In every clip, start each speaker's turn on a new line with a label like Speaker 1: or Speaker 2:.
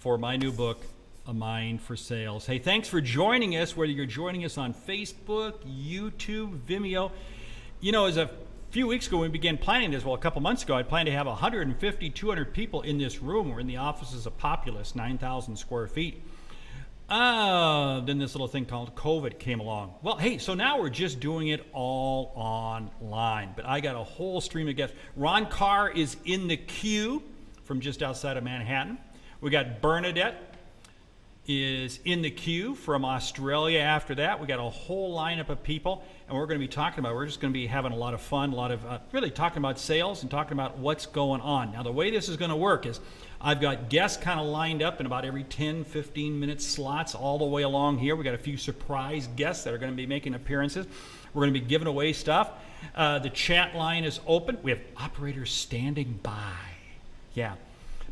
Speaker 1: for my new book, A Mind for Sales. Hey, thanks for joining us, whether you're joining us on Facebook, YouTube, Vimeo. You know, as a few weeks ago, when we began planning this, well, a couple months ago, I planned to have 150, 200 people in this room. We're in the offices of Populous, 9,000 square feet. Then this little thing called COVID came along. Well, hey, so now we're just doing it all online. But I got a whole stream of guests. Ron Carr is in the queue from just outside of Manhattan. We got Bernadette is in the queue from Australia after that. We got a whole lineup of people, and we're going to be talking about, we're just going to be having a lot of fun, a lot of really talking about sales and talking about what's going on. Now, the way this is going to work is I've got guests kind of lined up in about every 10, 15 minute slots all the way along here. We got a few surprise guests that are going to be making appearances. We're going to be giving away stuff. The chat line is open. We have operators standing by. Yeah.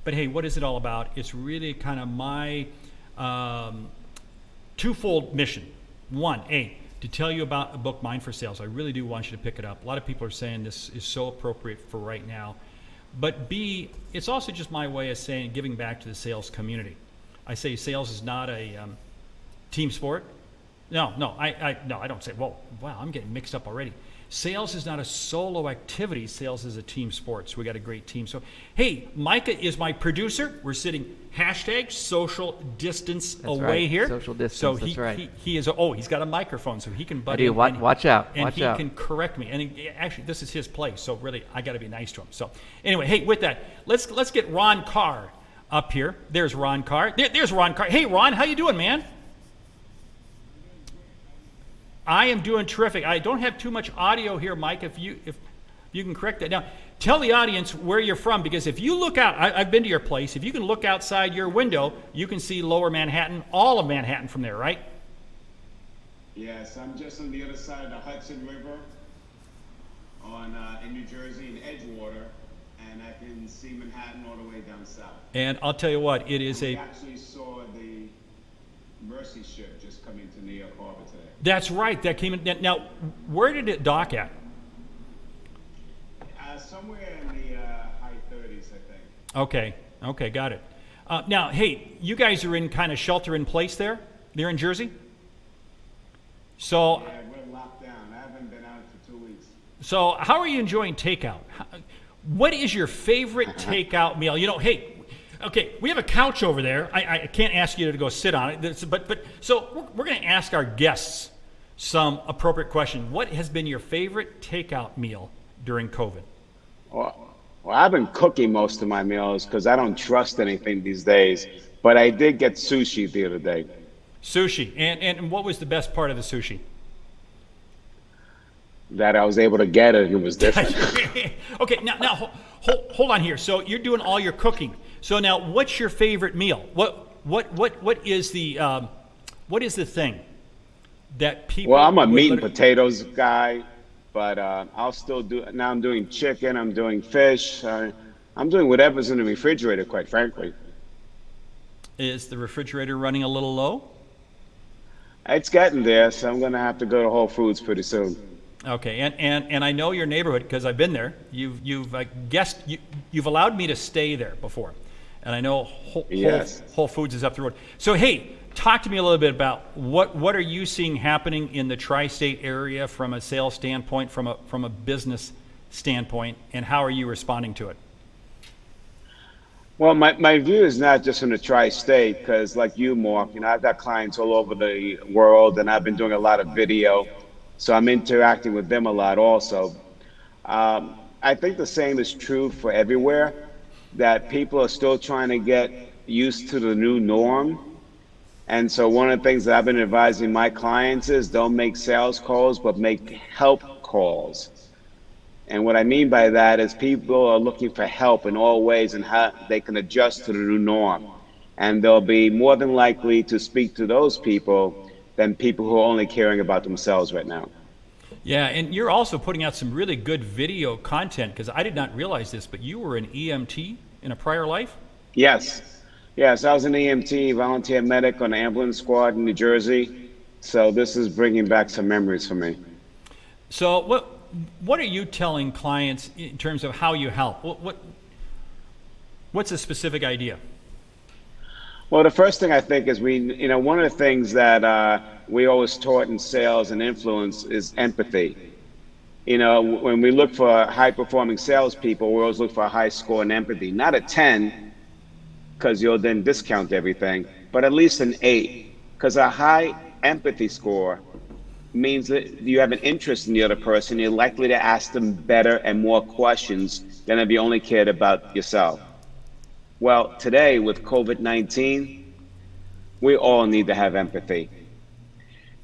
Speaker 1: But hey, what is it all about? It's really kind of my twofold mission. One, to tell you about a book, Mind for Sales. I really do want you to pick it up. A lot of people are saying this is so appropriate for right now. But B, it's also just my way of saying giving back to the sales community. I say sales is not a team sport. No, I don't say, well, wow, I'm getting mixed up already. Sales is not a solo activity. Sales is a team sport. So we got a great team. So, hey, Micah is my producer. We're sitting social distance
Speaker 2: That's
Speaker 1: away
Speaker 2: right.
Speaker 1: here.
Speaker 2: Social distance.
Speaker 1: So
Speaker 2: That's right.
Speaker 1: He is. He's got a microphone, so he can butt
Speaker 2: I do.
Speaker 1: in.
Speaker 2: Watch out.
Speaker 1: And
Speaker 2: Watch
Speaker 1: he
Speaker 2: out.
Speaker 1: can correct me. And actually, this is his place. So really, I got to be nice to him. So anyway, hey, with that, let's get Ron Carr up here. There's Ron Carr. There's Ron Carr. Hey, Ron, how you doing, man? I am doing terrific. I don't have too much audio here, Mike, if you can correct that. Now, tell the audience where you're from, because if you look out, I've been to your place. If you can look outside your window, you can see Lower Manhattan, all of Manhattan from there, right?
Speaker 3: Yes, I'm just on the other side of the Hudson River in New Jersey, in Edgewater, and I can see Manhattan all the way down south.
Speaker 1: And I'll tell you what, it is
Speaker 3: We actually saw the Mercy ship just come into New York Harbor today.
Speaker 1: That's right. That came in. Now, where did it dock at?
Speaker 3: Somewhere in the high 30s, I think.
Speaker 1: Okay, got it. Now, hey, you guys are in kind of shelter in place there? They're in Jersey? So,
Speaker 3: Yeah, we're locked down. I haven't been out for 2 weeks.
Speaker 1: So how are you enjoying takeout? What is your favorite takeout meal? You know, hey, okay, we have a couch over there. I can't ask you to go sit on it, but so we're going to ask our guests some appropriate question. What has been your favorite takeout meal during COVID?
Speaker 3: Well, I've been cooking most of my meals because I don't trust anything these days. But I did get sushi the other day.
Speaker 1: Sushi. And what was the best part of the sushi?
Speaker 3: That I was able to get it. It was different.
Speaker 1: Okay, now hold on here. So you're doing all your cooking. So now, what's your favorite meal? What is the thing that people?
Speaker 3: Well, I'm a
Speaker 1: would
Speaker 3: meat and
Speaker 1: lit-
Speaker 3: potatoes guy, but I'll still do. Now I'm doing chicken. I'm doing fish. I'm doing whatever's in the refrigerator, quite frankly.
Speaker 1: Is the refrigerator running a little low?
Speaker 3: It's getting there, so I'm gonna have to go to Whole Foods pretty soon.
Speaker 1: Okay, and I know your neighborhood because I've been there. You've allowed me to stay there before, and I know
Speaker 3: Yes.
Speaker 1: Whole Foods is up the road. So hey, talk to me a little bit about what are you seeing happening in the tri-state area from a sales standpoint, from a business standpoint, and how are you responding to it?
Speaker 3: Well, my view is not just in the tri-state, because like you, Mark, I've got clients all over the world, and I've been doing a lot of video, so I'm interacting with them a lot also. I think the same is true for everywhere, that people are still trying to get used to the new norm. And so one of the things that I've been advising my clients is don't make sales calls, but make help calls. And what I mean by that is people are looking for help in all ways and how they can adjust to the new norm. And they'll be more than likely to speak to those people than people who are only caring about themselves right now.
Speaker 1: Yeah, and you're also putting out some really good video content, because I did not realize this, but you were an EMT in a prior life?
Speaker 3: Yes. Yes, I was an EMT, volunteer medic on the ambulance squad in New Jersey. So this is bringing back some memories for me.
Speaker 1: So what are you telling clients in terms of how you help? What's a specific idea?
Speaker 3: Well, the first thing I think is one of the things that we always taught in sales and influence is empathy. When we look for high performing salespeople, we always look for a high score in empathy, not a 10, because you'll then discount everything, but at least an 8, because a high empathy score means that you have an interest in the other person. You're likely to ask them better and more questions than if you only cared about yourself. Well, today with COVID-19, we all need to have empathy.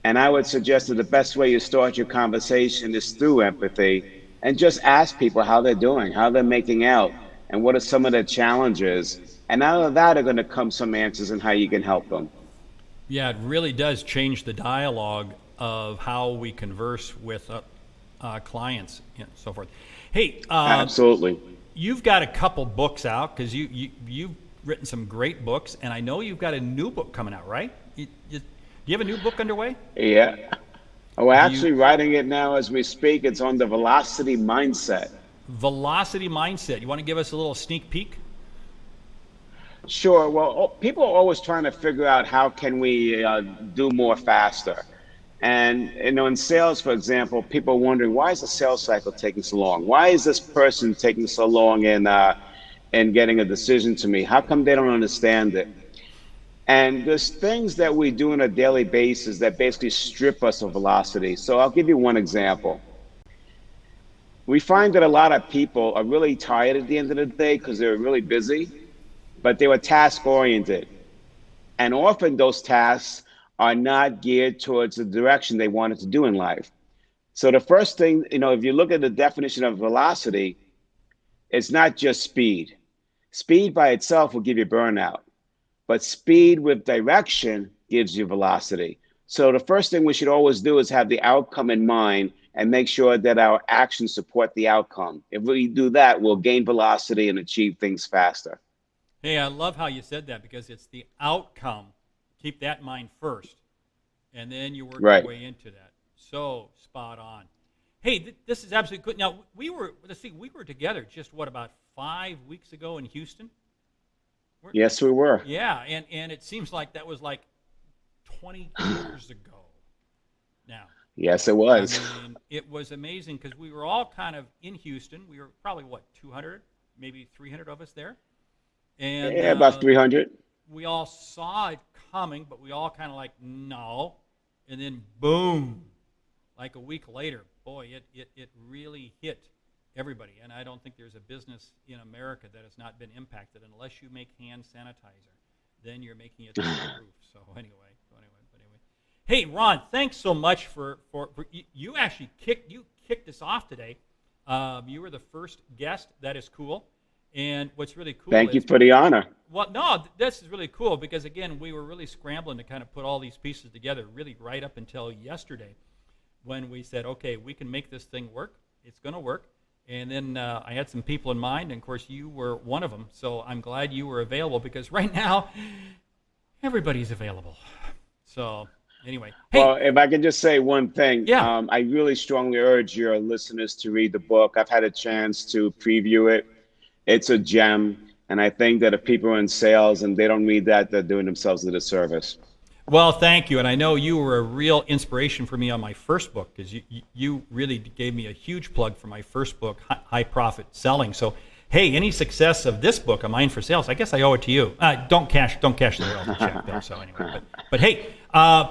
Speaker 3: And I would suggest that the best way you start your conversation is through empathy, and just ask people how they're doing, how they're making out, and what are some of their challenges. And out of that are going to come some answers and how you can help them.
Speaker 1: Yeah, it really does change the dialogue of how we converse with clients and so forth. Hey,
Speaker 3: Absolutely.
Speaker 1: You've got a couple books out, because you've written some great books, and I know you've got a new book coming out, right? Do you have a new book underway?
Speaker 3: Yeah. We're actually writing it now as we speak. It's on the velocity mindset.
Speaker 1: Velocity mindset. You want to give us a little sneak peek?
Speaker 3: Sure. Well, people are always trying to figure out how can we do more faster. And in sales, for example, people are wondering, why is the sales cycle taking so long? Why is this person taking so long in getting a decision to me? How come they don't understand it? And there's things that we do on a daily basis that basically strip us of velocity. So I'll give you one example. We find that a lot of people are really tired at the end of the day because they're really busy, but they were task oriented. And often those tasks are not geared towards the direction they wanted to do in life. So the first thing, if you look at the definition of velocity, it's not just speed. Speed by itself will give you burnout, but speed with direction gives you velocity. So the first thing we should always do is have the outcome in mind and make sure that our actions support the outcome. If we do that, we'll gain velocity and achieve things faster.
Speaker 1: Hey, I love how you said that, because it's the outcome. Keep that in mind first, and then you work your way into that. So spot on. Hey, this is absolutely good. Now, we were together just, about 5 weeks ago in Houston?
Speaker 3: Yes, we were.
Speaker 1: Yeah, and it seems like that was like 20 years ago now.
Speaker 3: Yes, it was.
Speaker 1: I mean, it was amazing, because we were all kind of in Houston. We were probably, 200, maybe 300 of us there? And,
Speaker 3: yeah, about 300.
Speaker 1: We all saw it coming, but we all kind of like, no. And then boom, like a week later, boy, it really hit everybody. And I don't think there's a business in America that has not been impacted. Unless you make hand sanitizer, then you're making it through the roof. So anyway. Hey, Ron, thanks so much for you actually kicked us off today. You were the first guest. That is cool. And what's really cool
Speaker 3: Thank you for the honor.
Speaker 1: Well, no, this is really cool, because, again, we were really scrambling to kind of put all these pieces together really right up until yesterday, when we said, okay, we can make this thing work. It's going to work. And then I had some people in mind, and, of course, you were one of them. So I'm glad you were available, because right now everybody's available. So anyway. Hey.
Speaker 3: Well, if I can just say one thing.
Speaker 1: Yeah.
Speaker 3: I really strongly urge your listeners to read the book. I've had a chance to preview it. It's a gem, and I think that if people are in sales and they don't read that, they're doing themselves a disservice.
Speaker 1: Well, thank you, and I know you were a real inspiration for me on my first book, because you really gave me a huge plug for my first book, High Profit Selling. So, hey, any success of this book, A Mind for Sales, I guess I owe it to you. Don't cash the royalty check there. So anyway, but hey,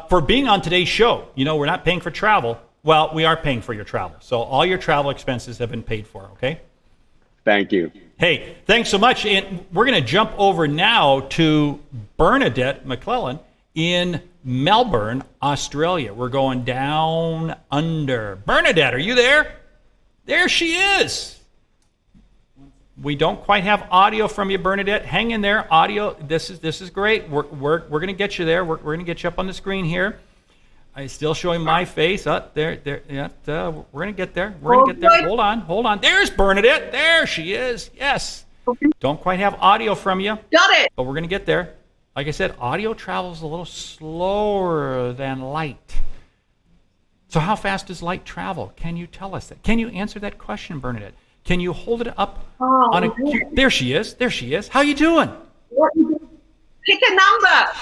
Speaker 1: for being on today's show, we're not paying for travel. Well, we are paying for your travel, so all your travel expenses have been paid for. Okay.
Speaker 3: Thank you.
Speaker 1: Hey, thanks so much. And we're going to jump over now to Bernadette McClellan in Melbourne, Australia. We're going down under. Bernadette, are you there? There she is. We don't quite have audio from you, Bernadette. Hang in there. Audio. This is great. We're going to get you there. We're going to get you up on the screen here. I'm still showing my face. There. Yeah, we're going to get there. We're going to get there. Hold on. There's Bernadette. There she is. Yes. Don't quite have audio from you.
Speaker 2: Got it.
Speaker 1: But we're going to get there. Like I said, audio travels a little slower than light. So how fast does light travel? Can you tell us that? Can you answer that question, Bernadette? Can you hold it up on a... There she is. How you doing?
Speaker 2: Pick a number.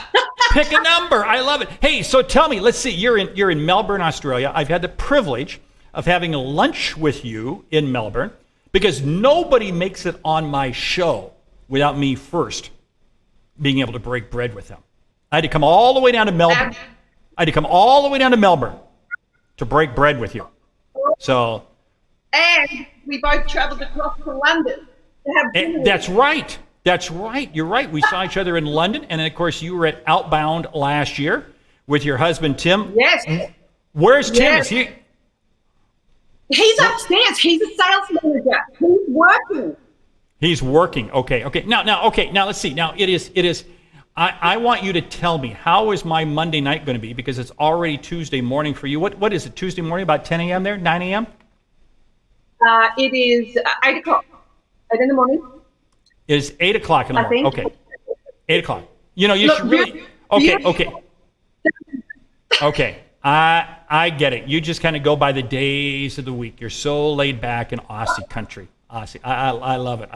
Speaker 1: Pick a number. I love it. Hey, so tell me, let's see, you're in Melbourne, Australia. I've had the privilege of having a lunch with you in Melbourne because nobody makes it on my show without me first being able to break bread with them. I had to come all the way down to Melbourne. To break bread with you. So.
Speaker 2: And we both travelled across to London to have dinner.
Speaker 1: That's right. That's right. You're right. We saw each other in London. And then, of course, you were at Outbound last year with your husband, Tim.
Speaker 2: Yes.
Speaker 1: Where's Tim?
Speaker 2: Yes.
Speaker 1: Is he?
Speaker 2: He's upstairs. He's a sales manager. He's working.
Speaker 1: He's working. Okay. Now let's see. Now it is. I want you to tell me, how is my Monday night going to be? Because it's already Tuesday morning for you. What is it, Tuesday morning, about 10 a.m. there, 9 a.m.?
Speaker 2: It is 8 o'clock. 8 in the morning.
Speaker 1: It is 8 o'clock in the morning. Okay. 8 o'clock. You
Speaker 2: Look,
Speaker 1: should really... Okay. I get it. You just kind of go by the days of the week. You're so laid back in Aussie country. Aussie. I love it.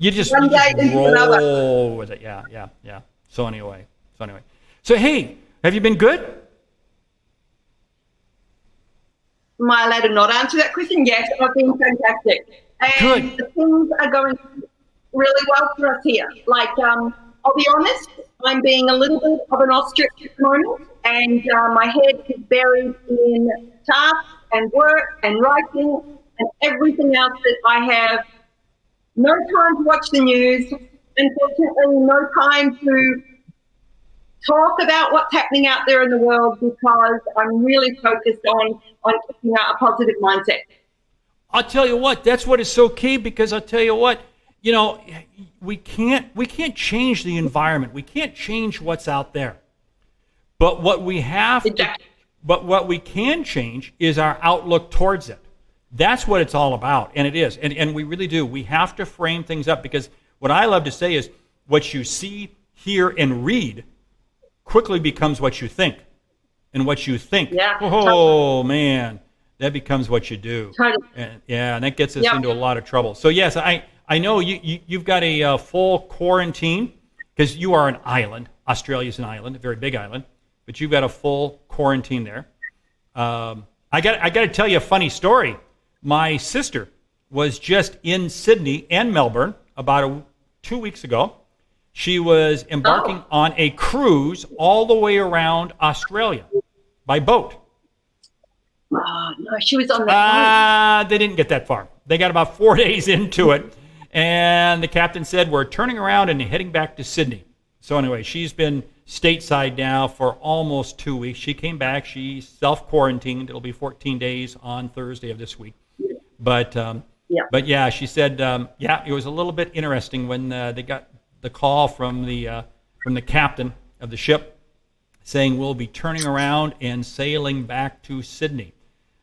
Speaker 1: You just roll with it. Yeah. So anyway. So hey, have you been good?
Speaker 2: Am I allowed to not answer that question? Yes, I've been fantastic. And
Speaker 1: Good.
Speaker 2: Things are going really well for us here. Like, I'll be honest, I'm being a little bit of an ostrich at the moment, and my head is buried in tasks and work and writing and everything else that I have no time to watch the news, unfortunately no time to talk about what's happening out there in the world because I'm really focused on keeping a positive mindset.
Speaker 1: I'll tell you what, that's what is so key, because I'll tell you what, we can't change the environment. We can't change what's out there. But what we can change is our outlook towards it. That's what it's all about, and it is. And we really do. We have to frame things up, because what I love to say is what you see, hear, and read quickly becomes what you think. And what you think, man, that becomes what you do.
Speaker 2: Totally.
Speaker 1: And that gets us into a lot of trouble. So yes, I know you've got a full quarantine, because you are an island. Australia's an island, a very big island, but you've got a full quarantine there. I got to tell you a funny story. My sister was just in Sydney and Melbourne about 2 weeks ago. She was embarking on a cruise all the way around Australia by boat.
Speaker 2: No, she was on that boat.
Speaker 1: They didn't get that far. They got about 4 days into it, and the captain said, we're turning around and heading back to Sydney. So anyway, she's been stateside now for almost 2 weeks. She came back. She self-quarantined. It'll be 14 days on Thursday of this week. But yeah, she said, it was a little bit interesting when they got the call from the captain of the ship saying we'll be turning around and sailing back to Sydney.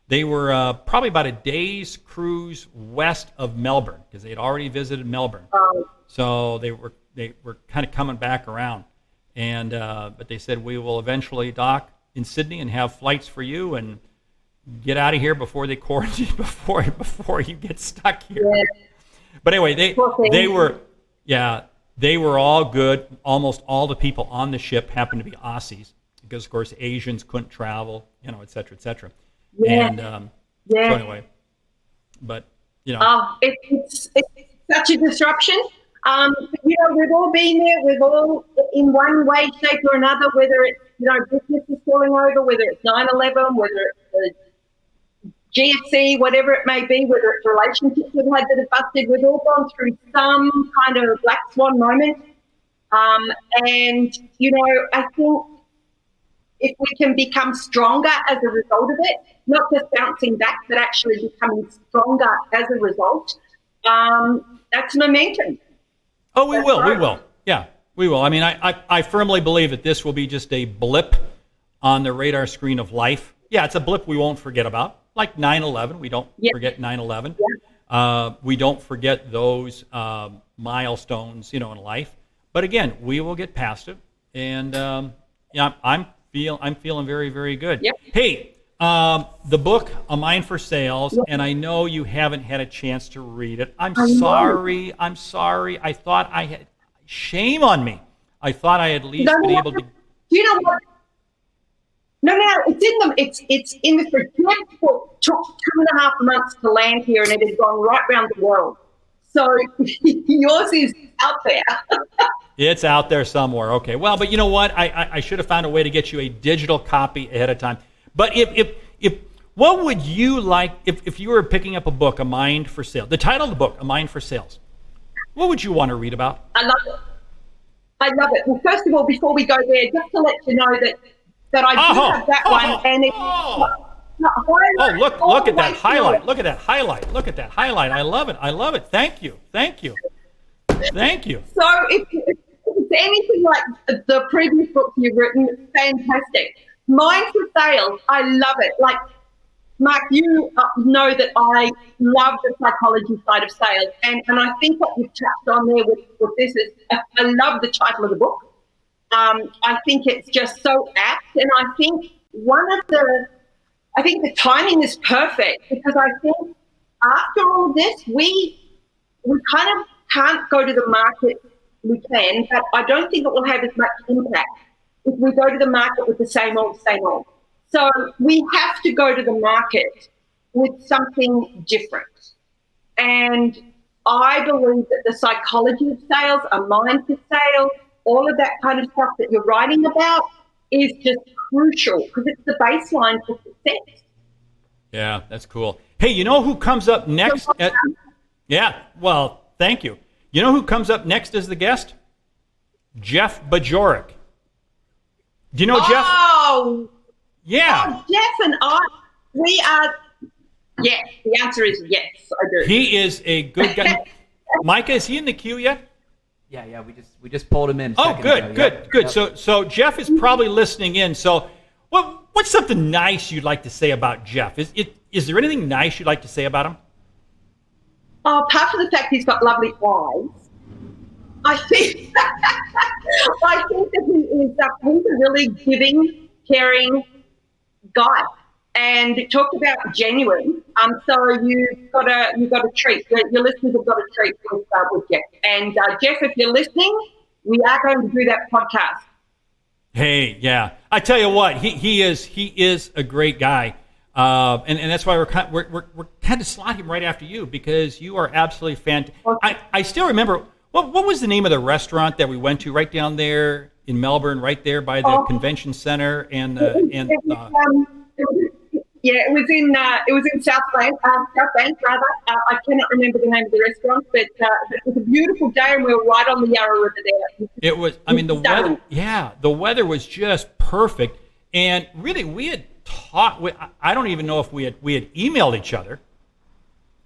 Speaker 1: They were probably about a day's cruise west of Melbourne, because they had already visited Melbourne. So they were kind of coming back around. And but they said we will eventually dock in Sydney and have flights for you and get out of here before they quarantine before you get stuck here. Yeah. But anyway, they were all good. Almost all the people on the ship happened to be Aussies, because of course Asians couldn't travel, et cetera, et cetera.
Speaker 2: Yeah.
Speaker 1: And so anyway, but
Speaker 2: it's such a disruption. We've all been there. We've all, in one way, shape, or another, whether it's business is falling over, whether it's 9/11, whether it's GFC, whatever it may be, whether it's relationships we've had that have busted. We've all gone through some kind of black swan moment, and I think if we can become stronger as a result of it, not just bouncing back, but actually becoming stronger as a result, that's momentum.
Speaker 1: Oh, we will. Yeah, we will. I mean, I firmly believe that this will be just a blip on the radar screen of life. Yeah, it's a blip we won't forget about. Like 9/11, we don't forget 9/11. Yeah. We don't forget those milestones, in life. But again, we will get past it. And I'm feeling very, very good.
Speaker 2: Yep.
Speaker 1: Hey, the book, A Mind for Sales, and I know you haven't had a chance to read it. I'm sorry. I thought I had. Shame on me. I thought I had at least
Speaker 2: No,
Speaker 1: been
Speaker 2: no,
Speaker 1: able to.
Speaker 2: do you know what? No, it's in them. It's in this book. Jeff's book took 2.5 months to land here, and it had gone right around the world. So yours is out there.
Speaker 1: It's out there somewhere. Okay. Well, but you know what? I should have found a way to get you a digital copy ahead of time. But if what would you like if you were picking up a book, A Mind for Sale? The title of the book, A Mind for Sales. What would you want to read about?
Speaker 2: I love it. I love it. Well, first of all, before we go there, just to let you know that I do have that one, and it's
Speaker 1: look at that highlight. Look at that highlight. Look at that highlight. I love it. I love it. Thank you. Thank you. Thank you.
Speaker 2: So if it's anything like the previous books you've written, fantastic. Mind for Sales, I love it. Like, Mark, you know that I love the psychology side of sales. And I think what you've touched on there with this is, I love the title of the book. I think it's just so apt. And I think the timing is perfect, because I think after all this, we kind of can't go to the market. We can, but I don't think it will have as much impact if we go to the market with the same old. So we have to go to the market with something different. And I believe that the psychology of sales, A Mind for Sales, all of that kind of stuff that you're writing about is just crucial, because it's the baseline for success.
Speaker 1: Yeah, that's cool. Hey, you know who comes up next? Yeah, well, thank you. You know who comes up next as the guest? Jeff Bajorek. Do you know Jeff?
Speaker 2: Oh,
Speaker 1: yeah.
Speaker 2: Jeff and I, we are, yes, the answer is yes, I do.
Speaker 1: He is a good guy. Micah, is he in the queue yet?
Speaker 4: Yeah, we just pulled him in.
Speaker 1: Oh, good.
Speaker 4: Yep.
Speaker 1: So Jeff is probably listening in. So what's something nice you'd like to say about Jeff? Is there anything nice you'd like to say about him?
Speaker 2: Oh, apart from the fact he's got lovely eyes, I think that he's a really giving, caring guy, and talked about genuine. So you've got a treat. Your listeners have got a treat with Jeff. And Jeff, if you're listening, we are going to do that podcast.
Speaker 1: Hey, yeah. I tell you what, he is a great guy. And that's why we're kind of slot him right after you, because you are absolutely fantastic. I still remember, what was the name of the restaurant that we went to right down there in Melbourne, right there by the convention center
Speaker 2: it was in South Bank rather. I cannot remember the name of the restaurant, but it was a beautiful day, and we were right on the Yarra River there.
Speaker 1: It was. I mean, the weather. Yeah, the weather was just perfect, and really, we had talked. I don't even know if we had emailed each other.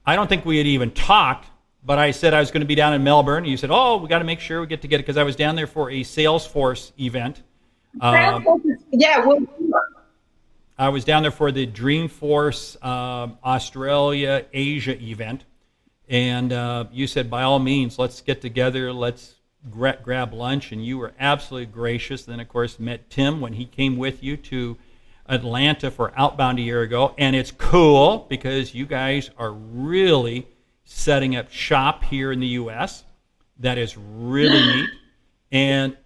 Speaker 1: I don't think we had even talked. But I said I was going to be down in Melbourne, and you said, "Oh, we got to make sure we get together," because I was down there for a Salesforce event. I was down there for the Dreamforce Australia Asia event, and you said, by all means, let's get together, let's grab lunch, and you were absolutely gracious. Then, of course, met Tim when he came with you to Atlanta for Outbound a year ago, and it's cool because you guys are really setting up shop here in the U.S. That is really neat. And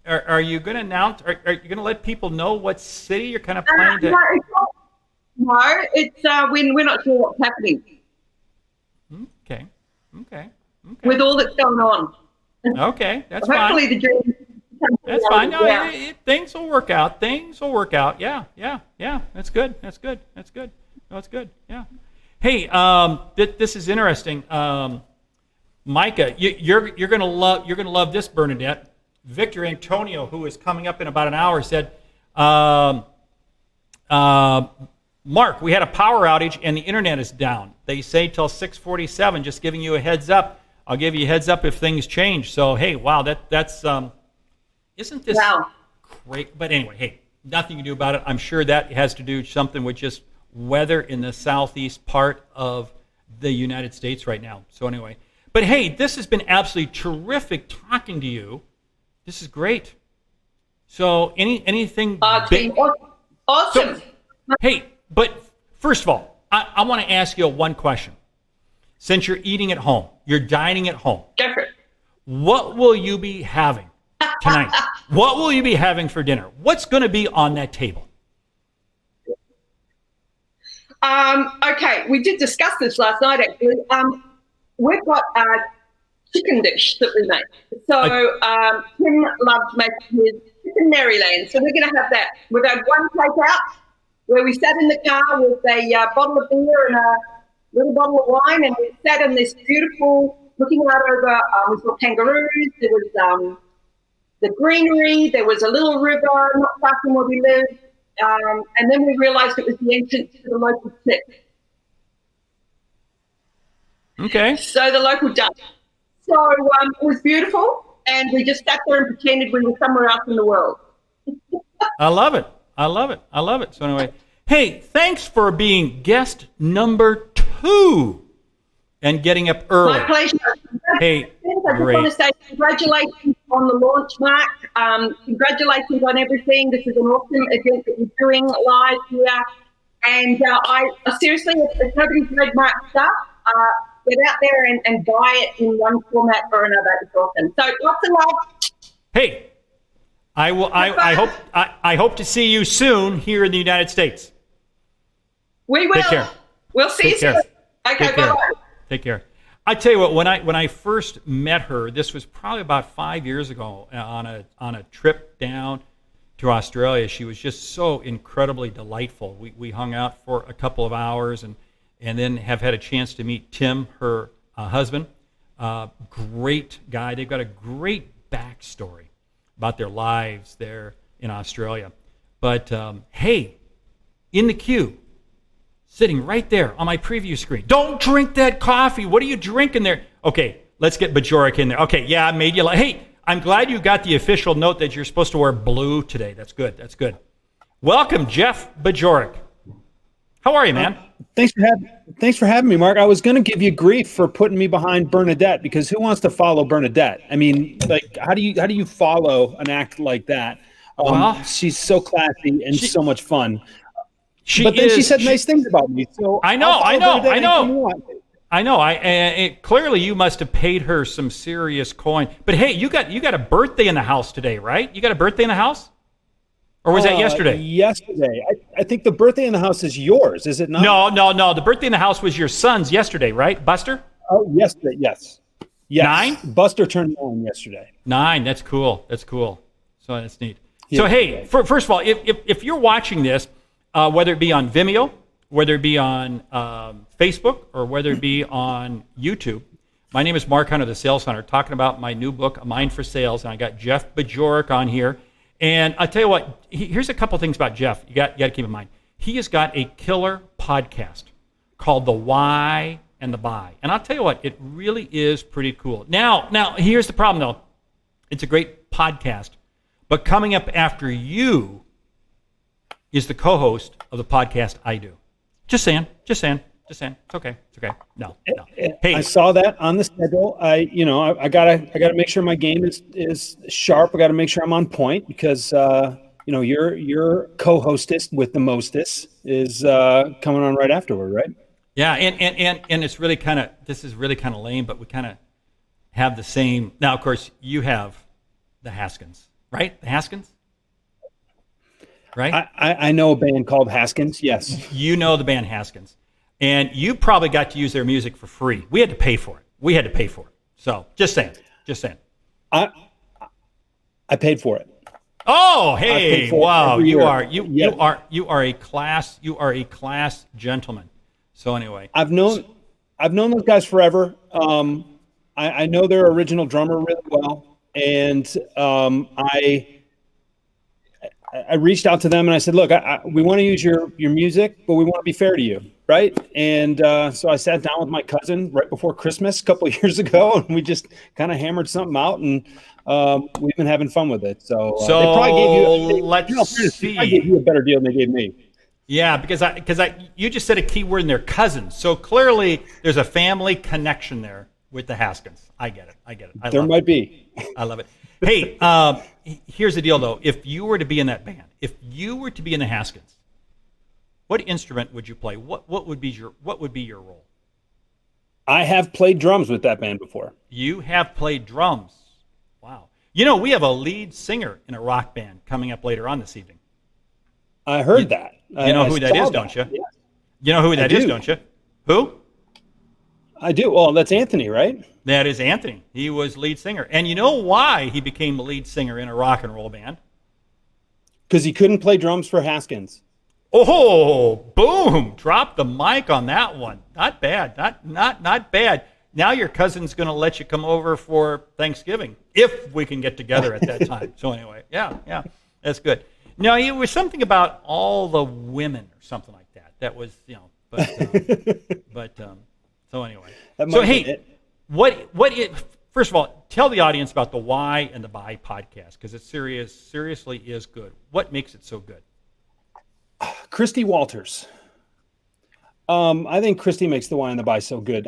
Speaker 1: are you going to announce? Are you going to let people know what city you're kind of planning to?
Speaker 2: We're not sure what's happening.
Speaker 1: Okay.
Speaker 2: With all that's going on.
Speaker 1: Okay, that's
Speaker 2: Hopefully
Speaker 1: fine.
Speaker 2: the dream.
Speaker 1: That's fine. No,
Speaker 2: Yeah.
Speaker 1: things will work out. Yeah. That's good. No, it's good. Yeah. Hey, this is interesting. Micah, you're gonna love this, Bernadette. Victor Antonio, who is coming up in about an hour, said, Mark, we had a power outage and the internet is down. They say till 6:47. Just giving you a heads up. I'll give you a heads up if things change. So hey, wow, that's isn't this great? But anyway, hey, nothing you can do about it. I'm sure that has to do something with just weather in the southeast part of the United States right now. So anyway, but hey, this has been absolutely terrific talking to you. This is great. So anything big?
Speaker 2: Awesome.
Speaker 1: So, hey, but first of all, I want to ask you one question. Since you're eating at home, you're dining at home,
Speaker 2: Go for it.
Speaker 1: what will you be having? tonight. What will you be having for dinner? What's going to be on that table?
Speaker 2: Okay, we did discuss this last night, actually. We've got a chicken dish that we make. So Tim loves making his chicken Maryland. So we're going to have that. We've had one takeout where we sat in the car with a bottle of beer and a little bottle of wine, and we sat in this beautiful, looking out over, we saw kangaroos, there was the greenery, there was a little river not far from where we lived, and then we realised it was the entrance to the local cliff.
Speaker 1: Okay.
Speaker 2: So the local dump. So it was beautiful, and we just sat there and pretended we were somewhere else in the world.
Speaker 1: I love it. I love it. I love it. So anyway, hey, thanks for being guest number 2 and getting up early.
Speaker 2: My pleasure.
Speaker 1: Hey,
Speaker 2: I just
Speaker 1: great.
Speaker 2: want to say congratulations on the launch, Mark. Congratulations on everything. This is an awesome event that you're doing live here. And I seriously, if nobody's read Mark's stuff, get out there and buy it in one format or another. It's awesome. So lots of love.
Speaker 1: Hey, I will. I hope to see you soon here in the United States.
Speaker 2: We will.
Speaker 1: Take care.
Speaker 2: We'll see
Speaker 1: Take
Speaker 2: you
Speaker 1: care.
Speaker 2: soon. Okay,
Speaker 1: Take care.
Speaker 2: bye-bye.
Speaker 1: Take care. I tell you what, when I first met her, this was probably about 5 years ago on a trip down to Australia. She was just so incredibly delightful. We hung out for a couple of hours and then have had a chance to meet Tim, her husband. Great guy. They've got a great backstory about their lives there in Australia. But hey, in the queue, sitting right there on my preview screen. Don't drink that coffee. What are you drinking there? Okay, let's get Bajorek in there. Okay, yeah, I made you like. Hey, I'm glad you got the official note that you're supposed to wear blue today. That's good. That's good. Welcome, Jeff Bajorek. How are you, man?
Speaker 5: Thanks for having me, Mark. I was going to give you grief for putting me behind Bernadette, because who wants to follow Bernadette? I mean, like, how do you follow an act like that?
Speaker 1: Well,
Speaker 5: she's so classy and so much fun. She said nice things about me. So
Speaker 1: I know.
Speaker 5: I
Speaker 1: Clearly, you must have paid her some serious coin. But hey, you got a birthday in the house today, right? You got a birthday in the house, or was that yesterday?
Speaker 5: Yesterday. I think the birthday in the house is yours, is it not?
Speaker 1: No. The birthday in the house was your son's yesterday, right, Buster?
Speaker 5: Oh, yesterday. Yes.
Speaker 1: 9?
Speaker 5: Buster turned 9 yesterday.
Speaker 1: 9. That's cool. So that's neat. Yeah. So hey, first of all, if you're watching this, whether it be on Vimeo, whether it be on Facebook, or whether it be on YouTube, my name is Mark Hunter, the Sales Hunter, talking about my new book, A Mind for Sales, and I got Jeff Bajorek on here. And I'll tell you what, here's a couple things about Jeff you got to keep in mind. He has got a killer podcast called The Why and the Buy. And I'll tell you what, it really is pretty cool. Now, here's the problem, though. It's a great podcast. But coming up after you is the co-host of the podcast I do. Just saying. It's okay. No. Hey,
Speaker 5: I saw that on the schedule. I gotta make sure my game is sharp. I gotta make sure I'm on point, because your co-hostess with the mostess is coming on right afterward, right?
Speaker 1: Yeah, and it's really this is really kind of lame, but we kind of have the same. Now, of course, you have the Haskins, right? The Haskins. Right?
Speaker 5: I know a band called Haskins, yes.
Speaker 1: You know the band Haskins. And you probably got to use their music for free. We had to pay for it. So, just saying.
Speaker 5: I paid for it.
Speaker 1: Oh, hey, wow. You are a class gentleman. So anyway.
Speaker 5: I've known those guys forever. I know their original drummer really well. And I reached out to them and I said, look, we want to use your music, but we want to be fair to you, right? And so I sat down with my cousin right before Christmas a couple of years ago, and we just kind of hammered something out, and we've been having fun with it. So they probably gave you a better deal than they gave me.
Speaker 1: Yeah, because you just said a key word in there, cousins. So clearly there's a family connection there with the Haskins. I get it.
Speaker 5: There might be.
Speaker 1: I love it. Hey, here's the deal, though. If you were to be in that band, if you were to be in the Haskins, what instrument would you play? What would be your role? I
Speaker 5: have played drums with that band before.
Speaker 1: You have played drums. Wow. You know, we have a lead singer in a rock band coming up later on this evening.
Speaker 5: I heard that.
Speaker 1: You know who that is, don't you?
Speaker 5: Yeah,
Speaker 1: You know who that is,
Speaker 5: do.
Speaker 1: don't you? Who?
Speaker 5: I do. Well, that's Anthony, right?
Speaker 1: That is Anthony. He was lead singer. And you know why he became the lead singer in a rock and roll band?
Speaker 5: Because he couldn't play drums for Haskins.
Speaker 1: Oh, boom! Drop the mic on that one. Not bad. Not bad. Now your cousin's going to let you come over for Thanksgiving if we can get together at that time. So anyway, yeah, that's good. Now it was something about all the women or something like that. That was, so anyway. So hey, first of all, tell the audience about the Why and the Buy podcast, because it seriously is good. What makes it so good?
Speaker 5: Christy Walters. I think Christy makes the Why and the Buy so good.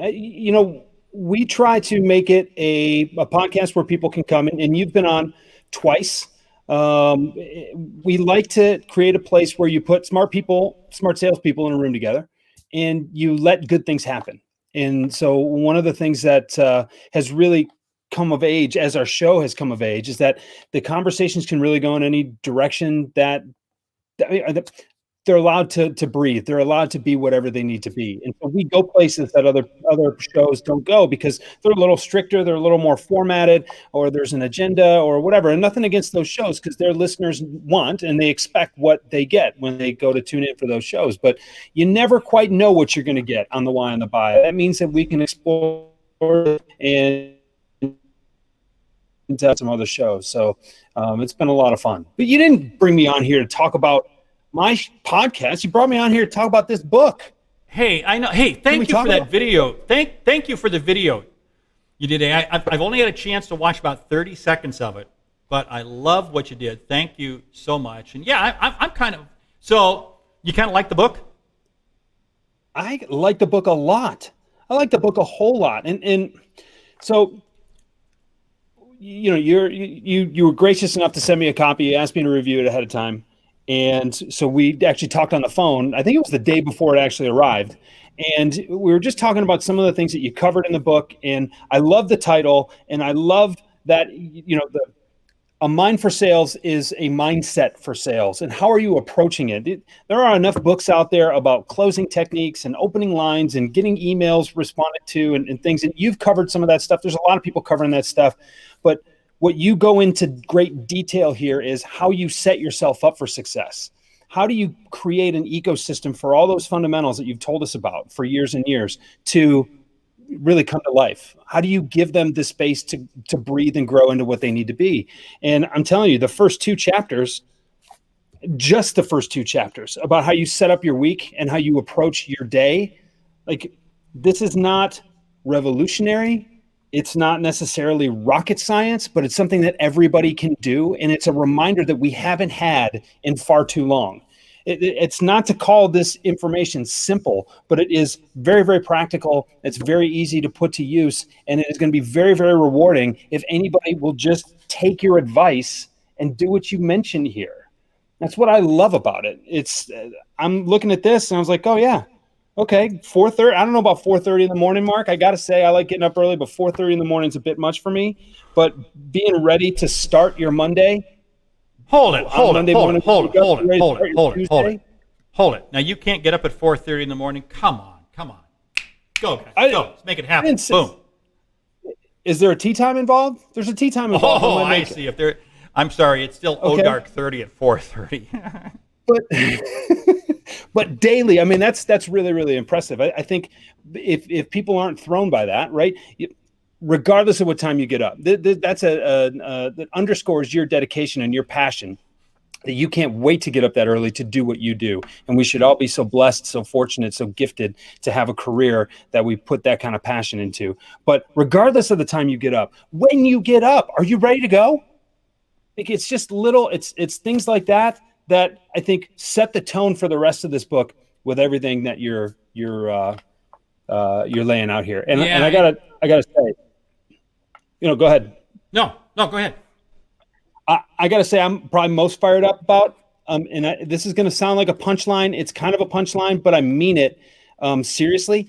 Speaker 5: We try to make it a podcast where people can come in, and you've been on twice. We like to create a place where you put smart salespeople in a room together, and you let good things happen. And so one of the things that has really come of age as our show has come of age is that the conversations can really go in any direction that they're allowed to breathe. They're allowed to be whatever they need to be. And so we go places that other shows don't go because they're a little stricter, they're a little more formatted, or there's an agenda or whatever. And nothing against those shows, because their listeners want and they expect what they get when they go to tune in for those shows. But you never quite know what you're going to get on the Why and the Buy. That means that we can explore and some other shows. So it's been a lot of fun. But you didn't bring me on here to talk about my podcast. You brought me on here to talk about this book.
Speaker 1: Hey, I know. Hey, thank you for that video. Thank you for the video you did. I've only had a chance to watch about 30 seconds of it, but I love what you did. Thank you so much. And yeah, I'm kind of, so you kind of like the book?
Speaker 5: I like the book a lot. I like the book a whole lot. And so, you were gracious enough to send me a copy. You asked me to review it ahead of time. And so we actually talked on the phone. I think it was the day before it actually arrived. And we were just talking about some of the things that you covered in the book. And I love the title. And I love that, a mind for sales is a mindset for sales. And how are you approaching it? There are enough books out there about closing techniques and opening lines and getting emails responded to and things. And you've covered some of that stuff. There's a lot of people covering that stuff. But what you go into great detail here is how you set yourself up for success. How do you create an ecosystem for all those fundamentals that you've told us about for years and years to really come to life? How do you give them the space to breathe and grow into what they need to be? And I'm telling you, the first two chapters about how you set up your week and how you approach your day, like, this is not revolutionary. It's not necessarily rocket science, but it's something that everybody can do. And it's a reminder that we haven't had in far too long. It's not to call this information simple, but it is very, very practical. It's very easy to put to use. And it is going to be very, very rewarding if anybody will just take your advice and do what you mentioned here. That's what I love about it. I'm looking at this and I was like, oh yeah. Okay, 4:30. I don't know about 4:30 in the morning, Mark. I got to say, I like getting up early, but 4:30 in the morning is a bit much for me. But being ready to start your Monday. Hold it.
Speaker 1: Now, you can't get up at 4:30 in the morning. Come on. Go, guys. Go. Let's make it happen. Boom.
Speaker 5: Is there a tea time involved? There's a tea time involved.
Speaker 1: Oh, I see. I'm sorry. It's still dark 30 at 4:30.
Speaker 5: But daily, I mean, that's really, really impressive. I think if people aren't thrown by that, right, regardless of what time you get up, that underscores your dedication and your passion, that you can't wait to get up that early to do what you do. And we should all be so blessed, so fortunate, so gifted to have a career that we put that kind of passion into. But regardless of the time you get up, when you get up, are you ready to go? Like, it's just it's things like that I think set the tone for the rest of this book with everything that you're laying out here. And I gotta say, go ahead.
Speaker 1: No, go ahead.
Speaker 5: I gotta say, I'm probably most fired up about, this is gonna sound like a punchline. It's kind of a punchline, but I mean it seriously.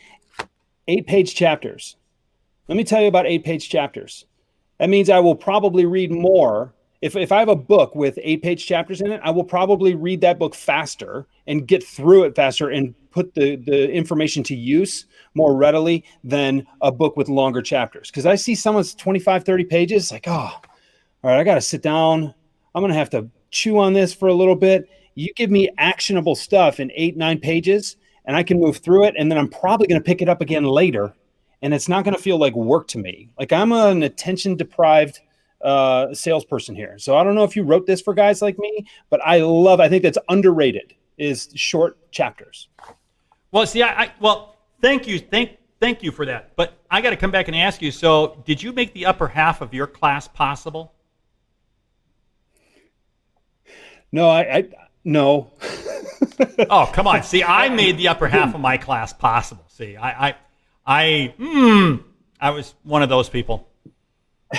Speaker 5: 8-page chapters. Let me tell you about 8-page chapters. that means I will probably read more. If I have a book with 8-page chapters in it, I will probably read that book faster and get through it faster and put the information to use more readily than a book with longer chapters. Because I see someone's 25, 30 pages, like, oh, all right, I got to sit down. I'm going to have to chew on this for a little bit. You give me actionable stuff in 8, 9 pages, and I can move through it. And then I'm probably going to pick it up again later. And it's not going to feel like work to me. Like I'm an attention deprived salesperson here. So I don't know if you wrote this for guys like me, but I think that's underrated is short chapters.
Speaker 1: Well, see, well, thank you. Thank you for that. But I got to come back and ask you, so did you make the upper half of your class possible?
Speaker 5: No, no.
Speaker 1: Oh, come on. See, I made the upper half of my class possible. See, I was one of those people.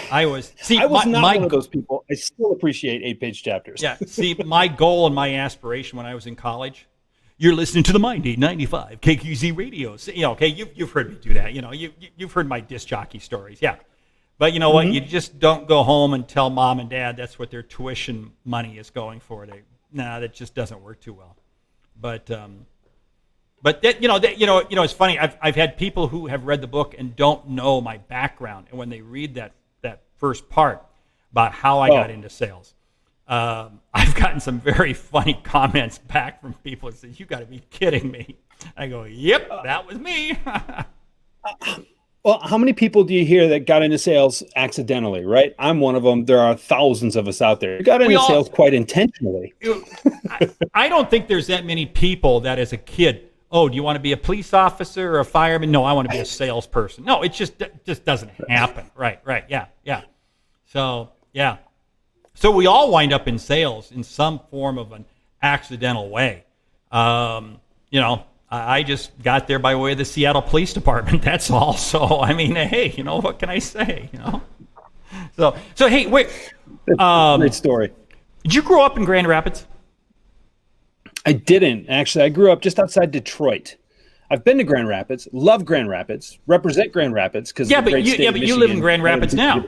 Speaker 1: I was not one of
Speaker 5: those people. I still appreciate 8-page chapters.
Speaker 1: Yeah. See, my goal and my aspiration when I was in college, you're listening to the Mind 895 KQZ radio. So, okay, you've heard me do that. You've heard my disc jockey stories. Yeah. But you know what? You just don't go home and tell mom and dad that's what their tuition money is going for. That just doesn't work too well. But that, it's funny. I've had people who have read the book and don't know my background, and when they read that first part about how I got into sales, I've gotten some very funny comments back from people that say, "You got to be kidding me." I go, "Yep, that was me."
Speaker 5: Well, how many people do you hear that got into sales accidentally, right? I'm one of them. There are thousands of us out there who got into sales quite intentionally.
Speaker 1: I don't think there's that many people that as a kid, oh, do you want to be a police officer or a fireman? No, I want to be a salesperson. No, it just doesn't happen. Right, yeah. So, yeah. So we all wind up in sales in some form of an accidental way. I just got there by way of the Seattle Police Department. That's all. So, I mean, hey, what can I say? So hey, wait.
Speaker 5: Great story.
Speaker 1: Did you grow up in Grand Rapids?
Speaker 5: I didn't actually. I grew up just outside Detroit. I've been to Grand Rapids. Love Grand Rapids. Represent Grand Rapids because
Speaker 1: but you live in Grand Rapids now.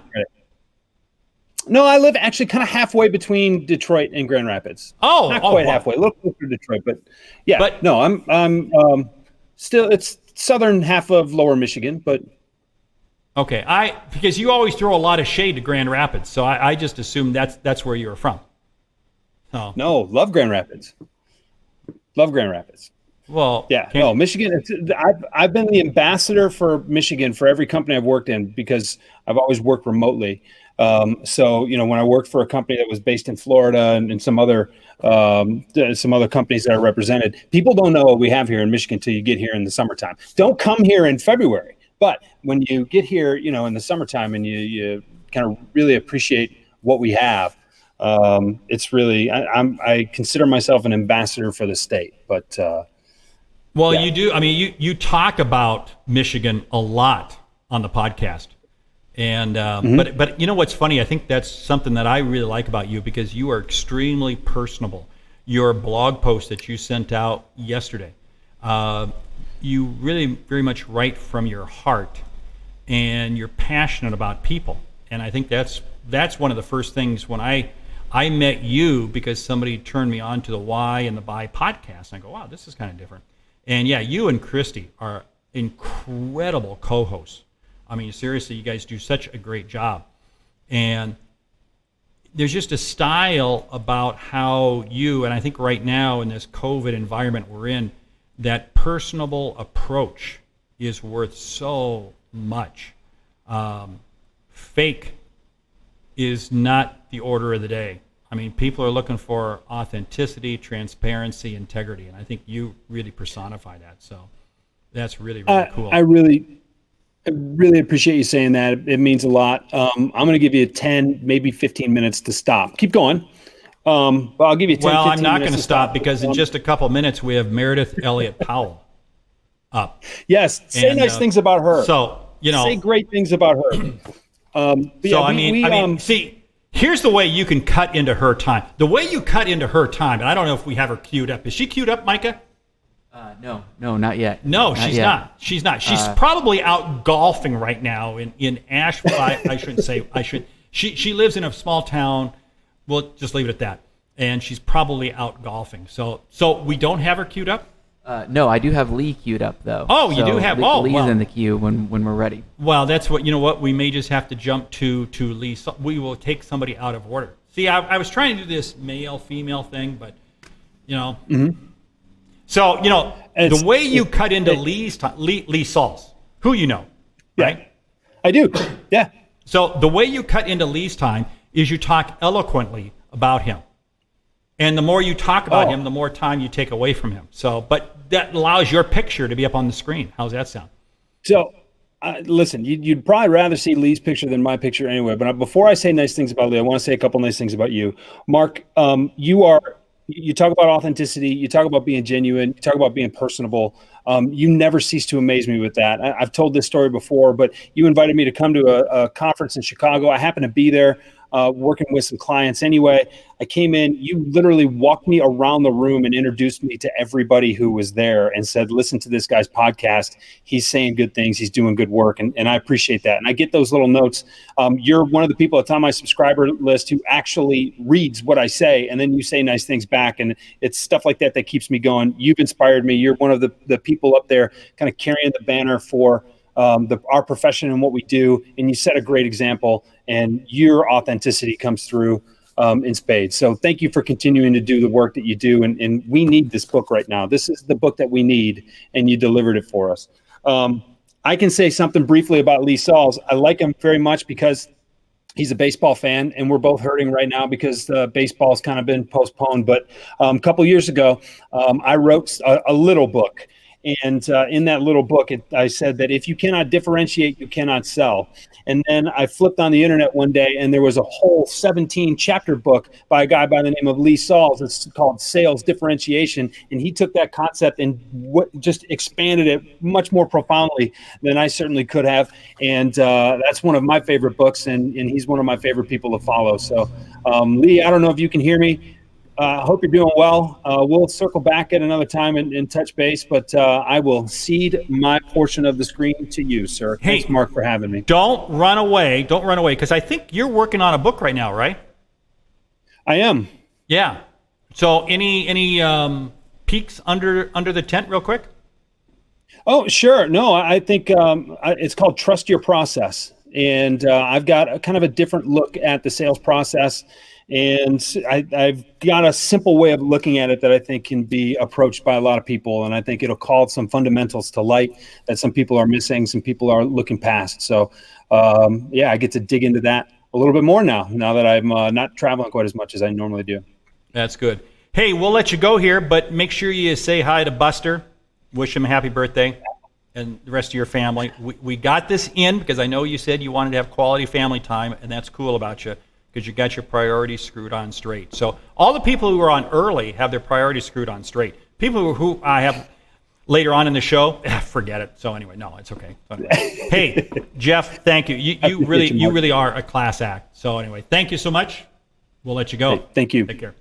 Speaker 5: No, I live actually kind of halfway between Detroit and Grand Rapids.
Speaker 1: Oh,
Speaker 5: not quite halfway, a little closer to Detroit, but yeah. But no, I'm still. It's southern half of Lower Michigan, but
Speaker 1: okay. Because you always throw a lot of shade to Grand Rapids, so I just assumed that's where you were from. Oh.
Speaker 5: No, love Grand Rapids. Love Grand Rapids.
Speaker 1: Well,
Speaker 5: yeah, no, Michigan. I've been the ambassador for Michigan for every company I've worked in because I've always worked remotely. So when I worked for a company that was based in Florida and some other companies that I represented, people don't know what we have here in Michigan until you get here in the summertime. Don't come here in February, but when you get here, in the summertime and you kind of really appreciate what we have. It's really I consider myself an ambassador for the state, but
Speaker 1: well, yeah. You do. I mean, you talk about Michigan a lot on the podcast. And but you know what's funny? I think that's something that I really like about you because you are extremely personable. Your blog post that you sent out yesterday, you really very much write from your heart, and you're passionate about people. And I think that's one of the first things when I met you because somebody turned me on to the Why and the Buy podcast. And I go, wow, this is kind of different. And yeah, you and Christy are incredible co-hosts. I mean, seriously, you guys do such a great job. And there's just a style about how you, and I think right now in this COVID environment we're in, that personable approach is worth so much. Fake is not the order of the day. I mean, people are looking for authenticity, transparency, integrity, and I think you really personify that. So that's really, really cool.
Speaker 5: I really appreciate you saying that. It means a lot. I'm going to give you 10, maybe 15 minutes to stop. Keep going. But I'll give you 10,
Speaker 1: well,
Speaker 5: 15
Speaker 1: I'm not
Speaker 5: minutes
Speaker 1: going to stop because in just a couple minutes we have Meredith Elliott Powell up.
Speaker 5: Yes, say nice things about her.
Speaker 1: So,
Speaker 5: say great things about her.
Speaker 1: See, here's the way you can cut into her time. The way you cut into her time, and I don't know if we have her queued up. Is she queued up, Micah?
Speaker 4: No, not yet.
Speaker 1: No,
Speaker 4: Not
Speaker 1: she's
Speaker 4: yet.
Speaker 1: not. She's not. She's probably out golfing right now in Asheville. I shouldn't say. I should. She lives in a small town. We'll just leave it at that. And she's probably out golfing. So we don't have her queued up.
Speaker 4: No, I do have Lee queued up though.
Speaker 1: Oh, you do have-
Speaker 4: Lee's
Speaker 1: well.
Speaker 4: in the queue when we're ready.
Speaker 1: Well, that's what, you know what, we may just have to jump to Lee. So we will take somebody out of order. See, I was trying to do this male female thing, but you know.
Speaker 5: Mm-hmm.
Speaker 1: So
Speaker 5: It's-
Speaker 1: the way you cut into Lee's time, Lee Sauls, who you know, right?
Speaker 5: I do. Yeah.
Speaker 1: So the way you cut into Lee's time is you talk eloquently about him. And the more you talk about him, the more time you take away from him. So, but that allows your picture to be up on the screen. How's that sound?
Speaker 5: So, listen, you'd probably rather see Lee's picture than my picture anyway. But before I say nice things about Lee, I want to say a couple nice things about you. Mark, you talk about authenticity. You talk about being genuine. You talk about being personable. You never cease to amaze me with that. I've told this story before, but you invited me to come to a conference in Chicago. I happened to be there working with some clients anyway. I came in, you literally walked me around the room and introduced me to everybody who was there and said, listen to this guy's podcast. He's saying good things. He's doing good work. And I appreciate that. And I get those little notes. You're one of the people that's on my subscriber list who actually reads what I say. And then you say nice things back. And it's stuff like that that keeps me going. You've inspired me. You're one of the people up there kind of carrying the banner for our profession and what we do. And you set a great example, and your authenticity comes through in spades. So thank you for continuing to do the work that you do. And we need this book right now. This is the book that we need, and you delivered it for us. I can say something briefly about Lee Sauls. I like him very much because he's a baseball fan, and we're both hurting right now because baseball's kind of been postponed. But a couple years ago, I wrote a little book. And in that little book, I said that if you cannot differentiate, you cannot sell. And then I flipped on the internet one day, and there was a whole 17-chapter book by a guy by the name of Lee Sauls. It's called Sales Differentiation. And he took that concept and just expanded it much more profoundly than I certainly could have. And that's one of my favorite books, and he's one of my favorite people to follow. So, Lee, I don't know if you can hear me. I hope you're doing well. We'll circle back at another time and touch base, but I will cede my portion of the screen to you, sir.
Speaker 1: Hey,
Speaker 5: thanks, Mark, for having me.
Speaker 1: Don't run away. Don't run away, because I think you're working on a book right now, right?
Speaker 5: I am.
Speaker 1: Yeah. So any peeks under the tent real quick?
Speaker 5: Oh, sure. No, I think it's called Trust Your Process. And I've got a kind of a different look at the sales process. And I've got a simple way of looking at it that I think can be approached by a lot of people. And I think it'll call some fundamentals to light that some people are missing, some people are looking past. So, I get to dig into that a little bit more now that I'm not traveling quite as much as I normally do.
Speaker 1: That's good. Hey, we'll let you go here, but make sure you say hi to Buster. Wish him a happy birthday and the rest of your family. We got this in because I know you said you wanted to have quality family time, and that's cool about you, because you got your priorities screwed on straight. So all the people who are on early have their priorities screwed on straight. People who I have later on in the show, forget it. So anyway, no, it's okay. So anyway. Hey, Jeff, thank you. You really are a class act. So anyway, thank you so much. We'll let you go.
Speaker 5: Hey, thank you.
Speaker 1: Take care.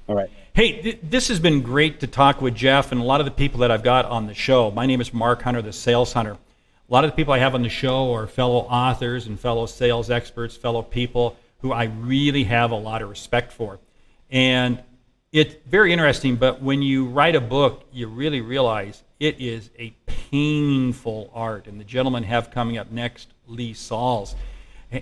Speaker 5: All right.
Speaker 1: Hey, this has been great to talk with Jeff and a lot of the people that I've got on the show. My name is Mark Hunter, the Sales Hunter. A lot of the people I have on the show are fellow authors and fellow sales experts, fellow people who I really have a lot of respect for. And it's very interesting, but when you write a book, you really realize it is a painful art. And the gentleman have coming up next, Lee Sauls.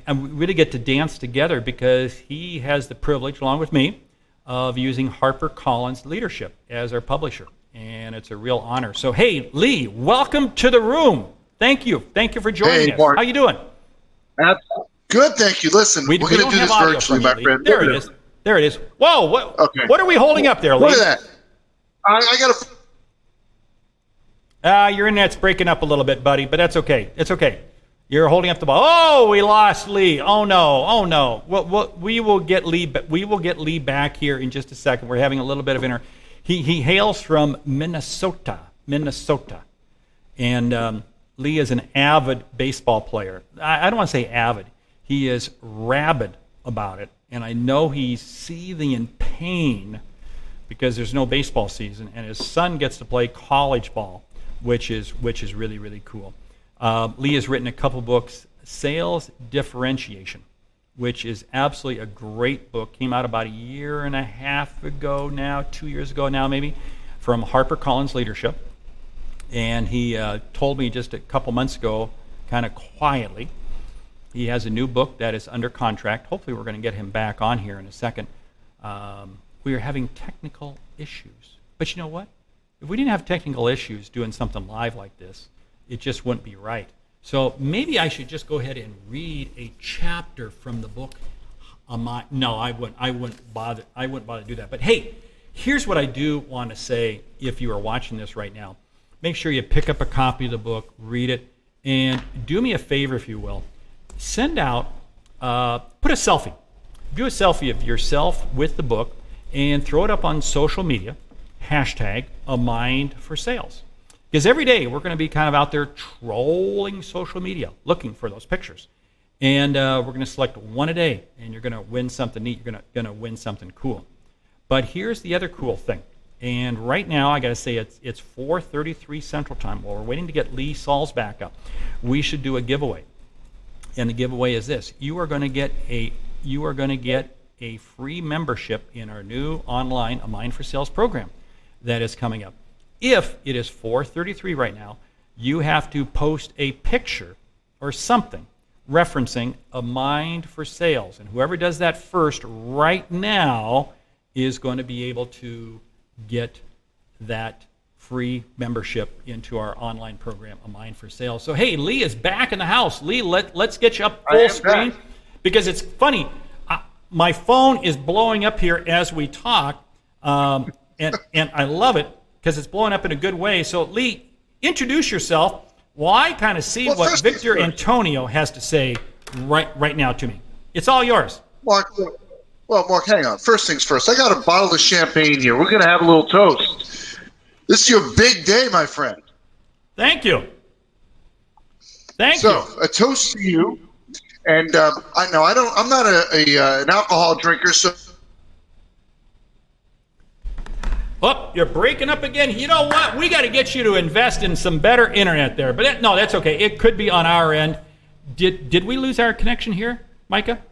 Speaker 1: And we really get to dance together because he has the privilege, along with me, of using HarperCollins Leadership as our publisher. And it's a real honor. So, hey, Lee, welcome to the room. Thank you. Thank you for joining us.
Speaker 6: Mark.
Speaker 1: How you doing?
Speaker 6: Good, thank you. Listen, we're going to do this virtually, my friend.
Speaker 1: There it is. There it is. Whoa, what are we holding up there, Lee?
Speaker 6: Look at that. I got to...
Speaker 1: Your internet's breaking up a little bit, buddy, but that's okay. It's okay. You're holding up the ball. Oh, we lost Lee. Oh no. Well, we will get Lee back here in just a second. We're having a little bit of He hails from Minnesota. And Lee is an avid baseball player. I don't want to say avid. He is rabid about it. And I know he's seething in pain because there's no baseball season, and his son gets to play college ball, which is really, really cool. Lee has written a couple books, Sales Differentiation, which is absolutely a great book. Came out about a year and a half ago now, 2 years ago now maybe, from HarperCollins Leadership. And he told me just a couple months ago, kind of quietly, he has a new book that is under contract. Hopefully we're going to get him back on here in a second. We are having technical issues. But you know what? If we didn't have technical issues doing something live like this, it just wouldn't be right. So maybe I should just go ahead and read a chapter from the book. No, I wouldn't bother to do that. But hey, here's what I do want to say if you are watching this right now. Make sure you pick up a copy of the book, read it, and do me a favor, if you will. Send out, put a selfie. Do a selfie of yourself with the book and throw it up on social media, hashtag A Mind for Sales. Because every day we're going to be kind of out there trolling social media, looking for those pictures. And we're going to select one a day, and you're going to win something neat. You're going to win something cool. But here's the other cool thing. And right now, I got to say, it's 4:33 Central Time. While we're waiting to get Lee Sauls back up, we should do a giveaway. And the giveaway is this: you are going to get a free membership in our new online A Mind for Sales program that is coming up. If it is 4:33 right now, you have to post a picture or something referencing A Mind for Sales. And whoever does that first right now is going to be able to get that free membership into our online program, A Mind for Sales. So hey, Lee is back in the house. Lee, let's get you up full screen, because it's funny. My phone is blowing up here as we talk, and I love it because it's blowing up in a good way. So Lee, introduce yourself while I kind of see what Victor Antonio has to say right now to me. It's all yours.
Speaker 6: Mark, Mark, hang on. First things first. I got a bottle of champagne here. We're going to have a little toast. This is your big day, my friend.
Speaker 1: Thank you.
Speaker 6: So, a toast to you. And I know I'm not an alcohol drinker, so.
Speaker 1: Oh, you're breaking up again. You know what? We got to get you to invest in some better internet there. But no, that's okay. It could be on our end. Did we lose our connection here, Micah?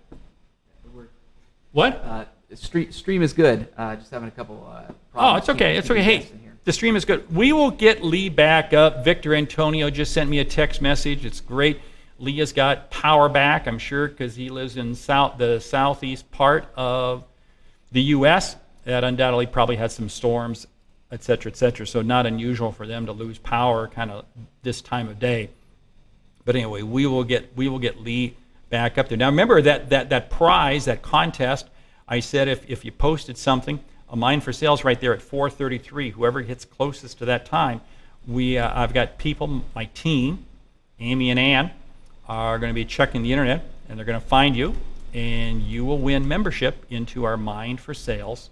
Speaker 1: What?
Speaker 4: Stream is good. Just having a couple problems.
Speaker 1: Oh, it's okay. It's okay. Hey, the stream is good. We will get Lee back up. Victor Antonio just sent me a text message. It's great. Lee has got power back, I'm sure, because he lives in the southeast part of the U.S. That undoubtedly probably had some storms, et cetera, so not unusual for them to lose power kind of this time of day. But anyway, we will get Lee back up there. Now remember that prize, that contest, I said if you posted something, A Mind for Sales right there at 4:33, whoever hits closest to that time, I've got people, my team, Amy and Ann, are going to be checking the internet, and they're going to find you, and you will win membership into our Mind for Sales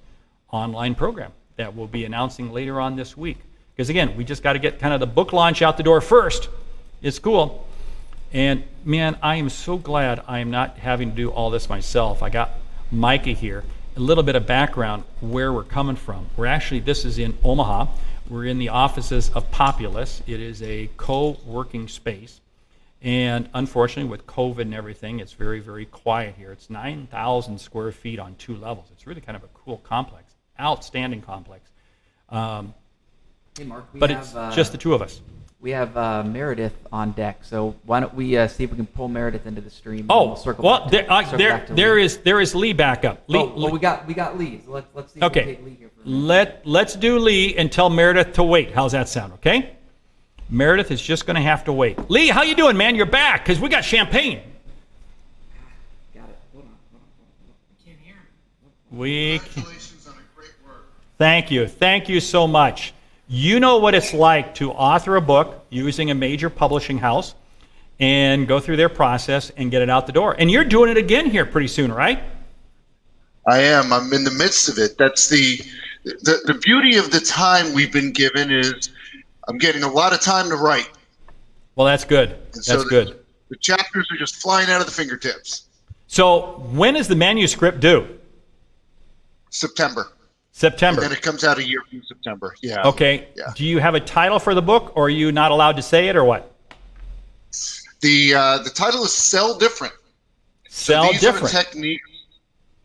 Speaker 1: online program that we'll be announcing later on this week. Because again, we just got to get kind of the book launch out the door first. It's cool. And man, I am so glad I am not having to do all this myself. I got Micah here. A little bit of background where we're coming from. This is in Omaha. We're in the offices of Populous. It is a co-working space. And unfortunately, with COVID and everything, it's very, very quiet here. It's 9,000 square feet on 2 levels. It's really kind of a cool complex, outstanding complex.
Speaker 4: Hey, Mark,
Speaker 1: it's just the two of us.
Speaker 4: We have Meredith on deck, so why don't we see if we can pull Meredith into the stream?
Speaker 1: Oh, well, there is Lee back up. Lee,
Speaker 4: well, we got Lee. So let's see if we can take Lee here for a minute.
Speaker 1: Let's do Lee and tell Meredith to wait. How's that sound? Okay. Meredith is just going to have to wait. Lee, how you doing, man? You're back because we got champagne.
Speaker 4: Got it. Hold on. I can't hear
Speaker 1: him.
Speaker 6: Congratulations on a great work.
Speaker 1: Thank you so much. You know what it's like to author a book using a major publishing house and go through their process and get it out the door. And you're doing it again here pretty soon, right?
Speaker 6: I am. I'm in the midst of it. That's the beauty of the time we've been given is I'm getting a lot of time to write.
Speaker 1: Well, that's good. That's good.
Speaker 6: The chapters are just flying out of the fingertips.
Speaker 1: So when is the manuscript due?
Speaker 6: September.
Speaker 1: September.
Speaker 6: And then it comes out a year from September. Yeah.
Speaker 1: Okay.
Speaker 6: Yeah.
Speaker 1: Do you have a title for the book, or are you not allowed to say it, or what?
Speaker 6: The title is Sell Different.
Speaker 1: Sell
Speaker 6: so these
Speaker 1: different.
Speaker 6: are techniques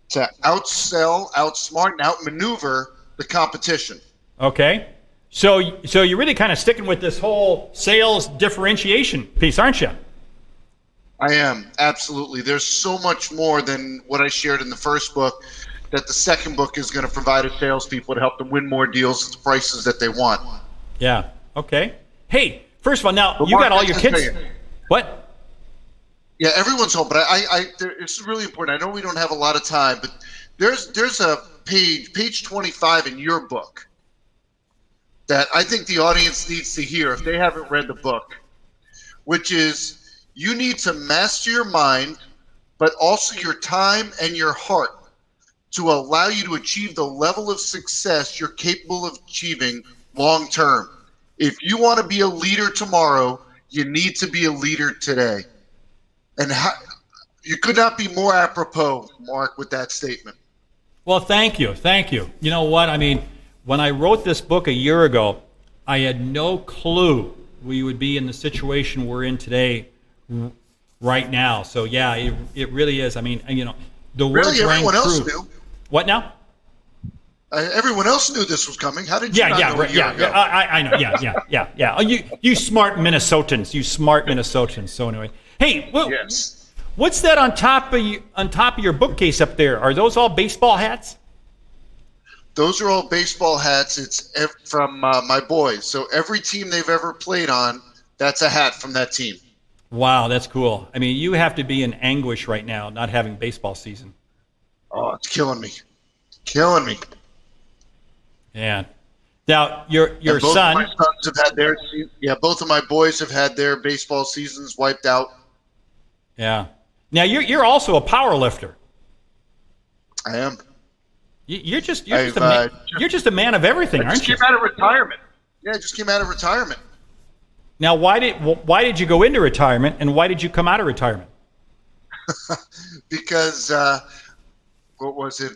Speaker 6: to outsell, outsmart, and outmaneuver the competition.
Speaker 1: Okay. So you're really kind of sticking with this whole sales differentiation piece, aren't you?
Speaker 6: I am, absolutely. There's so much more than what I shared in the first book that the second book is going to provide to salespeople to help them win more deals at the prices that they want.
Speaker 1: Yeah. Okay. Hey, first of all, now
Speaker 6: But
Speaker 1: you
Speaker 6: Mark,
Speaker 1: got all
Speaker 6: I
Speaker 1: your
Speaker 6: gotta
Speaker 1: kids.
Speaker 6: tell you,
Speaker 1: What?
Speaker 6: Yeah, everyone's home, but it's really important. I know we don't have a lot of time, but there's a page 25 in your book that I think the audience needs to hear if they haven't read the book, which is you need to master your mind, but also your time and your heart to allow you to achieve the level of success you're capable of achieving long term. If you want to be a leader tomorrow, you need to be a leader today. And you could not be more apropos, Mark, with that statement.
Speaker 1: Well, thank you. Thank you. You know what? I mean, when I wrote this book a year ago, I had no clue we would be in the situation we're in today right now. So, yeah, it really is. I mean, you know, the words
Speaker 6: Really,
Speaker 1: rang
Speaker 6: everyone else
Speaker 1: true.
Speaker 6: knew.
Speaker 1: What now?
Speaker 6: Everyone else knew this was coming. How did you
Speaker 1: Yeah,
Speaker 6: not
Speaker 1: yeah,
Speaker 6: know a
Speaker 1: right,
Speaker 6: year
Speaker 1: yeah,
Speaker 6: ago?
Speaker 1: I know. Yeah. Oh, you smart Minnesotans. You smart Minnesotans. So anyway, hey,
Speaker 6: Yes.
Speaker 1: what's that on top of your bookcase up there? Are those all baseball hats?
Speaker 6: Those are all baseball hats. It's from my boys. So every team they've ever played on, that's a hat from that team.
Speaker 1: Wow, that's cool. I mean, you have to be in anguish right now not having baseball season.
Speaker 6: Oh, it's killing me. Killing me.
Speaker 1: Yeah. Now, your
Speaker 6: And both of
Speaker 1: son.
Speaker 6: my sons have had their both of my boys have had their baseball seasons wiped out.
Speaker 1: Yeah. Now you're also a power lifter.
Speaker 6: I am.
Speaker 1: You're just
Speaker 6: I've,
Speaker 1: you're just a man of everything,
Speaker 6: I
Speaker 1: aren't
Speaker 6: just
Speaker 1: you?
Speaker 6: came out of retirement. Yeah, I just came out of retirement.
Speaker 1: Now, why did you go into retirement, and why did you come out of retirement?
Speaker 6: Because what was it?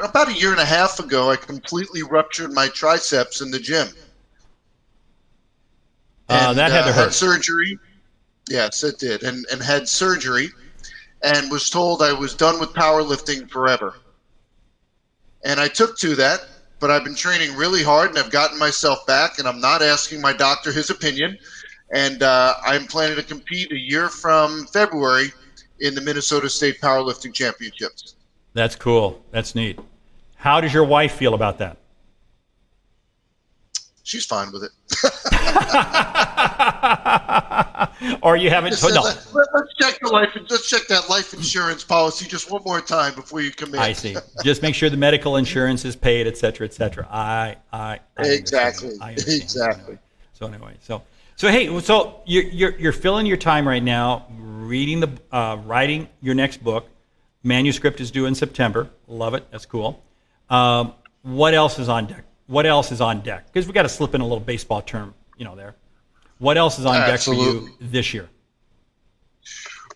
Speaker 6: About a year and a half ago, I completely ruptured my triceps in the gym.
Speaker 1: That had to hurt.
Speaker 6: Had surgery. Yes, it did, and had surgery, and was told I was done with powerlifting forever. And I took to that, but I've been training really hard, and I've gotten myself back, and I'm not asking my doctor his opinion. And I'm planning to compete a year from February in the Minnesota State Powerlifting Championships.
Speaker 1: That's cool. That's neat. How does your wife feel about that?
Speaker 6: She's fine with it.
Speaker 1: Or you haven't told? No.
Speaker 6: Let's check let's check that life insurance policy just one more time before you commit.
Speaker 1: I see. Just make sure the medical insurance is paid, et cetera, et cetera. I
Speaker 6: Exactly.
Speaker 1: understand. I understand.
Speaker 6: Exactly.
Speaker 1: So anyway, so hey, so you're filling your time right now reading writing your next book. Manuscript is due in September. Love it. That's cool. What else is on deck? Because we got to slip in a little baseball term, there. What else is on deck for you this year?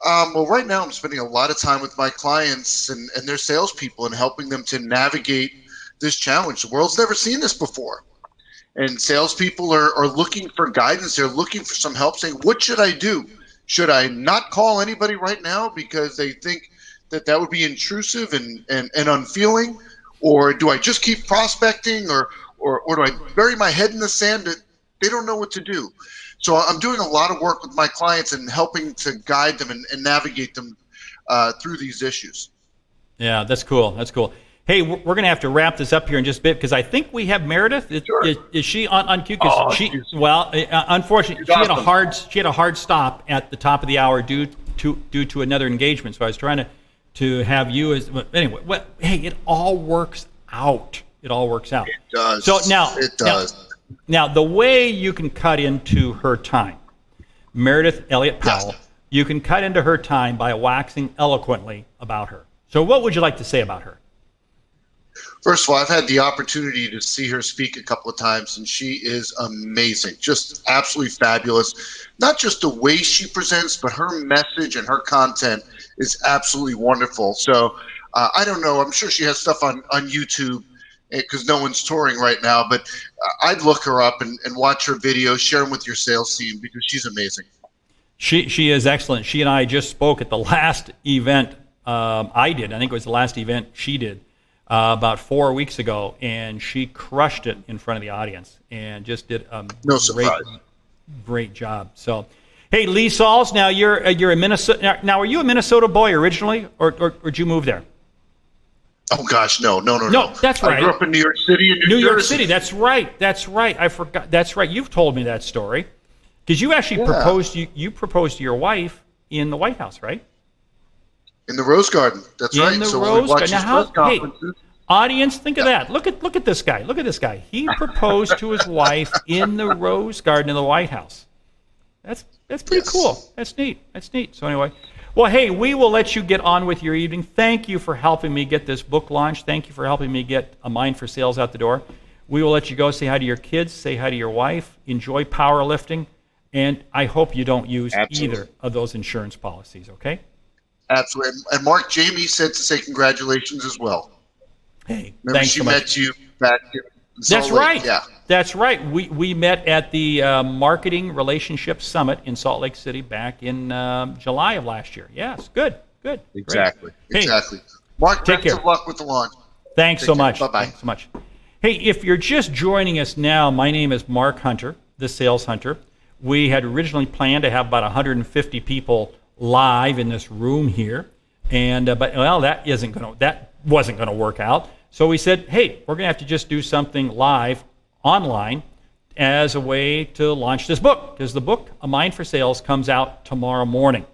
Speaker 6: Well, right now I'm spending a lot of time with my clients and their salespeople and helping them to navigate this challenge. The world's never seen this before. And salespeople are looking for guidance. They're looking for some help, saying, what should I do? Should I not call anybody right now because they think that would be intrusive and unfeeling? Or do I just keep prospecting or do I bury my head in the sand? They don't know what to do. So I'm doing a lot of work with my clients and helping to guide them and navigate them through these issues.
Speaker 1: Yeah, that's cool. That's cool. Hey, we're going to have to wrap this up here in just a bit because I think we have Meredith.
Speaker 6: Sure.
Speaker 1: Is she on cue? Unfortunately,
Speaker 6: She's
Speaker 1: she had a hard stop at the top of the hour due to another engagement. So I was trying to have you as. But anyway, hey, it all works out. It all works out.
Speaker 6: It does.
Speaker 1: So now,
Speaker 6: it does.
Speaker 1: Now, the way you can cut into her time, Meredith Elliott Powell,
Speaker 6: Yes.
Speaker 1: you can cut into her time by waxing eloquently about her. So what would you like to say about her?
Speaker 6: First of all, I've had the opportunity to see her speak a couple of times, and she is amazing, just absolutely fabulous. Not just the way she presents, but her message and her content is absolutely wonderful. So I don't know. I'm sure she has stuff on YouTube because no one's touring right now. But I'd look her up and watch her videos, share them with your sales team because she's amazing.
Speaker 1: She is excellent. She and I just spoke at the last event I did. I think it was the last event she did about 4 weeks ago, and she crushed it in front of the audience and just did a great job. So, hey, Lee Sauls, now you're a Minnesota. Now, are you a Minnesota boy originally, or did you move there?
Speaker 6: Oh gosh, no.
Speaker 1: No, that's right.
Speaker 6: I grew up in New York City.
Speaker 1: New York City. That's right. I forgot. That's right. You've told me that story because you actually proposed. You proposed to your wife in the White House, right?
Speaker 6: In the Rose Garden. That's right.
Speaker 1: In the
Speaker 6: so
Speaker 1: Rose Garden.
Speaker 6: Now,
Speaker 1: hey, audience, think of that. Look at this guy. Look at this guy. He proposed to his wife in the Rose Garden in the White House. That's pretty cool. That's neat. So anyway, well, hey, we will let you get on with your evening. Thank you for helping me get this book launched. Thank you for helping me get A Mind for Sales out the door. We will let you go. Say hi to your kids. Say hi to your wife. Enjoy powerlifting. And I hope you don't use either of those insurance policies, okay?
Speaker 6: Absolutely. And Mark, Jamie said to say congratulations as well.
Speaker 1: Hey,
Speaker 6: remember
Speaker 1: thanks
Speaker 6: she
Speaker 1: so much.
Speaker 6: met you back in Salt
Speaker 1: That's
Speaker 6: Lake.
Speaker 1: right.
Speaker 6: Yeah.
Speaker 1: That's right. We met at the Marketing Relationship Summit in Salt Lake City back in July of last year. Yes, good.
Speaker 6: Exactly.
Speaker 1: Hey,
Speaker 6: Exactly. Mark,
Speaker 1: take care.
Speaker 6: best of luck with the launch.
Speaker 1: Thanks so much.
Speaker 6: Bye-bye.
Speaker 1: Thanks so much. Hey, if you're just joining us now, my name is Mark Hunter, the Sales Hunter. We had originally planned to have about 150 people live in this room here, and but that wasn't going to work out. So we said, hey, we're going to have to just do something live online as a way to launch this book, because the book, A Mind for Sales, comes out tomorrow morning.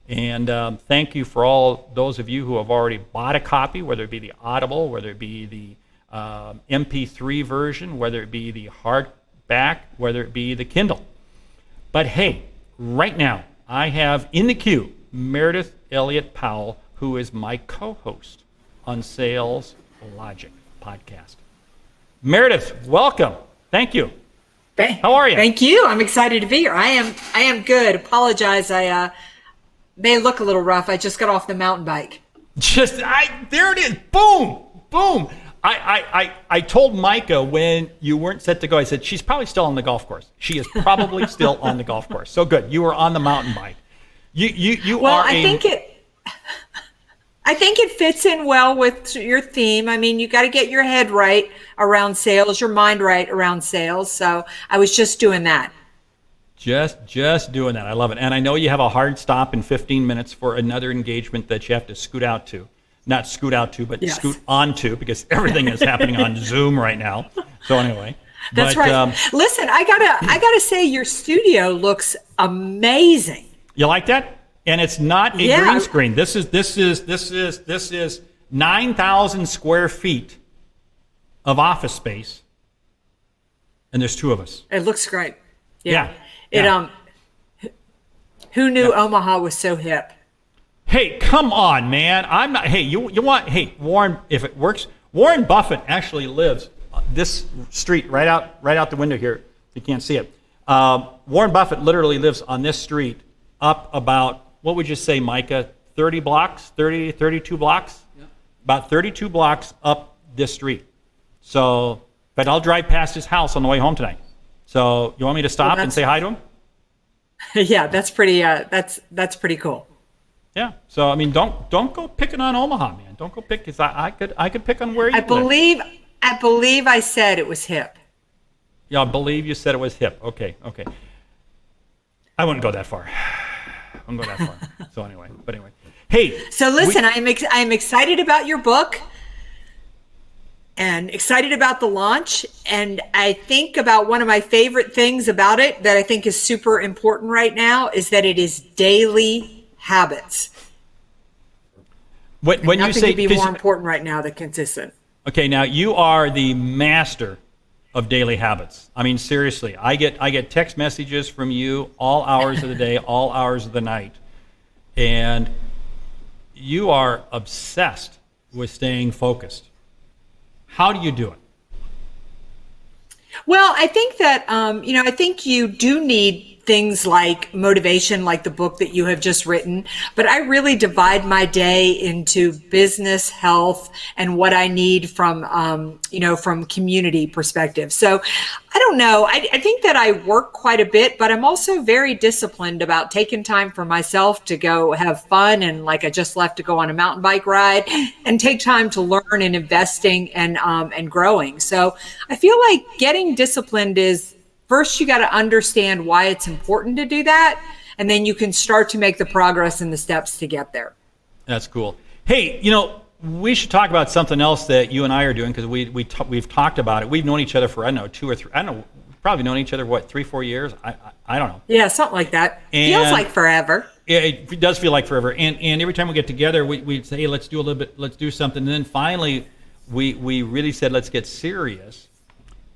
Speaker 1: And thank you for all those of you who have already bought a copy, whether it be the Audible, whether it be the MP3 version, whether it be the hardback, whether it be the Kindle. But hey, right now, I have in the queue Meredith Elliott Powell, who is my co-host on Sales Logic podcast. Meredith, welcome. Thank you. How are you?
Speaker 7: Thank you. I'm excited to be here. I am good. Apologize. I may look a little rough. I just got off the mountain bike.
Speaker 1: There it is. Boom. I told Micah when you weren't set to go, I said, she's probably still on the golf course. She is probably still on the golf course. So good. You were on the mountain bike.
Speaker 7: I think it fits in well with your theme. I mean, you got to get your head right around sales, your mind right around sales. So I was just doing that.
Speaker 1: Just doing that. I love it. And I know you have a hard stop in 15 minutes for another engagement that you have to scoot out to. Not scoot out to, but scoot onto, because everything is happening on Zoom right now. So anyway.
Speaker 7: That's right. Listen, I gotta say your studio looks amazing.
Speaker 1: You like that? And it's not a green screen. This is 9,000 square feet of office space, and there's two of us.
Speaker 7: It looks great.
Speaker 1: Yeah.
Speaker 7: Who knew Omaha was so hip?
Speaker 1: Hey, come on, man. I'm not. Hey, you want? Hey, Warren. If it works, Warren Buffett actually lives this street right out the window here. You can't see it. Warren Buffett literally lives on this street up about, what would you say, Micah? 32 blocks? Yeah. About 32 blocks up this street. So, but I'll drive past his house on the way home tonight. So, you want me to stop and say hi to him?
Speaker 7: Yeah, that's pretty. That's pretty cool.
Speaker 1: Yeah. So I mean, don't go picking on Omaha, man. Don't go pick, because I could pick on where you live.
Speaker 7: I believe I said it was hip.
Speaker 1: Yeah, I believe you said it was hip. Okay. I wouldn't go that far. So anyway, hey.
Speaker 7: So listen, I'm excited about your book, and excited about the launch. And I think about one of my favorite things about it that I think is super important right now is that it is daily habits.
Speaker 1: When
Speaker 7: nothing
Speaker 1: you say,
Speaker 7: could be more important right now than consistent.
Speaker 1: Okay, now you are the master of daily habits. I mean, seriously, I get text messages from you all hours of the day, all hours of the night, and you are obsessed with staying focused. How do you do it?
Speaker 7: Well, I think that I think you do need things like motivation, like the book that you have just written, but I really divide my day into business, health, and what I need from, from community perspective. So I don't know. I think that I work quite a bit, but I'm also very disciplined about taking time for myself to go have fun. And like I just left to go on a mountain bike ride and take time to learn and investing and growing. So I feel like getting disciplined is first, you got to understand why it's important to do that. And then you can start to make the progress and the steps to get there.
Speaker 1: That's cool. Hey, we should talk about something else that you and I are doing, because we've talked about it. We've known each other for, 2 or 3, we've probably known each other, 3-4 years? I don't know.
Speaker 7: Yeah, something like that. Feels like forever.
Speaker 1: It does feel like forever. And every time we get together, we say, hey, let's do something. And then finally, we really said, let's get serious.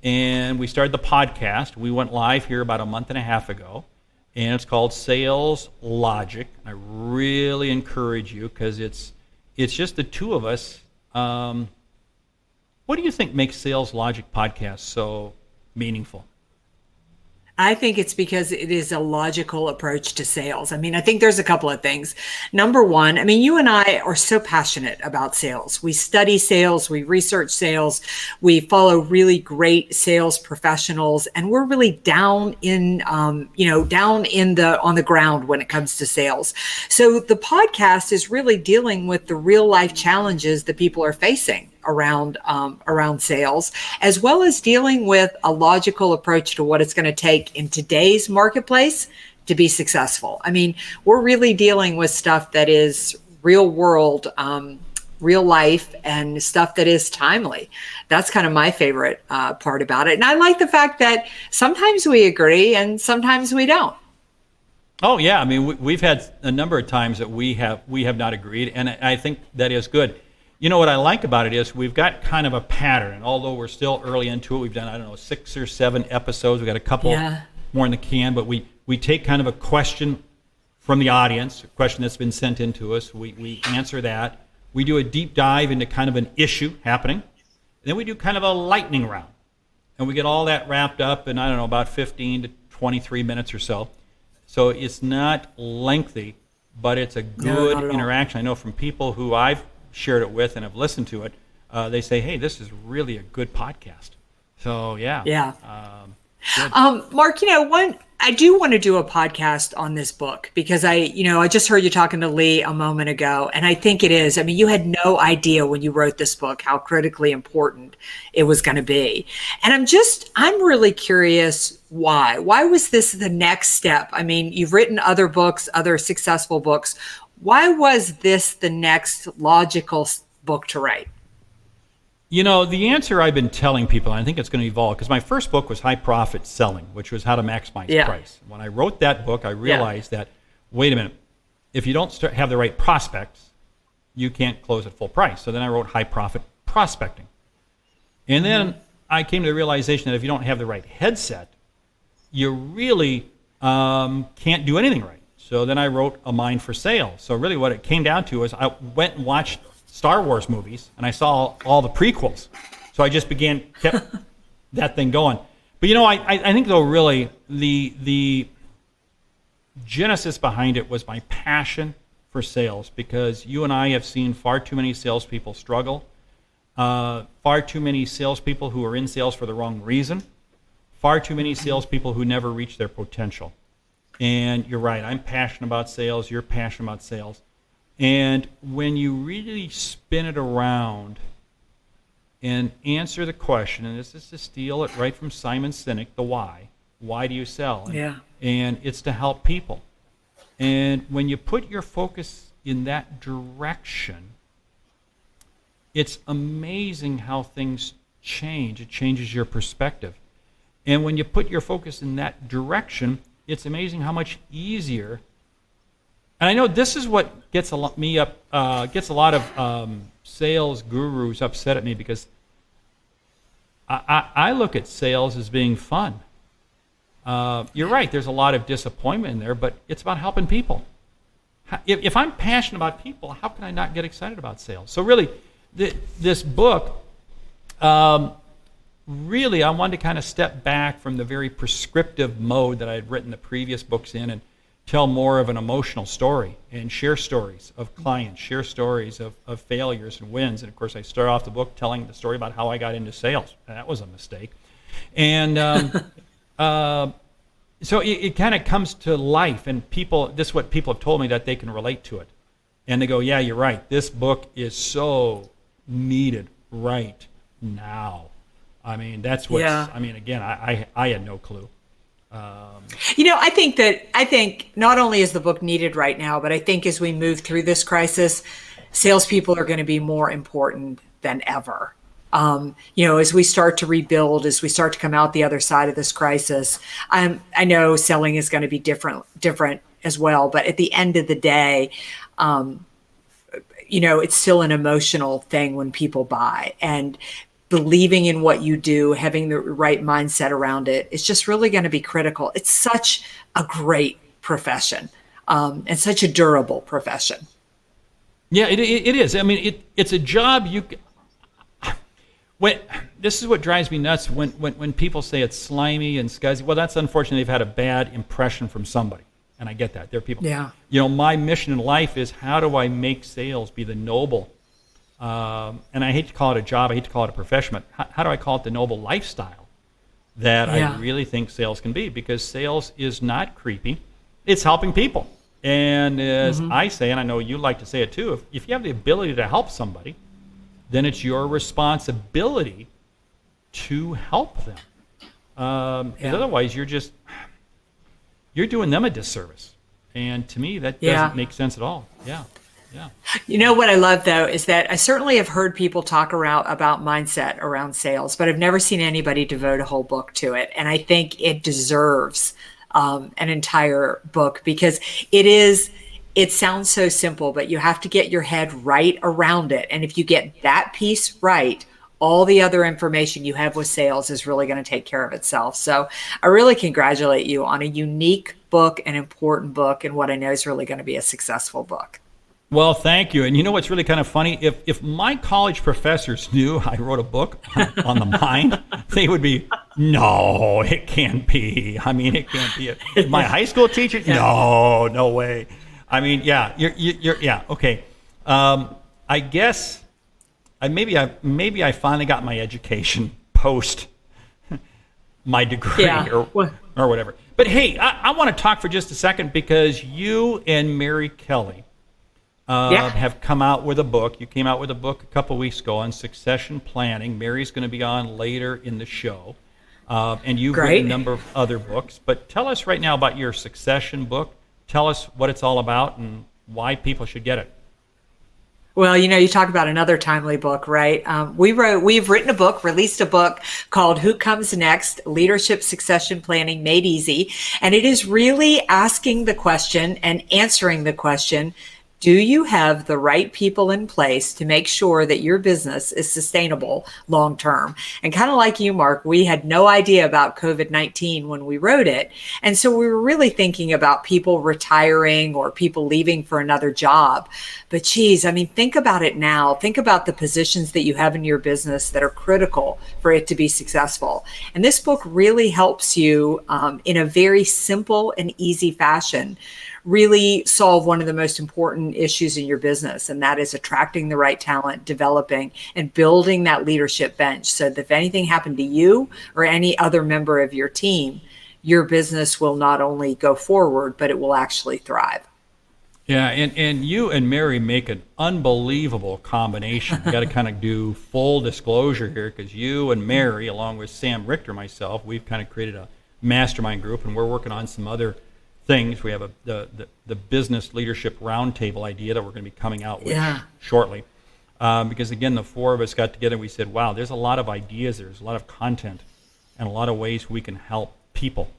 Speaker 1: And we started the podcast. We went live here about a month and a half ago. And it's called Sales Logic. I really encourage you, because it's just the two of us. What do you think makes Sales Logic podcast so meaningful?
Speaker 7: I think it's because it is a logical approach to sales. I mean, I think there's a couple of things. Number one, I mean, you and I are so passionate about sales. We study sales, we research sales, we follow really great sales professionals, and we're really down on the ground when it comes to sales. So the podcast is really dealing with the real life challenges that people are facing around sales, as well as dealing with a logical approach to what it's going to take in today's marketplace to be successful. I mean, we're really dealing with stuff that is real world, real life, and stuff that is timely. That's kind of my favorite part about it. And I like the fact that sometimes we agree and sometimes we don't.
Speaker 1: Oh yeah, I mean, we've had a number of times that we have not agreed, and I think that is good. You know what I like about it is we've got kind of a pattern, and although we're still early into it, we've done 6 or 7 episodes. We've got a couple more in the can, but we take kind of a question from the audience, a question that's been sent in to us. We answer that. We do a deep dive into kind of an issue happening. And then we do kind of a lightning round, and we get all that wrapped up in about 15 to 23 minutes or so. So it's not lengthy, but it's a good interaction. I know from people who I've shared it with and have listened to it, they say, hey, this is really a good podcast. So yeah.
Speaker 7: Mark, I do want to do a podcast on this book, because I just heard you talking to Lee a moment ago, and I think it is. I mean, you had no idea when you wrote this book how critically important it was going to be. And I'm really curious why. Why was this the next step? I mean, you've written other books, other successful books. Why was this the next logical book to write?
Speaker 1: The answer I've been telling people, and I think it's going to evolve, because my first book was High Profit Selling, which was how to maximize price. When I wrote that book, I realized that, wait a minute, if you don't have the right prospects, you can't close at full price. So then I wrote High Profit Prospecting. And then I came to the realization that if you don't have the right headset, you really can't do anything right. So then I wrote A Mind for Sales. So really what it came down to is I went and watched Star Wars movies, and I saw all the prequels. So I just kept that thing going. But I think though really the genesis behind it was my passion for sales, because you and I have seen far too many salespeople struggle, far too many salespeople who are in sales for the wrong reason, far too many salespeople who never reach their potential. And you're right, I'm passionate about sales, you're passionate about sales. And when you really spin it around and answer the question, and this is to steal it right from Simon Sinek, the why do you sell? And it's to help people. And when you put your focus in that direction, it's amazing how things change. It changes your perspective. And when you put your focus in that direction, it's amazing how much easier. And I know this is what gets a lot of sales gurus upset at me, because I look at sales as being fun. You're right, there's a lot of disappointment in there, but it's about helping people. If I'm passionate about people, how can I not get excited about sales? So really, this book, really, I wanted to kind of step back from the very prescriptive mode that I had written the previous books in and tell more of an emotional story and share stories of clients, share stories of failures and wins. And of course, I start off the book telling the story about how I got into sales. That was a mistake. And so it kind of comes to life, and this is what people have told me, that they can relate to it. And they go, yeah, you're right. This book is so needed right now. I mean, that's what, I mean, again, I had no clue.
Speaker 7: I think not only is the book needed right now, but I think as we move through this crisis, salespeople are going to be more important than ever. As we start to rebuild, as we start to come out the other side of this crisis, I know selling is going to be different as well. But at the end of the day, it's still an emotional thing when people buy, and believing in what you do, having the right mindset around it, is just really going to be critical. It's such a great profession, and such a durable profession.
Speaker 1: Yeah, it is. I mean, it's a job this is what drives me nuts when people say it's slimy and scuzzy. Well, that's unfortunately, they've had a bad impression from somebody. And I get that. There are people.
Speaker 7: Yeah.
Speaker 1: My mission in life is, how do I make sales be the noble, and I hate to call it a job, I hate to call it a profession, but how do I call it the noble lifestyle that I really think sales can be? Because sales is not creepy. It's helping people. And as I say, and I know you like to say it too, if you have the ability to help somebody, then it's your responsibility to help them. Because otherwise, you're doing them a disservice. And to me, that doesn't make sense at all. Yeah.
Speaker 7: What I love, though, is that I certainly have heard people talk about mindset around sales, but I've never seen anybody devote a whole book to it. And I think it deserves an entire book, because it sounds so simple, but you have to get your head right around it. And if you get that piece right, all the other information you have with sales is really going to take care of itself. So I really congratulate you on a unique book, an important book, and what I know is really going to be a successful book.
Speaker 1: Well, thank you. And you know what's really kind of funny? If my college professors knew I wrote a book on the mind, they would be, no, it can't be. I mean, it can't be. My high school teacher? No way. I mean, you're okay. I guess maybe I finally got my education post my degree or whatever. But hey, I want to talk for just a second, because you and Mary Kelly have come out with a book. You came out with a book a couple weeks ago on succession planning. Mary's going to be on later in the show. And you've written a number of other books. But tell us right now about your succession book. Tell us what it's all about and why people should get it.
Speaker 7: Well, you talk about another timely book, right? We've written a book, released a book called Who Comes Next? Leadership Succession Planning Made Easy. And it is really asking the question and answering the question, do you have the right people in place to make sure that your business is sustainable long term? And kind of like you, Mark, we had no idea about COVID-19 when we wrote it. And so we were really thinking about people retiring or people leaving for another job. But geez, I mean, think about it now. Think about the positions that you have in your business that are critical for it to be successful. And this book really helps you in a very simple and easy fashion really solve one of the most important issues in your business, and that is attracting the right talent, developing and building that leadership bench, so that if anything happened to you or any other member of your team, your business will not only go forward, but it will actually thrive.
Speaker 1: Yeah, and you and Mary make an unbelievable combination. You got to kind of do full disclosure here, because you and Mary, along with Sam Richter, myself, we've kind of created a mastermind group, and we're working on some other things. We have the business leadership roundtable idea that we're going to be coming out with shortly. Because again, the four of us got together and we said, wow, there's a lot of ideas, there's a lot of content, and a lot of ways we can help people.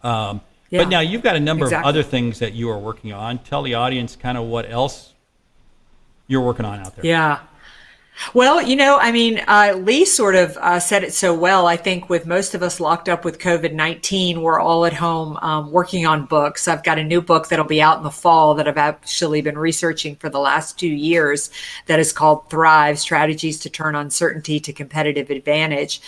Speaker 1: But now you've got a number of other things that you are working on. Tell the audience kind of what else you're working on out there.
Speaker 7: Yeah. Well, Lee sort of said it so well. I think with most of us locked up with COVID-19, we're all at home working on books. I've got a new book that'll be out in the fall that I've actually been researching for the last 2 years that is called Thrive: Strategies to Turn Uncertainty to Competitive Advantage.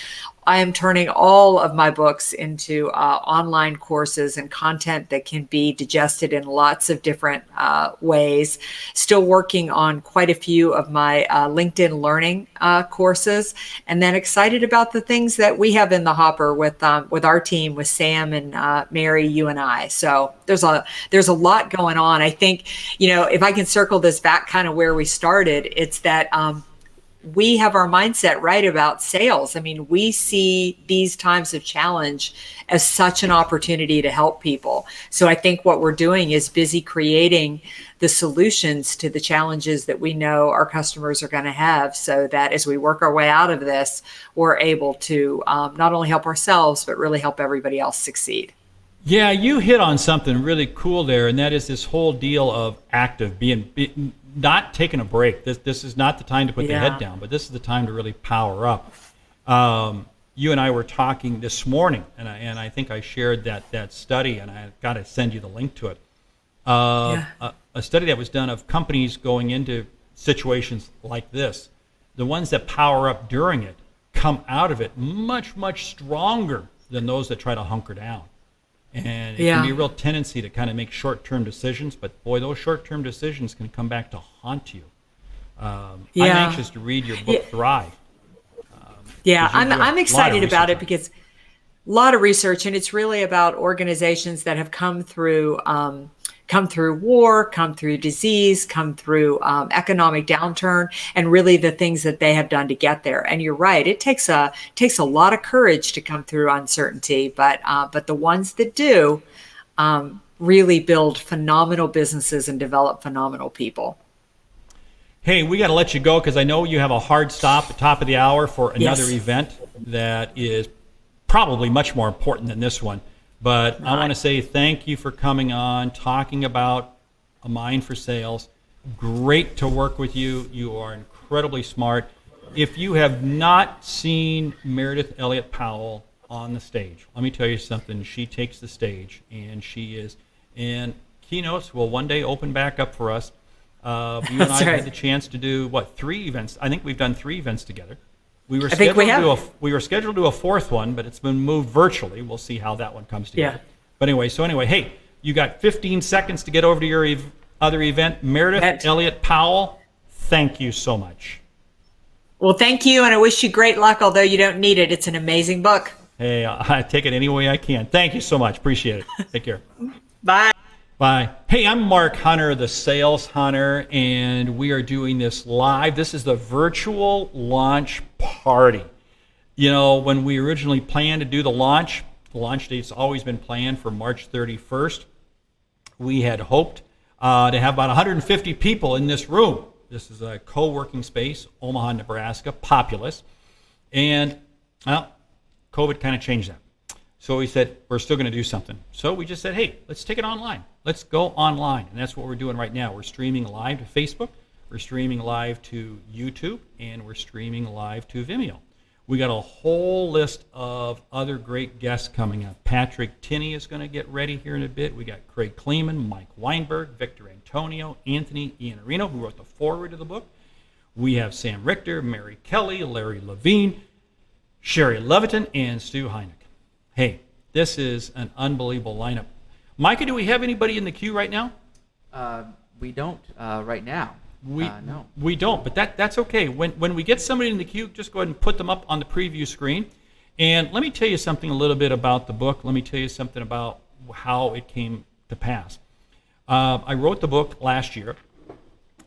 Speaker 7: I am turning all of my books into online courses and content that can be digested in lots of different ways. Still working on quite a few of my LinkedIn Learning courses, and then excited about the things that we have in the hopper with our team, with Sam and Mary, you and I. So there's a lot going on. I think, if I can circle this back kind of where we started, it's that we have our mindset right about sales. I mean, we see these times of challenge as such an opportunity to help people. So I think what we're doing is busy creating the solutions to the challenges that we know our customers are going to have, so that as we work our way out of this, we're able to not only help ourselves, but really help everybody else succeed.
Speaker 1: Yeah, you hit on something really cool there, and that is this whole deal of active, not taking a break. This is not the time to put the head down, but this is the time to really power up. You and I were talking this morning, and I think I shared that study, and I got to send you the link to it. A study that was done of companies going into situations like this. The ones that power up during it come out of it much, much stronger than those that try to hunker down. And it can be a real tendency to kind of make short-term decisions, but boy, those short-term decisions can come back to haunt you. I'm anxious to read your book, Thrive.
Speaker 7: I'm excited about it because a lot of research, and it's really about organizations that have come through war, come through disease, come through economic downturn, and really the things that they have done to get there. And you're right, it takes a lot of courage to come through uncertainty, but the ones that do really build phenomenal businesses and develop phenomenal people.
Speaker 1: Hey, we got to let you go because I know you have a hard stop at the top of the hour for another event that is probably much more important than this one. But I want to say thank you for coming on, talking about A Mind for Sales. Great to work with you. You are incredibly smart. If you have not seen Meredith Elliott Powell on the stage, let me tell you something. She takes the stage, and she is. And keynotes will one day open back up for us. You and I had the chance to do, 3 events? I think we've done 3 events together. We were scheduled to do a 4th one, but it's been moved virtually. We'll see how that one comes together. But anyway, hey, you got 15 seconds to get over to your other event. Meredith Elliott Powell, thank you so much.
Speaker 7: Well, thank you, and I wish you great luck, although you don't need it. It's an amazing book.
Speaker 1: Hey, I take it any way I can. Thank you so much. Appreciate it. Take care.
Speaker 7: Bye.
Speaker 1: Bye. Hey, I'm Mark Hunter, the Sales Hunter, and we are doing this live. This is the virtual launch party. When we originally planned to do the launch date's always been planned for March 31st. We had hoped to have about 150 people in this room. This is a co-working space, Omaha, Nebraska, Populous. And, COVID kind of changed that. So we said, we're still going to do something. So we just said, hey, let's take it online. Let's go online. And that's what we're doing right now. We're streaming live to Facebook. We're streaming live to YouTube. And we're streaming live to Vimeo. We got a whole list of other great guests coming up. Patrick Tinney is going to get ready here in a bit. We got Craig Kleeman, Mike Weinberg, Victor Antonio, Anthony Iannarino, who wrote the foreword of the book. We have Sam Richter, Mary Kelly, Larry Levine, Sherry Leviton, and Stu Heineck. Hey, this is an unbelievable lineup. Micah, do we have anybody in the queue right now?
Speaker 4: We don't right now. No.
Speaker 1: We don't, but that's okay. When we get somebody in the queue, just go ahead and put them up on the preview screen. And let me tell you something a little bit about the book. Let me tell you something about how it came to pass. I wrote the book last year.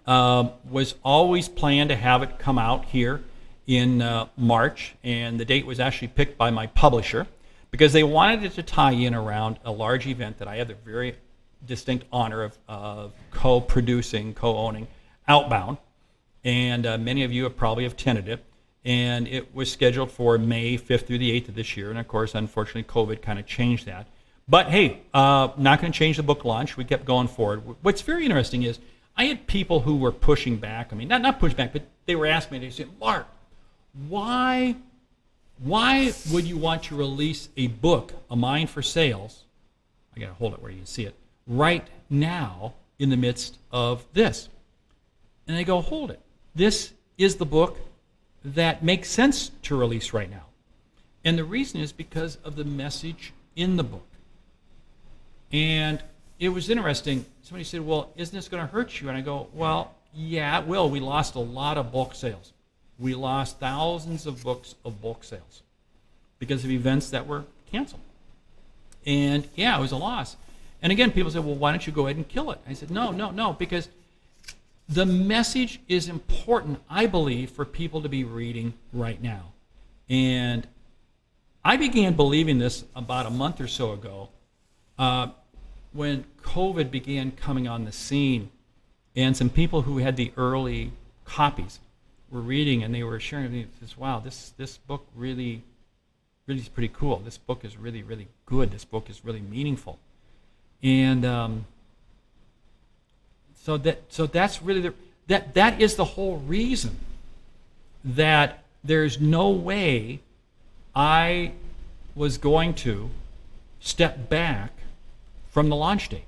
Speaker 1: Was always planned to have it come out here in March, and the date was actually picked by my publisher, because they wanted it to tie in around a large event that I have the very distinct honor of co-producing, co-owning, Outbound. And many of you have probably attended it. And it was scheduled for May 5th through the 8th of this year. And of course, unfortunately, COVID kind of changed that. But hey, not going to change the book launch. We kept going forward. What's very interesting is I had people who were pushing back. I mean, not push back, but they were asking me, they said, Mark, why would you want to release a book, A Mind for Sales? I got to hold it where you can see it, right now in the midst of this. And they go, hold it. This is the book that makes sense to release right now. And the reason is because of the message in the book. And it was interesting. Somebody said, well, isn't this going to hurt you? And I go, well, yeah, it will. We lost a lot of bulk sales. We lost thousands of books of bulk sales because of events that were canceled. And yeah, it was a loss. And again, people said, well, why don't you go ahead and kill it? I said, no, because the message is important, I believe, for people to be reading right now. And I began believing this about a month or so ago when COVID began coming on the scene, and some people who had the early copies were reading, and they were sharing with me, wow, this book really is pretty cool. This book is really, really good. This book is really meaningful. And so that's really that is the whole reason that there's no way I was going to step back from the launch date,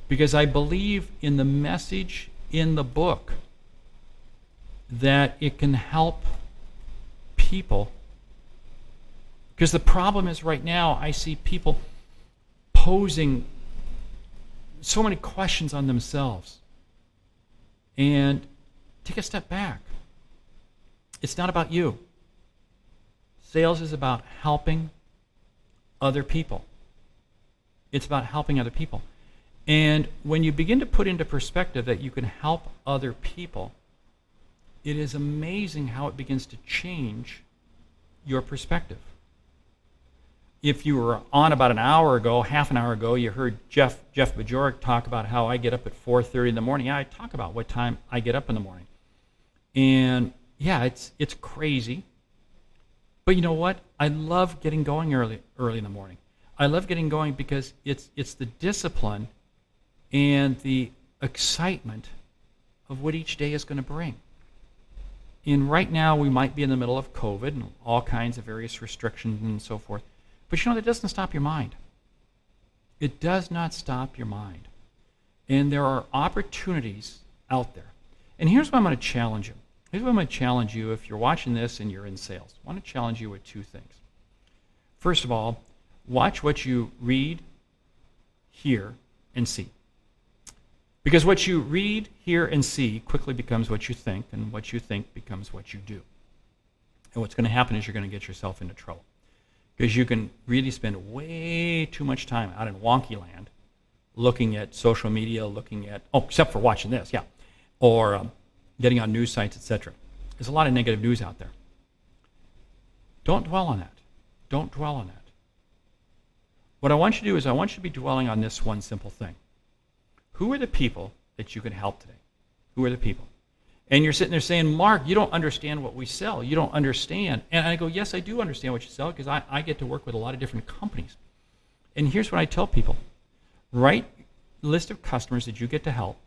Speaker 1: because I believe in the message in the book that it can help people. Because the problem is right now I see people posing so many questions on themselves. And take a step back. It's not about you. Sales is about helping other people. It's about helping other people. And when you begin to put into perspective that you can help other people, it is amazing how it begins to change your perspective. If you were on about an hour ago, half an hour ago, you heard Jeff Bajorek talk about how I get up at 4:30 in the morning. Yeah, I talk about what time I get up in the morning. And yeah, it's crazy. But you know what? I love getting going early in the morning. I love getting going because it's the discipline and the excitement of what each day is going to bring. And right now we might be in the middle of COVID and all kinds of various restrictions and so forth. But you know, that doesn't stop your mind. It does not stop your mind. And there are opportunities out there. And here's what I'm going to challenge you. Here's what I'm going to challenge you if you're watching this and you're in sales. I want to challenge you with two things. First of all, watch what you read, hear, and see. Because what you read, hear, and see quickly becomes what you think, and what you think becomes what you do. And what's going to happen is you're going to get yourself into trouble. Because you can really spend way too much time out in wonky land looking at social media, except for watching this, yeah, or getting on news sites, etc. There's a lot of negative news out there. Don't dwell on that. Don't dwell on that. What I want you to do is I want you to be dwelling on this one simple thing. Who are the people that you can help today? Who are the people? And you're sitting there saying, Mark, you don't understand what we sell. You don't understand. And I go, yes, I do understand what you sell, because I get to work with a lot of different companies. And here's what I tell people. Write a list of customers that you get to help.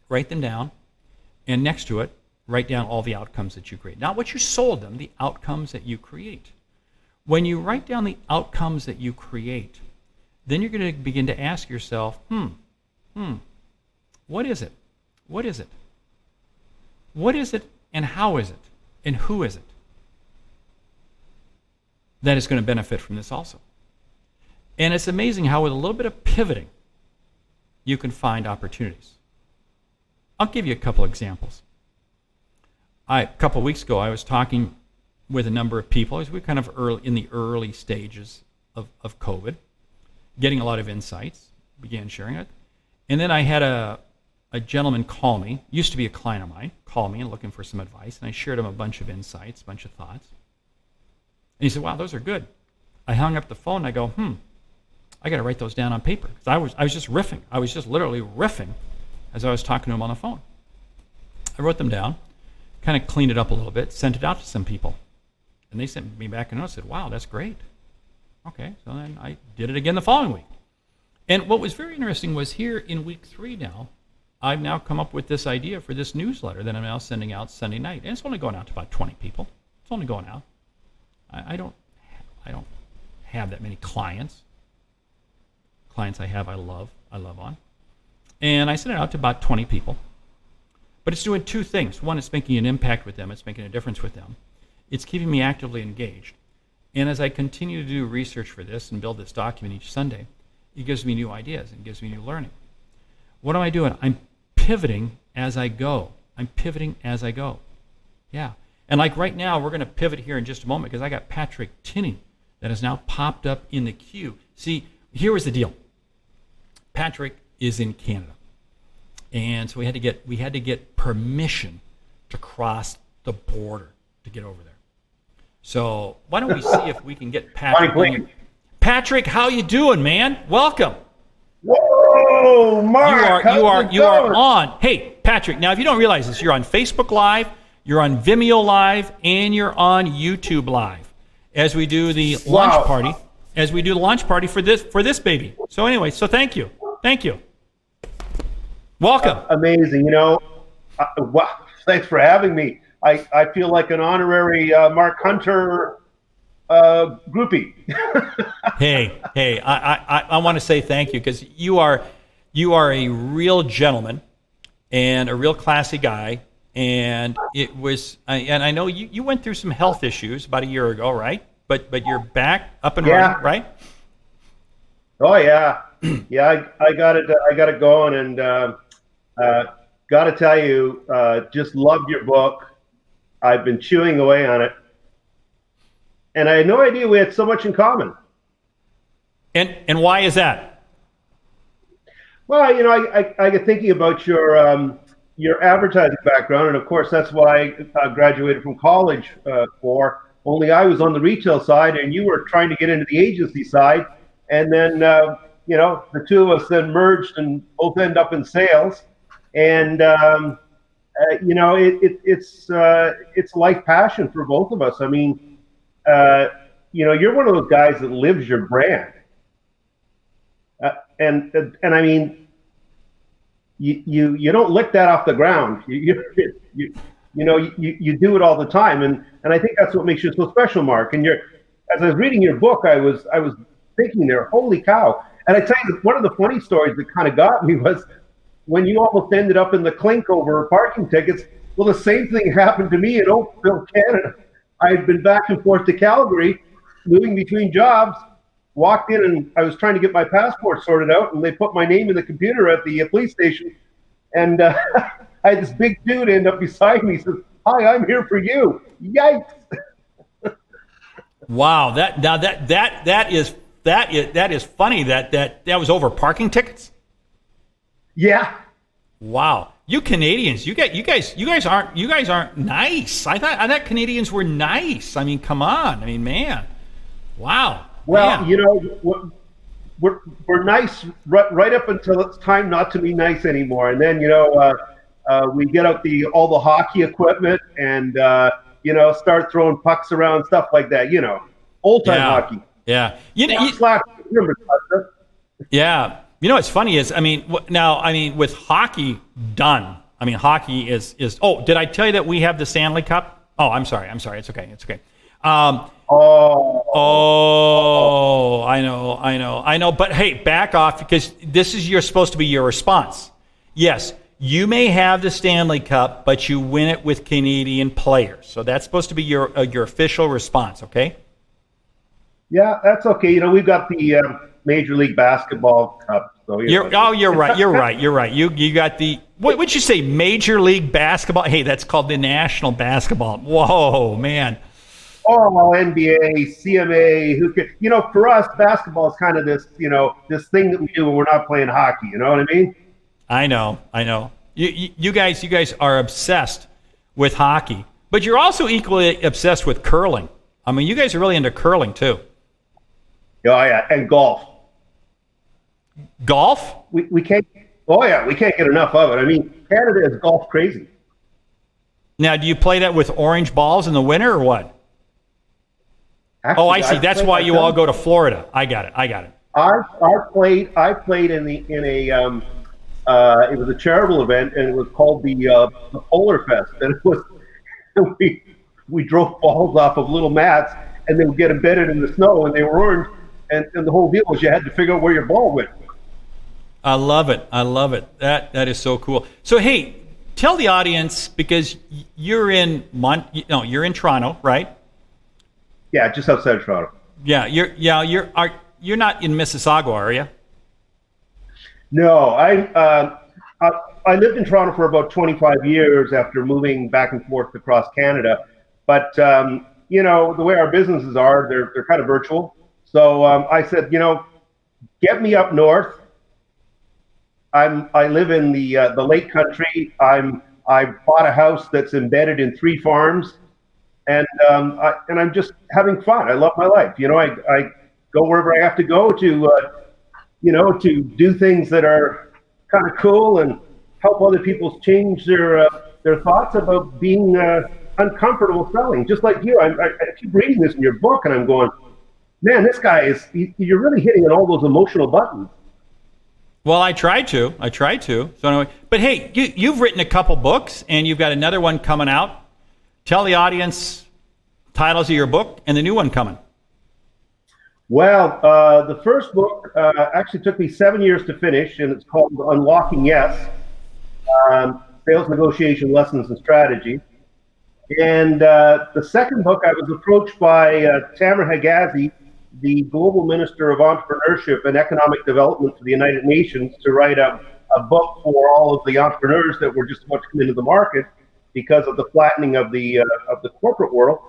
Speaker 1: Write them down. And next to it, write down all the outcomes that you create. Not what you sold them, the outcomes that you create. When you write down the outcomes that you create, then you're going to begin to ask yourself, what is it? What is it? What is it, and how is it, and who is it that is going to benefit from this also? And it's amazing how with a little bit of pivoting, you can find opportunities. I'll give you a couple examples. A couple of weeks ago, I was talking with a number of people as we were kind of in the early stages of COVID, getting a lot of insights, began sharing it. And then I had a gentleman call me, used to be a client of mine, call me and looking for some advice, and I shared him a bunch of insights, a bunch of thoughts. And he said, wow, those are good. I hung up the phone and I go, I got to write those down on paper. Because I was just riffing. I was just literally riffing as I was talking to him on the phone. I wrote them down, kind of cleaned it up a little bit, sent it out to some people. And they sent me back a note and said, wow, that's great. Okay, so then I did it again the following week. And what was very interesting was here in week 3 now, I've now come up with this idea for this newsletter that I'm now sending out Sunday night. And it's only going out to about 20 people. It's only going out. I don't have that many clients. Clients I have, I love on. And I sent it out to about 20 people. But it's doing two things. One, it's making an impact with them. It's making a difference with them. It's keeping me actively engaged. And as I continue to do research for this and build this document each Sunday, it gives me new ideas and gives me new learning. What am I doing? I'm pivoting as I go. Yeah. And like right now, we're going to pivot here in just a moment because I got Patrick Tinney that has now popped up in the queue. See, here was the deal. Patrick is in Canada. And so we had to get permission to cross the border to get over there. So why don't we see if we can get Patrick? Patrick, how you doing, man? Welcome.
Speaker 8: Whoa, Mark!
Speaker 1: You are on. Hey, Patrick. Now, if you don't realize this, you're on Facebook Live, you're on Vimeo Live, and you're on YouTube Live as we do the launch party. As we do the launch party for this baby. So anyway, so thank you. Welcome.
Speaker 8: Amazing. You know, thanks for having me. I feel like an honorary Mark Hunter groupie.
Speaker 1: hey, I want to say thank you because you are a real gentleman and a real classy guy. And it was, and I know you went through some health issues about a year ago, right? But you're back up and running, right?
Speaker 8: Oh yeah, yeah. I got it going, and got to tell you, just loved your book. I've been chewing away on it, and I had no idea we had so much in common.
Speaker 1: And why is that?
Speaker 8: Well, you know, I get thinking about your advertising background, and of course that's why I graduated from college for. Only I was on the retail side, and you were trying to get into the agency side, and then you know, the two of us then merged and both end up in sales, and you know, it's a life passion for both of us. I mean, you know, you're one of those guys that lives your brand, and I mean, you don't lick that off the ground. You know, you do it all the time, and I think that's what makes you so special, Mark. And as I was reading your book, I was thinking there, holy cow! And I tell you, one of the funny stories that kind of got me was when you almost ended up in the clink over parking tickets. Well, the same thing happened to me in Oakville, Canada. I had been back and forth to Calgary, moving between jobs. Walked in, and I was trying to get my passport sorted out, and they put my name in the computer at the police station, and I had this big dude end up beside me. He says, "Hi, I'm here for you." Yikes!
Speaker 1: Wow, that is funny. That was over parking tickets.
Speaker 8: Yeah.
Speaker 1: Wow, you Canadians, you guys aren't nice. I thought Canadians were nice. I mean, come on. I mean, man. Wow.
Speaker 8: Well,
Speaker 1: man.
Speaker 8: you know, we're nice right up until it's time not to be nice anymore, and then you know. We get out all the hockey equipment and, you know, start throwing pucks around, stuff like that, you know, old-time hockey.
Speaker 1: Yeah. Yeah. You know what's funny is, I mean, with hockey done, I mean, hockey is oh, did I tell you that we have the Stanley Cup? Oh, I'm sorry. It's okay. I know. But hey, back off because this is supposed to be your response. Yes. You may have the Stanley Cup, but you win it with Canadian players. So that's supposed to be your official response, okay?
Speaker 8: Yeah, that's okay. You know, we've got the Major League Basketball Cup. So
Speaker 1: you're right. You got the what would you say? Major League Basketball? Hey, that's called the National Basketball. Whoa, man.
Speaker 8: Oh, NBA, CMA. Who could? You know, for us, basketball is kind of this, you know, this thing that we do when we're not playing hockey. You know what I mean?
Speaker 1: I know. You guys are obsessed with hockey, but you're also equally obsessed with curling. I mean, you guys are really into curling too.
Speaker 8: Oh yeah, and golf.
Speaker 1: Golf?
Speaker 8: We can't. Oh yeah, we can't get enough of it. I mean, Canada is golf crazy.
Speaker 1: Now, do you play that with orange balls in the winter or what?
Speaker 8: Actually,
Speaker 1: I see. That's why you all go to Florida. I got it.
Speaker 8: I played in a. It was a charitable event, and it was called the Polar Fest. And it was we drove balls off of little mats, and they would get embedded in the snow, and they were orange. And the whole deal was you had to figure out where your ball went.
Speaker 1: I love it. That is so cool. So hey, tell the audience because you're in Toronto, right?
Speaker 8: Yeah, just outside of Toronto.
Speaker 1: You're not in Mississauga, are you?
Speaker 8: No, I lived in Toronto for about 25 years after moving back and forth across Canada. But you know, the way our businesses are, they're kind of virtual. So I said, you know, get me up north. I live in the Lake Country. I bought a house that's embedded in 3 farms, and I'm just having fun. I love my life. You know, I go wherever I have to go to, you know, to do things that are kind of cool and help other people change their thoughts about being uncomfortable selling. Just like you, I keep reading this in your book, and I'm going, man, this guy you're really hitting on all those emotional buttons.
Speaker 1: Well, I tried to. So anyway, but hey, you've written a couple books, and you've got another one coming out. Tell the audience titles of your book and the new one coming.
Speaker 8: Well, the first book actually took me 7 years to finish, and it's called Unlocking Yes, Sales Negotiation Lessons and Strategy. And the second book, I was approached by Tamara Higazi, the Global Minister of Entrepreneurship and Economic Development for the United Nations, to write a book for all of the entrepreneurs that were just about to come into the market because of the flattening of the corporate world.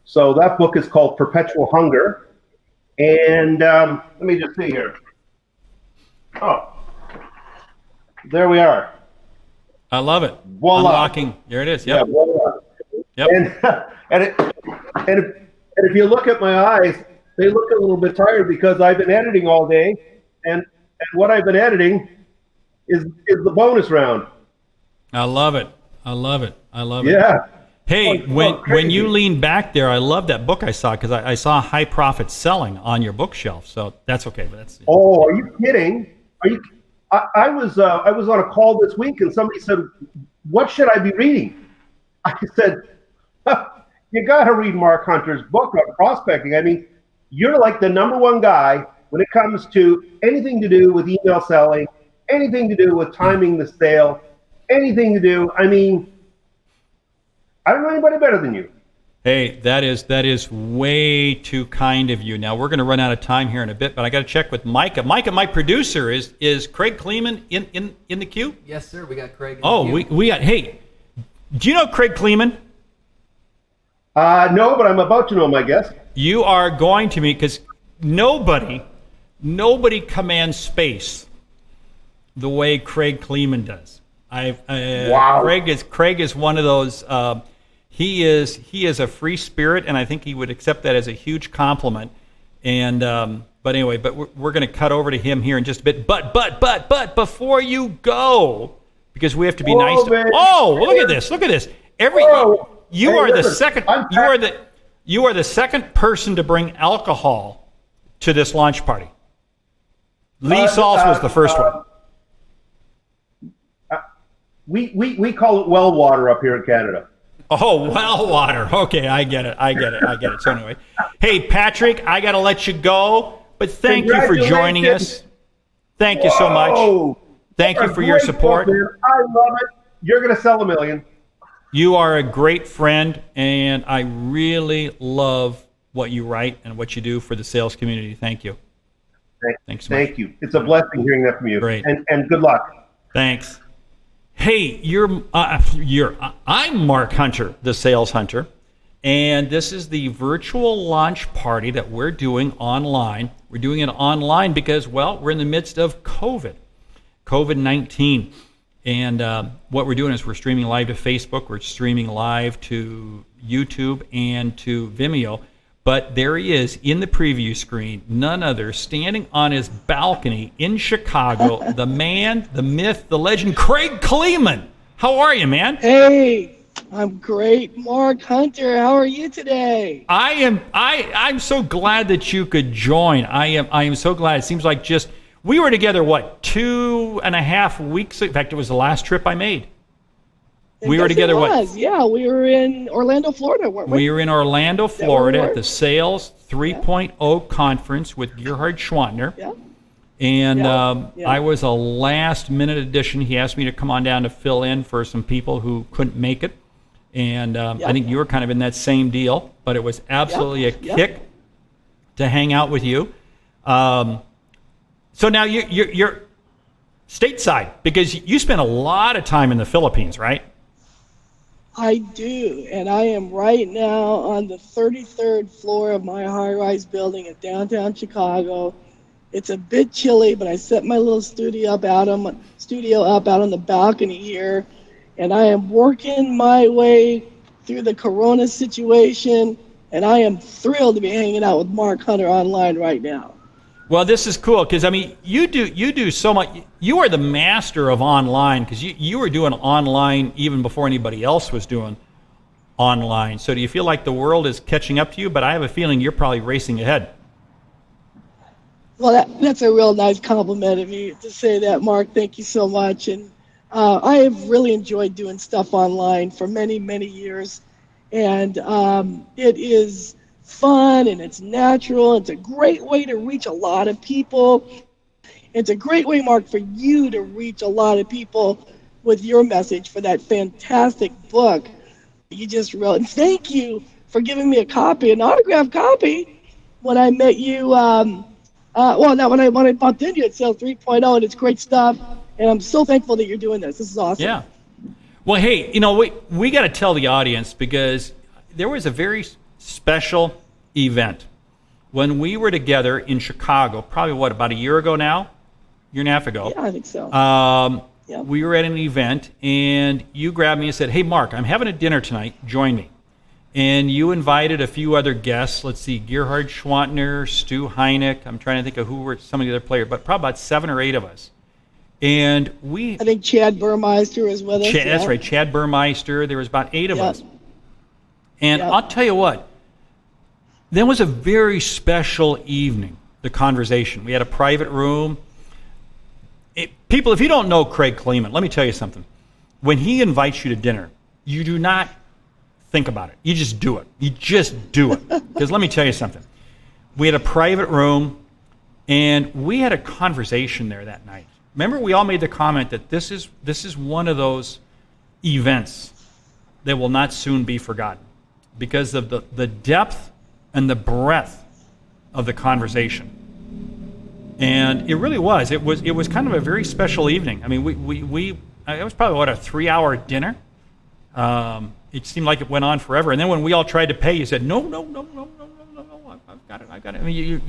Speaker 8: So that book is called Perpetual Hunger. And let me just see here. Oh, there we are.
Speaker 1: I love it.
Speaker 8: Voila.
Speaker 1: Unlocking. There it is. Yep.
Speaker 8: Yeah, voila.
Speaker 1: Yep.
Speaker 8: And if you look at my eyes, they look a little bit tired because I've been editing all day, and what I've been editing is the bonus round.
Speaker 1: I love it. Yeah.
Speaker 8: Yeah.
Speaker 1: Hey, when you lean back there, I love that book I saw because I saw High Profit Selling on your bookshelf. So that's okay. But that's.
Speaker 8: Oh, are you kidding? I was on a call this week, and somebody said, "What should I be reading?" I said, "You got to read Mark Hunter's book on prospecting. I mean, you're like the #1 guy when it comes to anything to do with email selling, anything to do with timing the sale, anything to do. I mean, I don't know anybody better than you."
Speaker 1: Hey, that is way too kind of you. Now we're going to run out of time here in a bit, but I got to check with Micah. Micah, my producer, is Craig Kleeman in the queue?
Speaker 4: Yes, sir. We got Craig.
Speaker 1: We got. Hey, do you know Craig Kleeman?
Speaker 8: No, but I'm about to know him, I guess.
Speaker 1: You are going to meet, because nobody commands space the way Craig Kleeman does.
Speaker 8: Wow.
Speaker 1: Craig is one of those. He is a free spirit, and I think he would accept that as a huge compliment. And but anyway, we're going to cut over to him here in just a bit. But before you go, because we have to be nice. Look at this! You are the second person to bring alcohol to this launch party. Lee Salz was the first one.
Speaker 8: We call it well water up here in Canada.
Speaker 1: Oh, well water. Okay, I get it. So anyway, hey, Patrick, I got to let you go, but thank you for joining us. Thank you so much. Thank you for your support.
Speaker 8: Book, I love it. You're going to sell 1 million.
Speaker 1: You are a great friend, and I really love what you write and what you do for the sales community. Thank you. Thanks so much.
Speaker 8: Thank you. It's a blessing hearing that from you.
Speaker 1: Great.
Speaker 8: And good luck.
Speaker 1: Thanks. Hey, I'm Mark Hunter, the Sales Hunter, and this is the virtual launch party that we're doing online. We're doing it online because, well, we're in the midst of COVID-19. And what we're doing is we're streaming live to Facebook, we're streaming live to YouTube and to Vimeo. But there he is in the preview screen, none other, standing on his balcony in Chicago, the man, the myth, the legend, Craig Kleeman. How are you, man?
Speaker 9: Hey, I'm great. Mark Hunter, how are you today?
Speaker 1: I'm so glad that you could join. I am so glad. It seems like we were together, 2.5 weeks? In fact, it was the last trip I made. We were together,
Speaker 9: Yeah, we were in Orlando, Florida, weren't we?
Speaker 1: We were in Orlando, Florida at the Sales 3.0 conference with Gerhard Schwantner.
Speaker 9: Yeah.
Speaker 1: And I was a last-minute addition. He asked me to come on down to fill in for some people who couldn't make it. And I think you were kind of in that same deal, but it was absolutely a kick to hang out with you. So now you're stateside because you spent a lot of time in the Philippines, right?
Speaker 9: I do, and I am right now on the 33rd floor of my high-rise building in downtown Chicago. It's a bit chilly, but I set my little studio up out on the balcony here, and I am working my way through the Corona situation, and I am thrilled to be hanging out with Mark Hunter online right now.
Speaker 1: Well, this is cool because I mean, you do so much. You are the master of online because you were doing online even before anybody else was doing online. So do you feel like the world is catching up to you? But I have a feeling you're probably racing ahead.
Speaker 9: Well, that's a real nice compliment of you to say that, Mark. Thank you so much. And I have really enjoyed doing stuff online for many, many years. And it is fun and it's natural. It's a great way to reach a lot of people. It's a great way, Mark, for you to reach a lot of people with your message for that fantastic book you just wrote. And thank you for giving me a copy, an autographed copy, when I met you. When I bumped into you at Sales 3.0, and it's great stuff. And I'm so thankful that you're doing this. This is awesome.
Speaker 1: Yeah. Well, hey, we got to tell the audience because there was a very special event when we were together in Chicago, probably about a year ago now? Year and a half ago.
Speaker 9: Yeah, I think so.
Speaker 1: We were at an event, and you grabbed me and said, hey, Mark, I'm having a dinner tonight. Join me. And you invited a few other guests. Let's see, Gerhard Schwantner, Stu Heineck. I'm trying to think of who were some of the other players, but probably about 7 or 8 of us. And
Speaker 9: I think Chad Burmeister was with us.
Speaker 1: That's right, Chad Burmeister. There was about 8 of us. And I'll tell you what, that was a very special evening, the conversation. We had a private room. People, if you don't know Craig Kleeman, let me tell you something. When he invites you to dinner, you do not think about it. You just do it. You just do it. Because let me tell you something. We had a private room, and we had a conversation there that night. Remember, we all made the comment that this is one of those events that will not soon be forgotten because of the depth and the breadth of the conversation. And it really was. It was kind of a very special evening. I mean, it was probably a 3-hour dinner. It seemed like it went on forever. And then when we all tried to pay, you said, no, I've got it. I mean,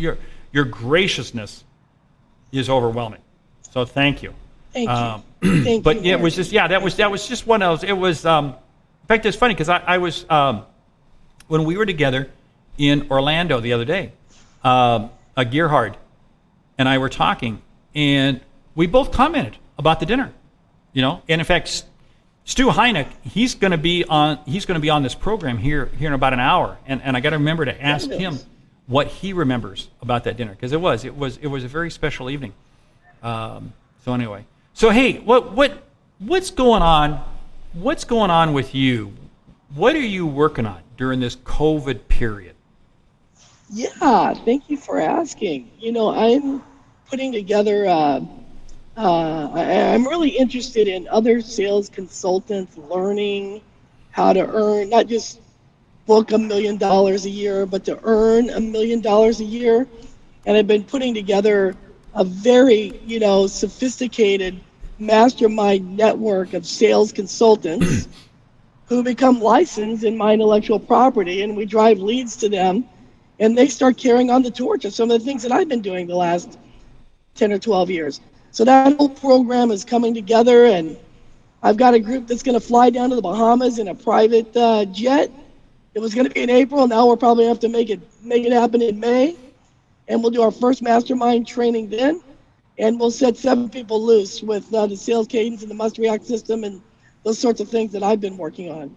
Speaker 1: your graciousness is overwhelming. So thank you.
Speaker 9: Thank you. Thank
Speaker 1: but
Speaker 9: you,
Speaker 1: it was just, that was just one of those. It was, in fact, it's funny because I was, when we were together in Orlando the other day, Gerhard and I were talking, and we both commented about the dinner, And in fact, Stu Heineck, he's going to be on this program here in about an hour, and I got to remember to ask him what he remembers about that dinner because it was a very special evening. So anyway, hey, what's going on? What's going on with you? What are you working on during this COVID period?
Speaker 9: Yeah, thank you for asking. I'm putting together. I'm really interested in other sales consultants learning how to earn, not just book $1 million a year, but to earn $1 million a year. And I've been putting together a very, sophisticated mastermind network of sales consultants who become licensed in my intellectual property, and we drive leads to them, and they start carrying on the torch of some of the things that I've been doing the last 10 or 12 years. So that whole program is coming together, and I've got a group that's going to fly down to the Bahamas in a private jet. It was going to be in April. Now we'll probably have to make it happen in May. And we'll do our first mastermind training then. And we'll set 7 people loose with the sales cadence and the must-react system and those sorts of things that I've been working on.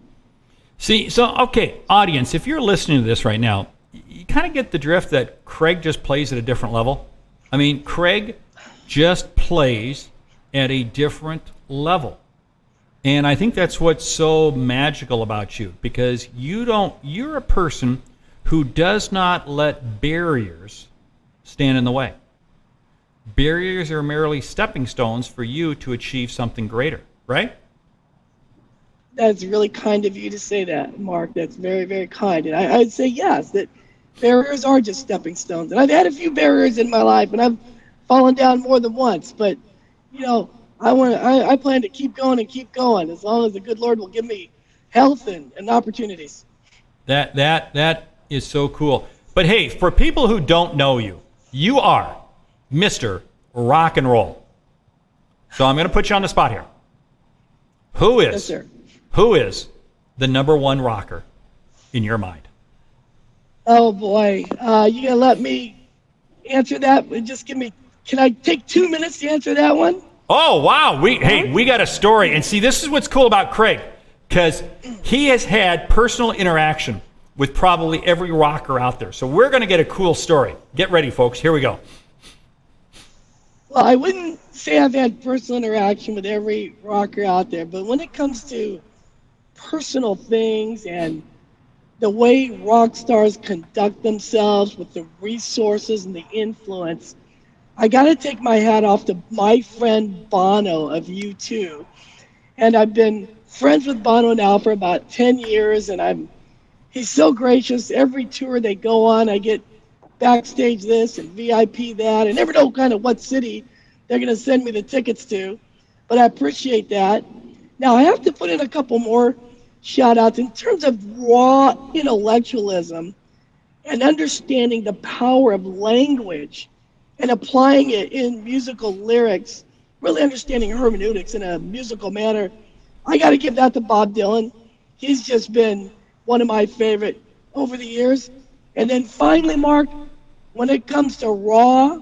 Speaker 1: See, okay, audience, if you're listening to this right now, you kind of get the drift that Craig just plays at a different level. I mean, Craig just plays at a different level. And I think that's what's so magical about you, because you're a person who does not let barriers stand in the way. Barriers are merely stepping stones for you to achieve something greater, right?
Speaker 9: That's really kind of you to say that, Mark. That's very, very kind. And I'd say yes, that barriers are just stepping stones. And I've had a few barriers in my life, and I've fallen down more than once. But, you know, I plan to keep going and keep going as long as the good Lord will give me health and opportunities.
Speaker 1: That is so cool. But hey, for people who don't know you, you are Mr. Rock and Roll. So I'm going to put you on the spot here.
Speaker 9: Yes, sir.
Speaker 1: Who is the number one rocker in your mind?
Speaker 9: Oh boy, you gonna let me answer that? Just can I take 2 minutes to answer that one?
Speaker 1: Oh wow, we got a story, and see, this is what's cool about Craig, because he has had personal interaction with probably every rocker out there. So we're going to get a cool story. Get ready, folks. Here we go.
Speaker 9: Well, I wouldn't say I've had personal interaction with every rocker out there, but when it comes to personal things and the way rock stars conduct themselves with the resources and the influence, I got to take my hat off to my friend Bono of U2. And I've been friends with Bono now for about 10 years, and he's so gracious. Every tour they go on, I get backstage this and VIP that. I never know kind of what city they're going to send me the tickets to, but I appreciate that. Now, I have to put in a couple more shout-outs in terms of raw intellectualism and understanding the power of language and applying it in musical lyrics, really understanding hermeneutics in a musical manner. I got to give that to Bob Dylan. He's just been one of my favorite over the years. And then finally, Mark, when it comes to raw,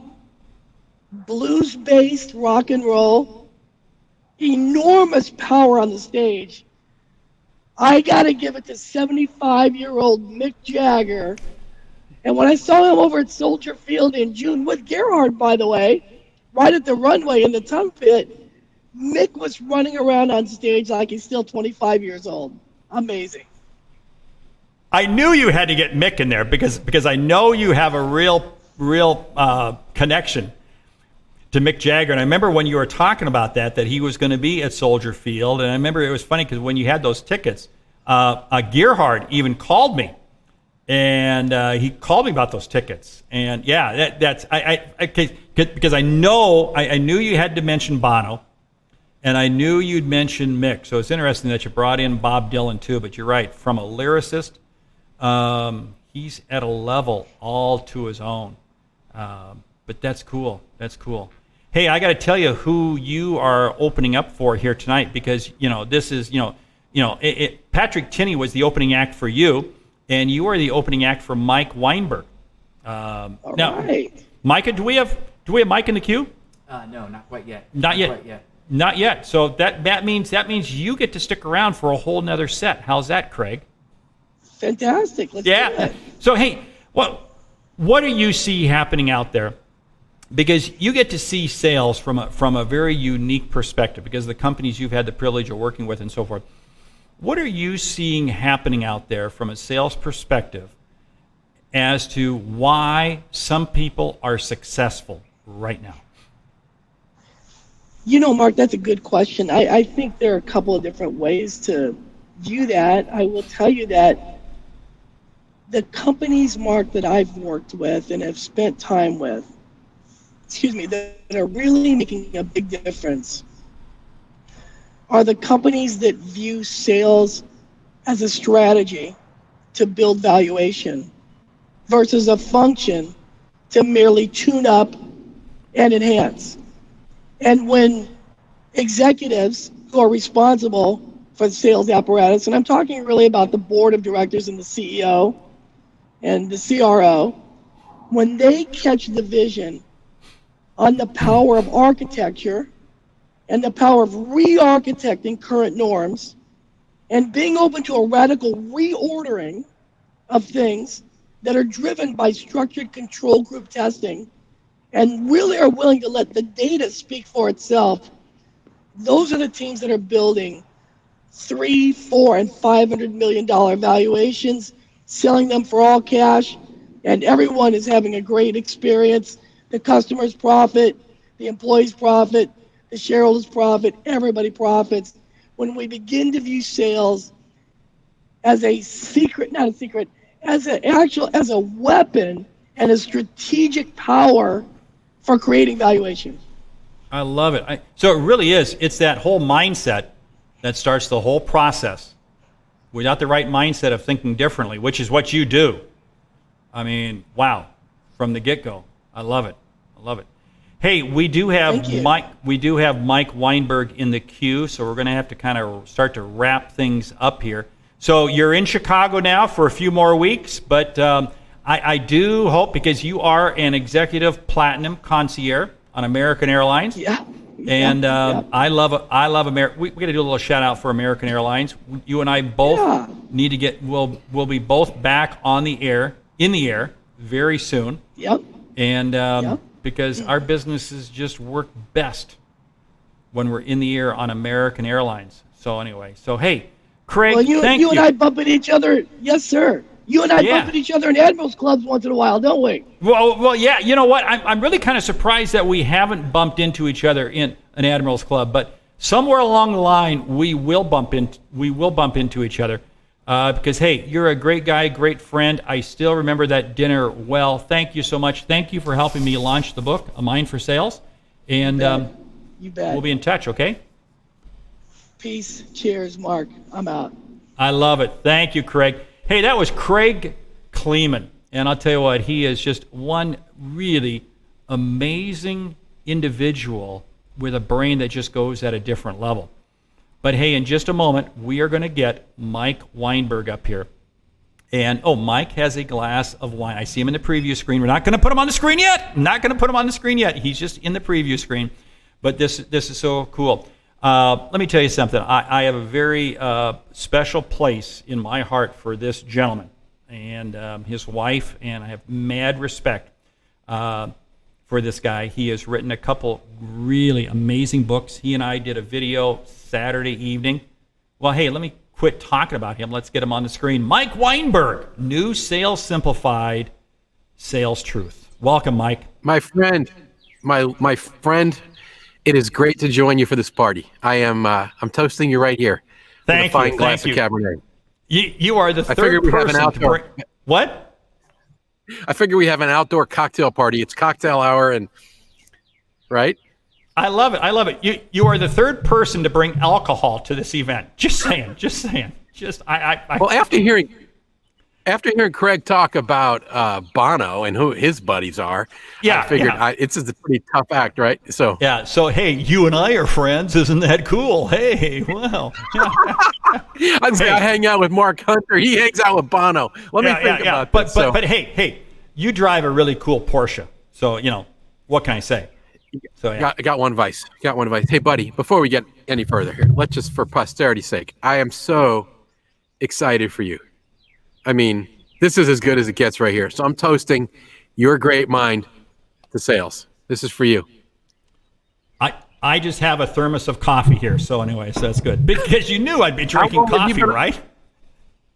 Speaker 9: blues-based rock and roll, enormous power on the stage, I got to give it to 75-year-old Mick Jagger. And when I saw him over at Soldier Field in June with Gerhard, by the way, right at the runway in the Tongue Pit, Mick was running around on stage like he's still 25 years old. Amazing.
Speaker 1: I knew you had to get Mick in there because I know you have a real connection to Mick Jagger. And I remember when you were talking about that he was going to be at Soldier Field. And I remember it was funny because when you had those tickets, Gerhard even called me. And he called me about those tickets. And yeah, because I knew you had to mention Bono. And I knew you'd mention Mick. So it's interesting that you brought in Bob Dylan too. But you're right, from a lyricist, he's at a level all to his own. But that's cool. That's cool. Hey, I got to tell you who you are opening up for here tonight, because this is Patrick Tinney was the opening act for you, and you are the opening act for Mike Weinberg.
Speaker 9: All
Speaker 1: now,
Speaker 9: right.
Speaker 1: Micah, do we have Mike in the queue?
Speaker 4: No, not quite yet.
Speaker 1: Not yet.
Speaker 4: Quite yet.
Speaker 1: Not yet. So that means you get to stick around for a whole nother set. How's that, Craig?
Speaker 9: Fantastic. Let's do it.
Speaker 1: So hey, what do you see happening out there? Because you get to see sales from a very unique perspective, because of the companies you've had the privilege of working with and so forth. What are you seeing happening out there from a sales perspective as to why some people are successful right now?
Speaker 9: Mark, that's a good question. I think there are a couple of different ways to view that. I will tell you that the companies, Mark, that I've worked with and have spent time with, that are really making a big difference are the companies that view sales as a strategy to build valuation versus a function to merely tune up and enhance. And when executives who are responsible for the sales apparatus, and I'm talking really about the board of directors and the CEO and the CRO, when they catch the vision on the power of architecture and the power of re-architecting current norms and being open to a radical reordering of things that are driven by structured control group testing and really are willing to let the data speak for itself, those are the teams that are building $300, $400, and $500 million valuations, selling them for all cash, and everyone is having a great experience. The customers profit, the employees profit, the shareholders profit, everybody profits when we begin to view sales as a secret, not a secret, as a weapon and a strategic power for creating valuation.
Speaker 1: I love it. So it really is. It's that whole mindset that starts the whole process. Without the right mindset of thinking differently, which is what you do. I mean, wow, from the get-go. I love it. I love it. Hey, we do have Mike Weinberg in the queue, so we're going to have to kind of start to wrap things up here. So you're in Chicago now for a few more weeks, but I do hope, because you are an executive platinum concierge on American Airlines.
Speaker 9: Yeah.
Speaker 1: And I love American. We got to do a little shout out for American Airlines. You and I both need to get. We'll be both back in the air very soon.
Speaker 9: Yep.
Speaker 1: And because our businesses just work best when we're in the air on American Airlines. So anyway, hey, Craig, thank you.
Speaker 9: You and I bump into each other. Yes, sir. You and I bump into each other in Admirals Clubs once in a while, don't we?
Speaker 1: Well, yeah. You know what? I'm really kind of surprised that we haven't bumped into each other in an Admirals Club, but somewhere along the line we will bump into each other. Because hey, you're a great guy, great friend. I still remember that dinner well. Thank you so much. Thank you for helping me launch the book, A Mind for Sales. And
Speaker 9: you bet.
Speaker 1: We'll be in touch. Okay.
Speaker 9: Peace. Cheers, Mark. I'm out.
Speaker 1: I love it. Thank you, Craig. Hey, that was Craig Kleeman. And I'll tell you what, he is just one really amazing individual with a brain that just goes at a different level. But hey, in just a moment, we are going to get Mike Weinberg up here. And, Mike has a glass of wine. I see him in the preview screen. We're not going to put him on the screen yet. He's just in the preview screen. But this is so cool. Let me tell you something. I have a very special place in my heart for this gentleman and his wife, and I have mad respect for this guy. He has written a couple really amazing books. He and I did a video Saturday evening. Well, hey, let me quit talking about him. Let's get him on the screen. Mike Weinberg, New Sales Simplified, Sales Truth. Welcome, Mike.
Speaker 10: My friend, my friend. It is great to join you for this party. I'm toasting you right here.
Speaker 1: Thank you.
Speaker 10: With a fine glass of Cabernet.
Speaker 1: You are the third person to bring. What?
Speaker 10: I figure we have an outdoor cocktail party. It's cocktail hour, and right?
Speaker 1: I love it. You are the third person to bring alcohol to this event. Just saying.
Speaker 10: Well, after hearing Craig talk about Bono and who his buddies are, I figured it's a pretty tough act, right? So
Speaker 1: hey, you and I are friends. Isn't that cool? Hey, wow.
Speaker 10: I hang out with Mark Hunter. He hangs out with Bono. Let me think about
Speaker 1: this. But hey, you drive a really cool Porsche. So, what can I say? So
Speaker 10: I got one advice. Hey, buddy, before we get any further here, let's just, for posterity's sake, I am so excited for you. I mean, this is as good as it gets right here. So I'm toasting your great mind to sales. This is for you.
Speaker 1: I just have a thermos of coffee here. So anyway, so that's good. Because you knew I'd be drinking coffee, right?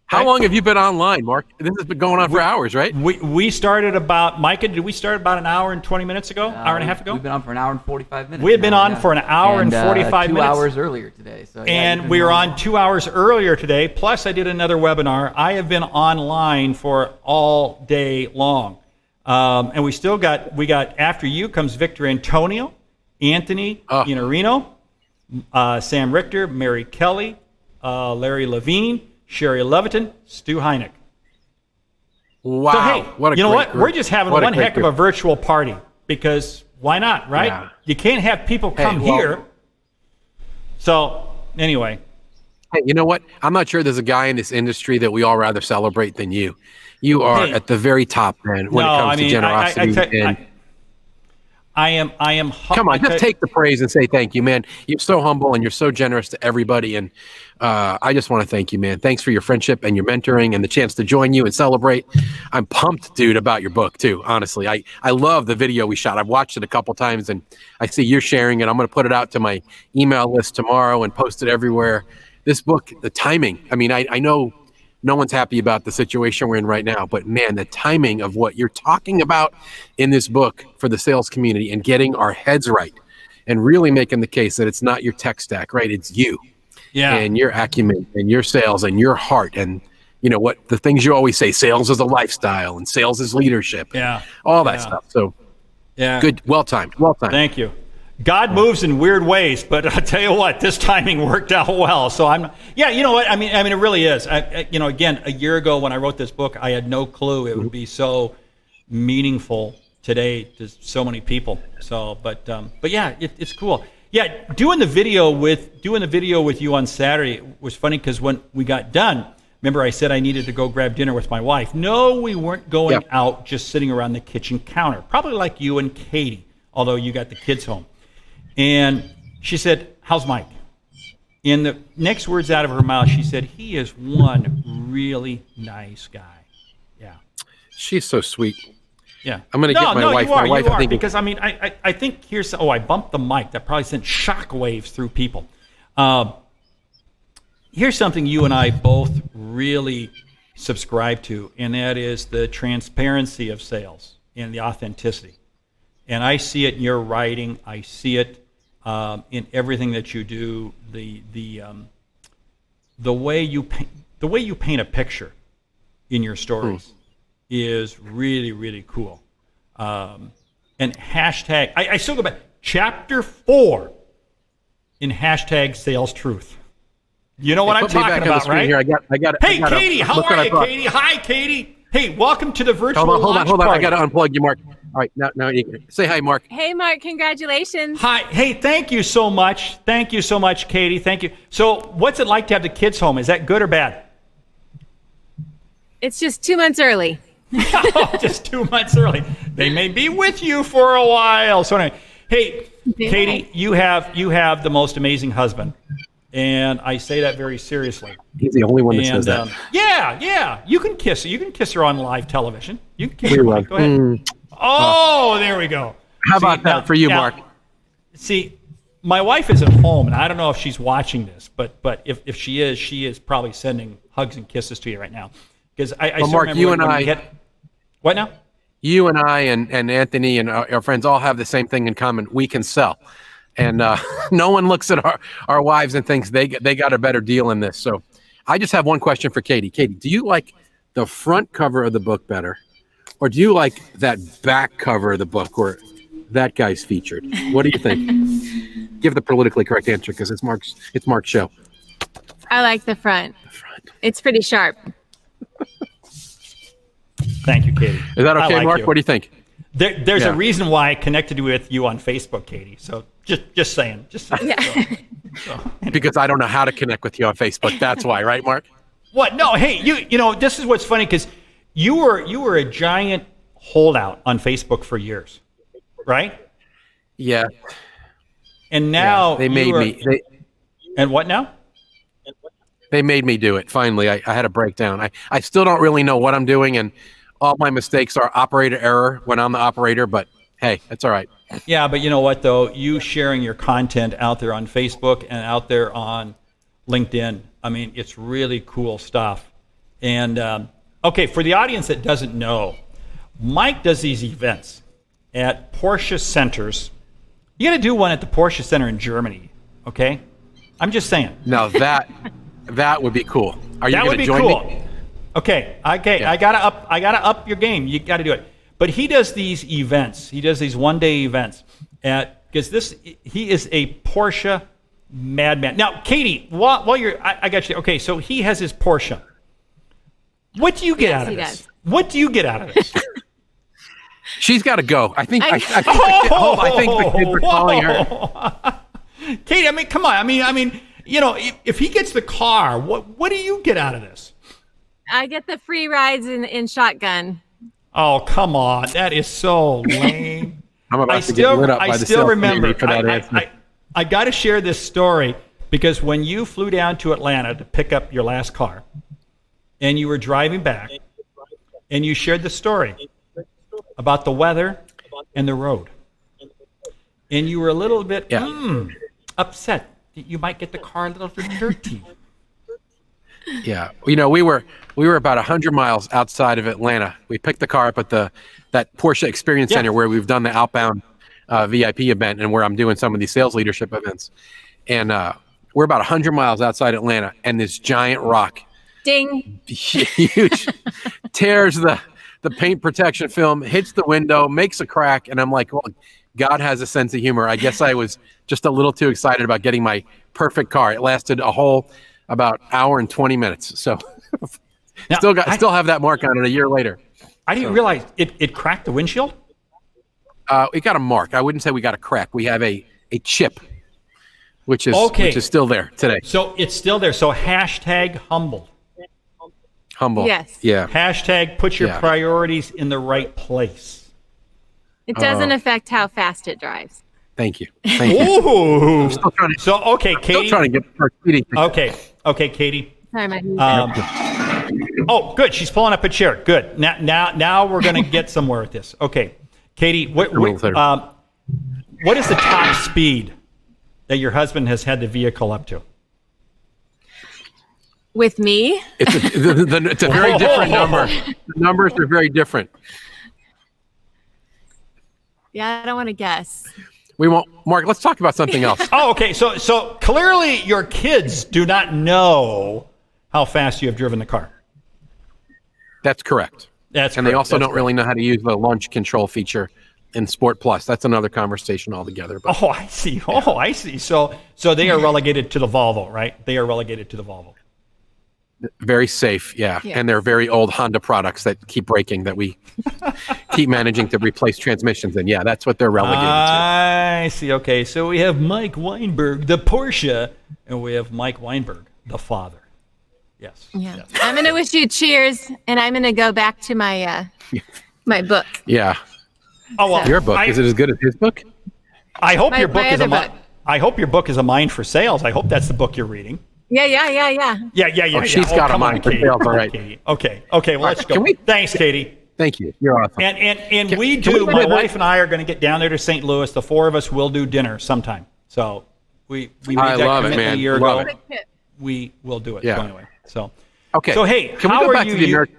Speaker 10: How long have you been online, Mark? This has been going on for hours, right?
Speaker 1: We started about, Micah, did we start about an hour and 20 minutes ago? Hour and a half ago?
Speaker 4: We've been on for an hour and 45 minutes.
Speaker 1: We had been on for an hour and 45 minutes.
Speaker 4: 2 hours earlier today. So,
Speaker 1: and we were on 2 hours earlier today, plus I did another webinar. I have been online for all day long. And we got, after you comes Victor Antonio, Anthony Iannarino, Sam Richter, Mary Kelly, Larry Levine, Sherry Leviton, Stu Heineck.
Speaker 10: Wow.
Speaker 1: So, hey,
Speaker 10: what a
Speaker 1: you know
Speaker 10: great
Speaker 1: what?
Speaker 10: group.
Speaker 1: We're just having one heck of a virtual party because why not, right?
Speaker 10: Yeah.
Speaker 1: You can't have people come here. So, anyway.
Speaker 10: Hey, you know what? I'm not sure there's a guy in this industry that we all rather celebrate than you. You are at the very top, man, when it comes to generosity.
Speaker 1: I am.
Speaker 10: Come on, just take the praise and say thank you, man. You're so humble and you're so generous to everybody, and I just want to thank you, man. Thanks for your friendship and your mentoring and the chance to join you and celebrate. I'm pumped, dude, about your book too. Honestly, I love the video we shot. I've watched it a couple times, and I see you're sharing it. I'm going to put it out to my email list tomorrow and post it everywhere. This book, the timing. I mean, I know no one's happy about the situation we're in right now, but man, the timing of what you're talking about in this book for the sales community and getting our heads right and really making the case that it's not your tech stack, right? It's you.
Speaker 1: Yeah.
Speaker 10: and your acumen and your sales and your heart and what the things you always say, sales is a lifestyle and sales is leadership.
Speaker 1: Yeah.
Speaker 10: All that
Speaker 1: Yeah.
Speaker 10: stuff. So
Speaker 1: Yeah.
Speaker 10: good. Well timed. Well timed.
Speaker 1: Thank you. God moves in weird ways, but I'll tell you what, this timing worked out well. So you know what? I mean, it really is. Again, a year ago when I wrote this book, I had no clue it would be so meaningful today to so many people. So, but yeah, it's cool. Yeah, doing the video with you on Saturday was funny because when we got done, remember I said I needed to go grab dinner with my wife. No, we weren't going out, just sitting around the kitchen counter, probably like you and Katie, although you got the kids home. And she said, "How's Mike?" And the next words out of her mouth, she said, "He is one really nice guy." Yeah.
Speaker 10: She's so sweet.
Speaker 1: Yeah.
Speaker 10: I'm going to get my wife.
Speaker 1: You are,
Speaker 10: my wife,
Speaker 1: you are,
Speaker 10: I think,
Speaker 1: because I mean, I think here's, I bumped the mic. That probably sent shock waves through people. Here's something you and I both really subscribe to, and that is the transparency of sales and the authenticity. And I see it in your writing. I see it in everything that you do. The way you paint a picture in your stories is really, really cool. And hashtag, I still go back, chapter 4 in hashtag sales truth. You know what I'm talking about, right?
Speaker 10: Here. I got it.
Speaker 1: Hey, Katie, how are you, Katie? Hi, Katie. Hey, welcome to the virtual
Speaker 10: Hold on.
Speaker 1: party.
Speaker 10: I got to unplug you, Mark. All right, now you can say hi, Mark.
Speaker 11: Hey, Mark, congratulations.
Speaker 1: Hi. Hey, thank you so much. Thank you so much, Katie. Thank you. So what's it like to have the kids home? Is that good or bad?
Speaker 11: It's just 2 months early.
Speaker 1: Oh, just 2 months early. They may be with you for a while. So anyway, hey, Katie, you have the most amazing husband. And I say that very seriously.
Speaker 10: He's the only one that says that.
Speaker 1: Yeah. You can kiss her. You can kiss her on live television. You can kiss her.
Speaker 10: will.
Speaker 1: Mike. Go ahead. Oh, there we go.
Speaker 10: How about that for you, Mark?
Speaker 1: See, my wife isn't home, and I don't know if she's watching this, but if she is probably sending hugs and kisses to you right now. Because I still
Speaker 10: Mark,
Speaker 1: remember
Speaker 10: you
Speaker 1: when
Speaker 10: and
Speaker 1: we
Speaker 10: I.
Speaker 1: hit, what now?
Speaker 10: You and I and Anthony and our friends all have the same thing in common. We can sell. And no one looks at our wives and thinks they got a better deal in this. So I just have one question for Katie. Katie, do you like the front cover of the book better? Or do you like that back cover of the book where that guy's featured? What do you think? Give the politically correct answer because it's Mark's show.
Speaker 11: I like the front. It's pretty sharp.
Speaker 1: Thank you, Katie.
Speaker 10: Is that okay,
Speaker 1: like
Speaker 10: Mark?
Speaker 1: you.
Speaker 10: What do you think?
Speaker 1: There's a reason why I connected with you on Facebook, Katie. So just saying.
Speaker 11: Yeah.
Speaker 10: Because I don't know how to connect with you on Facebook. That's why, right, Mark?
Speaker 1: What? No, hey, you know, this is what's funny because you were a giant holdout on Facebook for years, right?
Speaker 10: Yeah.
Speaker 1: And now
Speaker 10: they made me.
Speaker 1: And what now?
Speaker 10: They made me do it. Finally, I had a breakdown. I still don't really know what I'm doing, and all my mistakes are operator error when I'm the operator, but hey, that's all right.
Speaker 1: Yeah, but you know what, though? You sharing your content out there on Facebook and out there on LinkedIn, I mean, it's really cool stuff. And, okay, for the audience that doesn't know, Mike does these events at Porsche centers. You got to do one at the Porsche Center in Germany, okay? I'm just saying.
Speaker 10: Now that would be cool. Are you going to join me?
Speaker 1: Okay. Yeah. I gotta up your game. You got to do it. But he does these events. He does these one-day events because he is a Porsche madman. Now, Katie, while you're, I got you. Okay, so he has his Porsche. What do you get out of this?
Speaker 11: Does.
Speaker 1: What do you get out of this?
Speaker 10: She's got to go. I think the kids are calling her.
Speaker 1: Katie, I mean, come on. I mean, you know, if he gets the car, what do you get out of this?
Speaker 11: I get the free rides in shotgun.
Speaker 1: Oh, come on. That is so lame.
Speaker 10: I'm about to get lit up by the sales
Speaker 1: remember.
Speaker 10: for that answer.
Speaker 1: I got to share this story because when you flew down to Atlanta to pick up your last car and you were driving back and you shared the story about the weather and the road. And you were a little bit upset that you might get the car a little bit dirty.
Speaker 10: Yeah, you know, we were about 100 miles outside of Atlanta. We picked the car up at that Porsche Experience Center where we've done the outbound VIP event and where I'm doing some of these sales leadership events. And We're about 100 miles outside Atlanta, and this giant rock,
Speaker 11: Ding.
Speaker 10: huge, tears the paint protection film, hits the window, makes a crack, and I'm like, well, God has a sense of humor. I guess I was just a little too excited about getting my perfect car. It lasted a whole about hour and 20 minutes. So
Speaker 1: Now,
Speaker 10: still have that mark on it a year later.
Speaker 1: I didn't realize it cracked the windshield.
Speaker 10: It got a mark. I wouldn't say we got a crack. We have a chip, which is still there today.
Speaker 1: So it's still there. So hashtag humble.
Speaker 10: Humble.
Speaker 11: Yes.
Speaker 10: Yeah.
Speaker 1: Hashtag put your priorities in the right place.
Speaker 11: It doesn't affect how fast it drives.
Speaker 10: Thank you. Thank you.
Speaker 1: Ooh.
Speaker 10: I'm still trying to,
Speaker 1: So okay, Katie.
Speaker 10: still trying to get her speeding.
Speaker 1: Okay, Katie.
Speaker 11: Sorry, my
Speaker 1: Oh, good. She's pulling up a chair. Good. Now we're going to get somewhere with this. Okay, Katie. What is the top speed that your husband has had the vehicle up to?
Speaker 11: With me?
Speaker 10: It's a very different number. The numbers are very different.
Speaker 11: Yeah, I don't want to guess.
Speaker 10: We won't. Mark, let's talk about something else.
Speaker 1: Oh, okay. So clearly your kids do not know how fast you have driven the car.
Speaker 10: That's correct.
Speaker 1: That's
Speaker 10: and
Speaker 1: correct.
Speaker 10: they also
Speaker 1: That's
Speaker 10: don't really know how to use the launch control feature in Sport Plus. That's another conversation altogether. But
Speaker 1: Oh, I see. Oh, I see. So they are relegated to the Volvo, right? They are relegated to the Volvo.
Speaker 10: very safe, yeah. And they're very old Honda products that keep breaking that we keep managing to replace transmissions. And yeah, that's what they're relegated to.
Speaker 1: I see. Okay. So we have Mike Weinberg, the Porsche, and we have Mike Weinberg, the father. Yes.
Speaker 11: Yeah.
Speaker 1: Yes.
Speaker 11: I'm going to wish you cheers, and I'm going to go back to my my book.
Speaker 10: Yeah.
Speaker 1: Oh, well,
Speaker 10: your book, is it as good as his book?
Speaker 1: I hope your book
Speaker 11: my
Speaker 1: is
Speaker 11: other book.
Speaker 1: I hope your book is a mind for sales. I hope that's the book you're reading.
Speaker 11: Yeah.
Speaker 1: Yeah.
Speaker 10: Oh, she's got a
Speaker 1: come on,
Speaker 10: mind for
Speaker 1: Katie.
Speaker 10: sales,
Speaker 1: Come
Speaker 10: all
Speaker 1: on,
Speaker 10: right.
Speaker 1: Katie. Okay. Well, let's go.
Speaker 10: Can we-
Speaker 1: Thanks, Katie.
Speaker 10: Thank you. You're awesome.
Speaker 1: And we
Speaker 10: can we
Speaker 1: do.
Speaker 10: put
Speaker 1: My
Speaker 10: it-
Speaker 1: wife and I are going to get down there to St. Louis. The four of us will do dinner sometime. So we made
Speaker 10: I
Speaker 1: that
Speaker 10: love it,
Speaker 1: commitment
Speaker 10: man.
Speaker 1: a year
Speaker 10: Love
Speaker 1: ago. We will do it.
Speaker 10: Yeah.
Speaker 1: So anyway. So
Speaker 10: Okay.
Speaker 1: So hey,
Speaker 10: Can we
Speaker 1: how
Speaker 10: go
Speaker 1: are
Speaker 10: back
Speaker 1: you?
Speaker 10: to the American?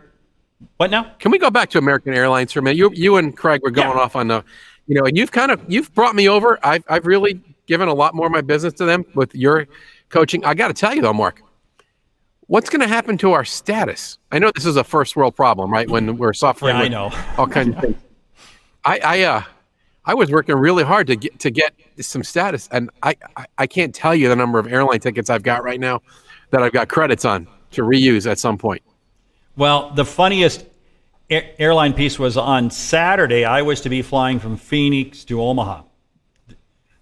Speaker 1: What now?
Speaker 10: Can we go back to American Airlines for a minute? You and Craig were going off on the, and you've brought me over. I've really given a lot more of my business to them with your coaching. I got to tell you though, Mark, what's going to happen to our status? I know this is a first world problem, right? When we're suffering,
Speaker 1: Yeah, I
Speaker 10: with
Speaker 1: know.
Speaker 10: all kinds of things. I was working really hard to get some status, and I can't tell you the number of airline tickets I've got right now that I've got credits on to reuse at some point.
Speaker 1: Well, the funniest airline piece was on Saturday. I was to be flying from Phoenix to Omaha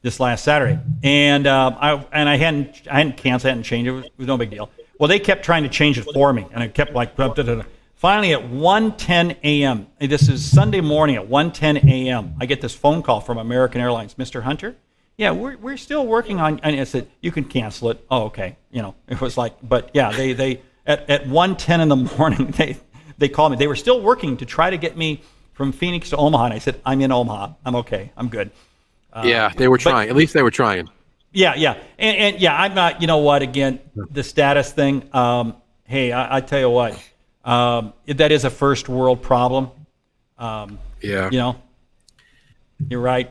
Speaker 1: this last Saturday, and I hadn't canceled, hadn't changed it. It was no big deal. Well, they kept trying to change it for me, and it kept like finally at 1:10 a.m. This is Sunday morning at 1:10 a.m. I get this phone call from American Airlines, Mr. Hunter. Yeah, we're still working on. And I said you can cancel it. Oh, okay. It was like, but yeah, they at 1:10 in the morning they called me. They were still working to try to get me from Phoenix to Omaha, and I said I'm in Omaha. I'm okay. I'm good.
Speaker 10: Yeah, they were trying. At least they were trying.
Speaker 1: Yeah. And yeah, I'm not, again, the status thing. Hey, I tell you what, that is a first world problem.
Speaker 10: Yeah.
Speaker 1: You're right.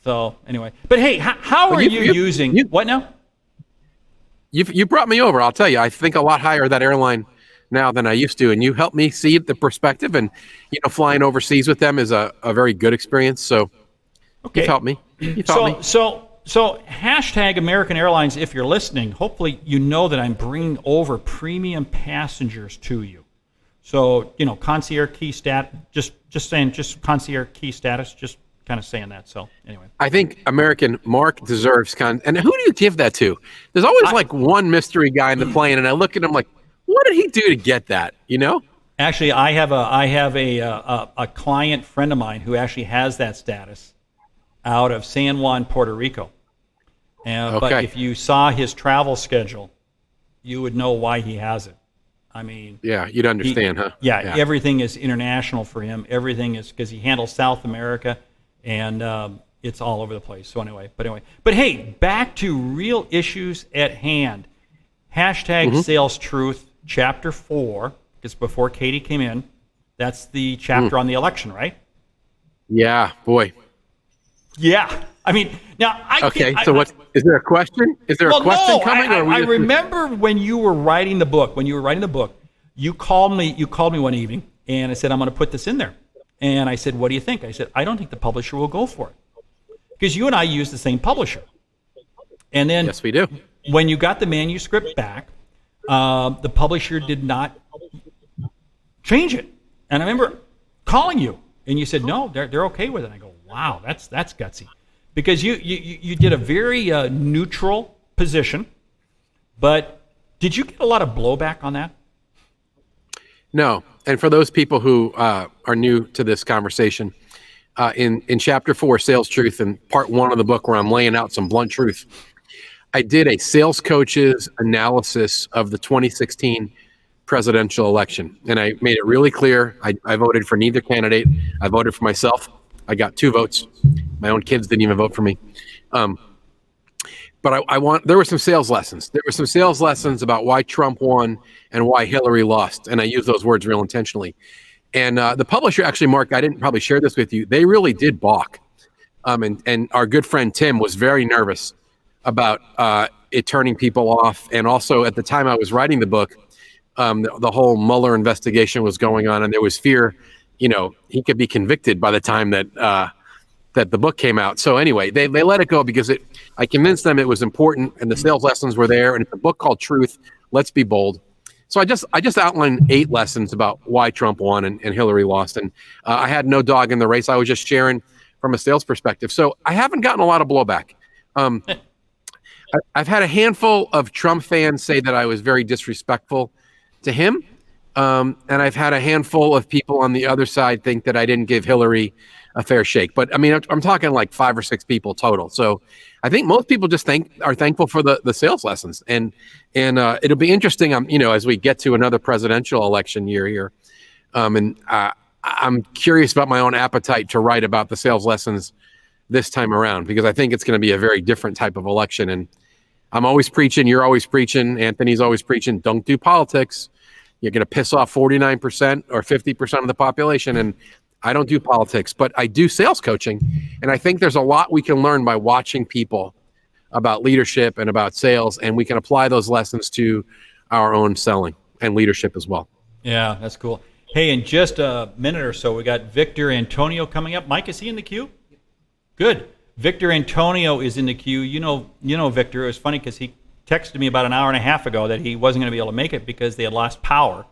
Speaker 1: So anyway, but hey, how are you using, what now?
Speaker 10: You brought me over. I'll tell you, I think a lot higher that airline now than I used to. And you helped me see the perspective, and, flying overseas with them is a very good experience. So
Speaker 1: Okay.
Speaker 10: you've helped me. You taught me.
Speaker 1: So hashtag American Airlines, if you're listening, hopefully you know that I'm bringing over premium passengers to you. So, concierge key just saying, just concierge key status, just kind of saying that. So anyway.
Speaker 10: I think American Mark deserves and who do you give that to? There's always like one mystery guy in the plane, and I look at him like, what did he do to get that?
Speaker 1: Actually, I have a client friend of mine who actually has that status out of San Juan, Puerto Rico. But if you saw his travel schedule, you would know why he has it. I mean,
Speaker 10: yeah, you'd understand, huh?
Speaker 1: Yeah, everything is international for him. Everything is because he handles South America, and it's all over the place. So anyway, but hey, back to real issues at hand. Hashtag Sales Truth, Chapter 4, because before Katie came in, that's the chapter on the election, right?
Speaker 10: Yeah, boy.
Speaker 1: Yeah. I mean, now I
Speaker 10: Okay,
Speaker 1: can't-
Speaker 10: so what is there a question? Is there a question
Speaker 1: no,
Speaker 10: coming?
Speaker 1: I,
Speaker 10: or are we
Speaker 1: I
Speaker 10: just-
Speaker 1: remember when you were writing the book. You called me one evening, and I said, I'm going to put this in there. And I said, what do you think? I said, I don't think the publisher will go for it. Because you and I use the same publisher. And then
Speaker 10: Yes, we do.
Speaker 1: when you got the manuscript back, the publisher did not change it. And I remember calling you, and you said, no, they're okay with it. I go, wow, that's gutsy. Because you did a very neutral position, but did you get a lot of blowback on that?
Speaker 10: No. And for those people who are new to this conversation, in chapter 4, Sales Truth, and part 1 of the book where I'm laying out some blunt truth, I did a sales coach's analysis of the 2016 presidential election. And I made it really clear. I voted for neither candidate. I voted for myself. I got 2 votes. My own kids didn't even vote for me. But there were some sales lessons. There were some sales lessons about why Trump won and why Hillary lost. And I use those words real intentionally. And the publisher, actually, Mark, I didn't probably share this with you. They really did balk. And our good friend Tim was very nervous about it turning people off. And also at the time I was writing the book, the whole Mueller investigation was going on, and there was fear, he could be convicted by the time that the book came out. So anyway, they let it go because I convinced them it was important, and the sales lessons were there, and it's a book called Truth. Let's be bold. So I just outlined 8 lessons about why Trump won and Hillary lost, and I had no dog in the race. I was just sharing from a sales perspective. So I haven't gotten a lot of blowback. I've had a handful of Trump fans say that I was very disrespectful to him. And I've had a handful of people on the other side think that I didn't give Hillary a fair shake. But I mean, I'm talking like 5 or 6 people total. So I think most people just are thankful for the sales lessons. And it'll be interesting, as we get to another presidential election year here. I'm curious about my own appetite to write about the sales lessons this time around, because I think it's going to be a very different type of election. And I'm always preaching, you're always preaching, Anthony's always preaching, don't do politics. You're going to piss off 49% or 50% of the population. And I don't do politics, but I do sales coaching. And I think there's a lot we can learn by watching people about leadership and about sales. And we can apply those lessons to our own selling and leadership as well.
Speaker 1: Yeah, that's cool. Hey, in just a minute or so, we got Victor Antonio coming up. Mike, is he in the queue? Good. Victor Antonio is in the queue. You know Victor. It was funny because he texted me about an hour and a half ago that he wasn't going to be able to make it because they had lost power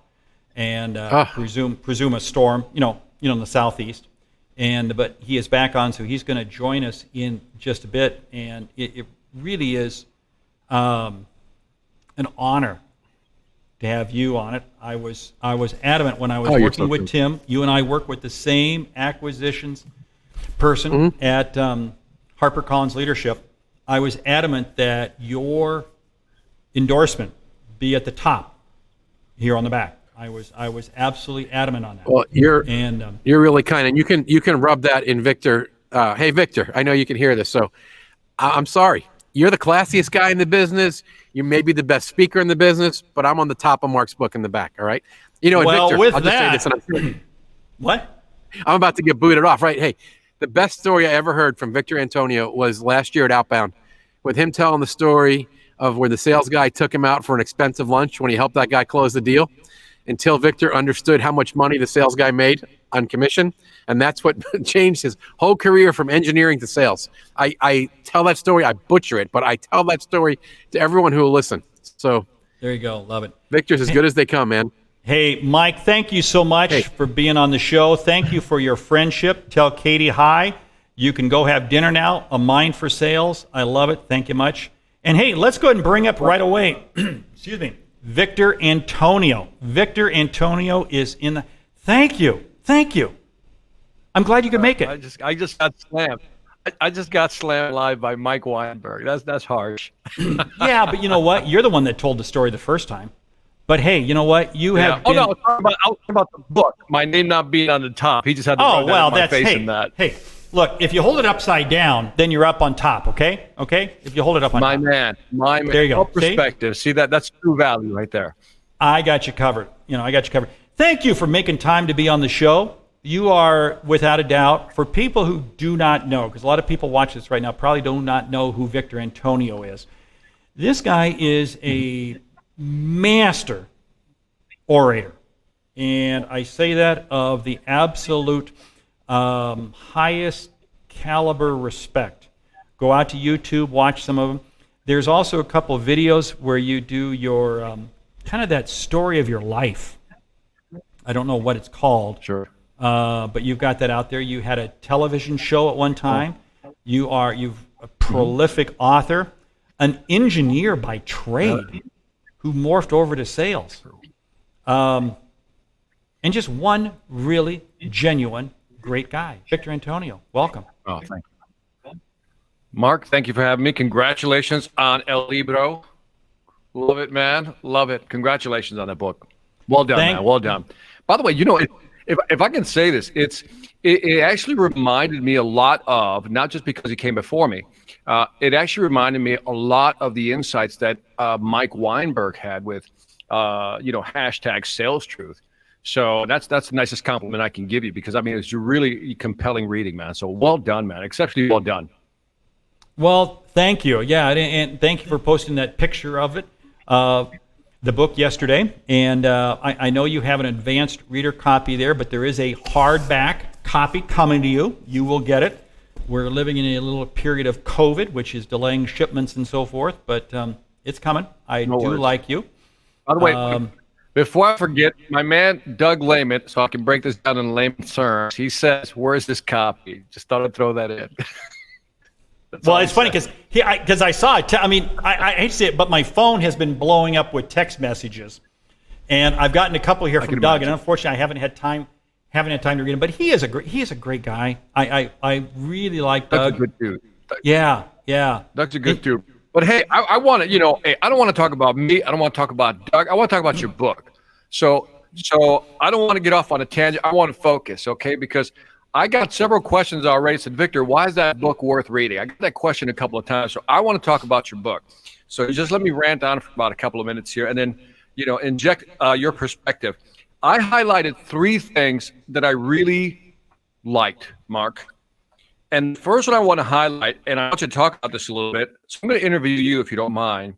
Speaker 1: and presume a storm, in the southeast. But he is back on, so he's going to join us in just a bit. And it really is an honor to have you on it. I was adamant when I was working with Tim. You and I work with the same acquisitions person at HarperCollins Leadership. I was adamant that your endorsement be at the top here on the back. I was absolutely adamant on that.
Speaker 10: Well, you're really kind, and you can rub that in Victor. Hey, Victor, I know you can hear this, so I'm sorry. You're the classiest guy in the business. You may be the best speaker in the business, but I'm on the top of Mark's book in the back. All right.
Speaker 1: Well,
Speaker 10: Victor,
Speaker 1: with
Speaker 10: I'll
Speaker 1: that,
Speaker 10: just say this, and
Speaker 1: what?
Speaker 10: I'm about to get booted off. Right. Hey, the best story I ever heard from Victor Antonio was last year at Outbound, with him telling the story of where the sales guy took him out for an expensive lunch when he helped that guy close the deal, until Victor understood how much money the sales guy made on commission. And that's what changed his whole career from engineering to sales. I tell that story, I butcher it, but I tell that story to everyone who will listen. So
Speaker 1: there you go. Love it.
Speaker 10: Victor's as good as they come, man.
Speaker 1: Hey, Mike, thank you so much for being on the show. Thank you for your friendship. Tell Katie hi. You can go have dinner now. A Mind for Sales. I love it. Thank you much. And hey, let's go ahead and bring up right away, excuse me, Victor Antonio. Victor Antonio is in the... Thank you. I'm glad you could make it.
Speaker 12: I just got slammed. I just got slammed live by Mike Weinberg. That's harsh.
Speaker 1: Yeah, but you know what? You're the one that told the story the first time. But hey, you know what? You have been...
Speaker 12: I was talking about the book. My name not being on the top. He just had to run that in my face in that.
Speaker 1: Hey, look, if you hold it upside down, then you're up on top, okay? Okay? If you hold it up on top.
Speaker 12: My man.
Speaker 1: There you go.
Speaker 12: Perspective. See, that's true value right there.
Speaker 1: I got you covered. Thank you for making time to be on the show. you are, without a doubt, for people who do not know, because a lot of people watch this right now probably do not know who Victor Antonio is. This guy is a master orator. And I say that of the absolute highest caliber respect. Go out to YouTube, watch some of them. There's also a couple of videos where you do your kind of that story of your life. I don't know what it's called.
Speaker 12: Sure.
Speaker 1: But you've got that out there. You had a television show at one time. You've a prolific author, an engineer by trade who morphed over to sales. And just one really genuine great guy. Victor Antonio, welcome.
Speaker 12: Oh, thank you. Mark, thank you for having me. Congratulations on El Libro. Love it, man. Love it. Congratulations on that book. Well done, man. Well done. By the way, you know, if I can say this, it actually reminded me a lot of, not just because he came before me, it actually reminded me a lot of the insights that Mike Weinberg had with, hashtag sales truth. So that's the nicest compliment I can give you, because I mean, it's really compelling reading, man. So well done, man. Exceptionally well done.
Speaker 1: Well, thank you. Yeah, and thank you for posting that picture of it, the book yesterday. And I know you have an advanced reader copy there, but there is a hardback copy coming to you. You will get it. We're living in a little period of COVID, which is delaying shipments and so forth, but it's coming. I do like you.
Speaker 12: By the way, before I forget, my man Doug Lehman, so I can break this down in layman's terms, he says, "Where's this copy?" Just thought I'd throw that in.
Speaker 1: Well, it's funny because I saw it. I hate to say it, but my phone has been blowing up with text messages, and I've gotten a couple here from Doug, and unfortunately, I haven't had time to read them. But he is a great guy. I really like Doug.
Speaker 12: Doug's a good dude.
Speaker 1: Yeah.
Speaker 12: Doug's a good dude. But hey, I want to, I don't want to talk about me. I don't want to talk about Doug. I want to talk about your book. So I don't want to get off on a tangent. I want to focus, okay? Because I got several questions already. Said, Victor, why is that book worth reading? I got that question a couple of times. So I want to talk about your book. So just let me rant on for about a couple of minutes here, and then, inject your perspective. I highlighted 3 things that I really liked, Mark. And the first one I want to highlight, and I want you to talk about this a little bit. So I'm going to interview you if you don't mind.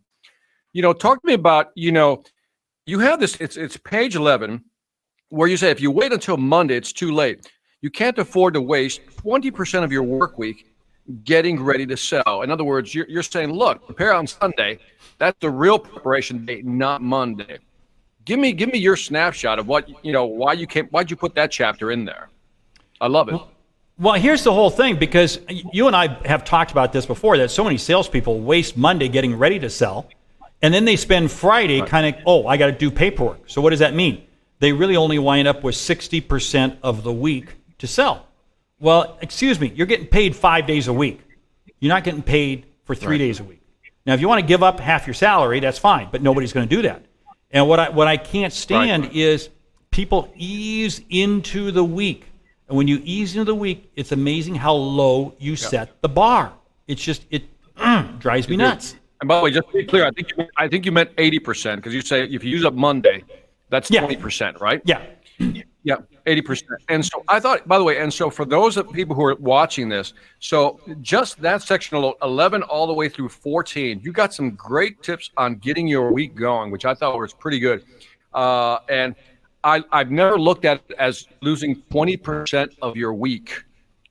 Speaker 12: Talk to me about, you have this, it's page 11, where you say if you wait until Monday, it's too late. You can't afford to waste 20% of your work week getting ready to sell. In other words, you're saying, look, prepare on Sunday. That's the real preparation date, not Monday. Give me your snapshot of what, why'd you put that chapter in there? I love it.
Speaker 1: Well, here's the whole thing, because you and I have talked about this before, that so many salespeople waste Monday getting ready to sell, and then they spend Friday I got to do paperwork. So what does that mean? They really only wind up with 60% of the week to sell. Well, excuse me, you're getting paid 5 days a week. You're not getting paid for 3 days a week. Now, if you want to give up half your salary, that's fine, but nobody's going to do that. And what I can't stand is people ease into the week. And when you ease into the week, it's amazing how low you set the bar. It's just, it drives me nuts.
Speaker 12: And by the way, just to be clear, I think you meant 80%, because you say if you use up Monday, that's 20%, right?
Speaker 1: Yeah.
Speaker 12: Yeah, 80%. And so I thought, by the way, and so for those of people who are watching this, so just that section 11 all the way through 14, you got some great tips on getting your week going, which I thought was pretty good. And I've never looked at it as losing 20% of your week.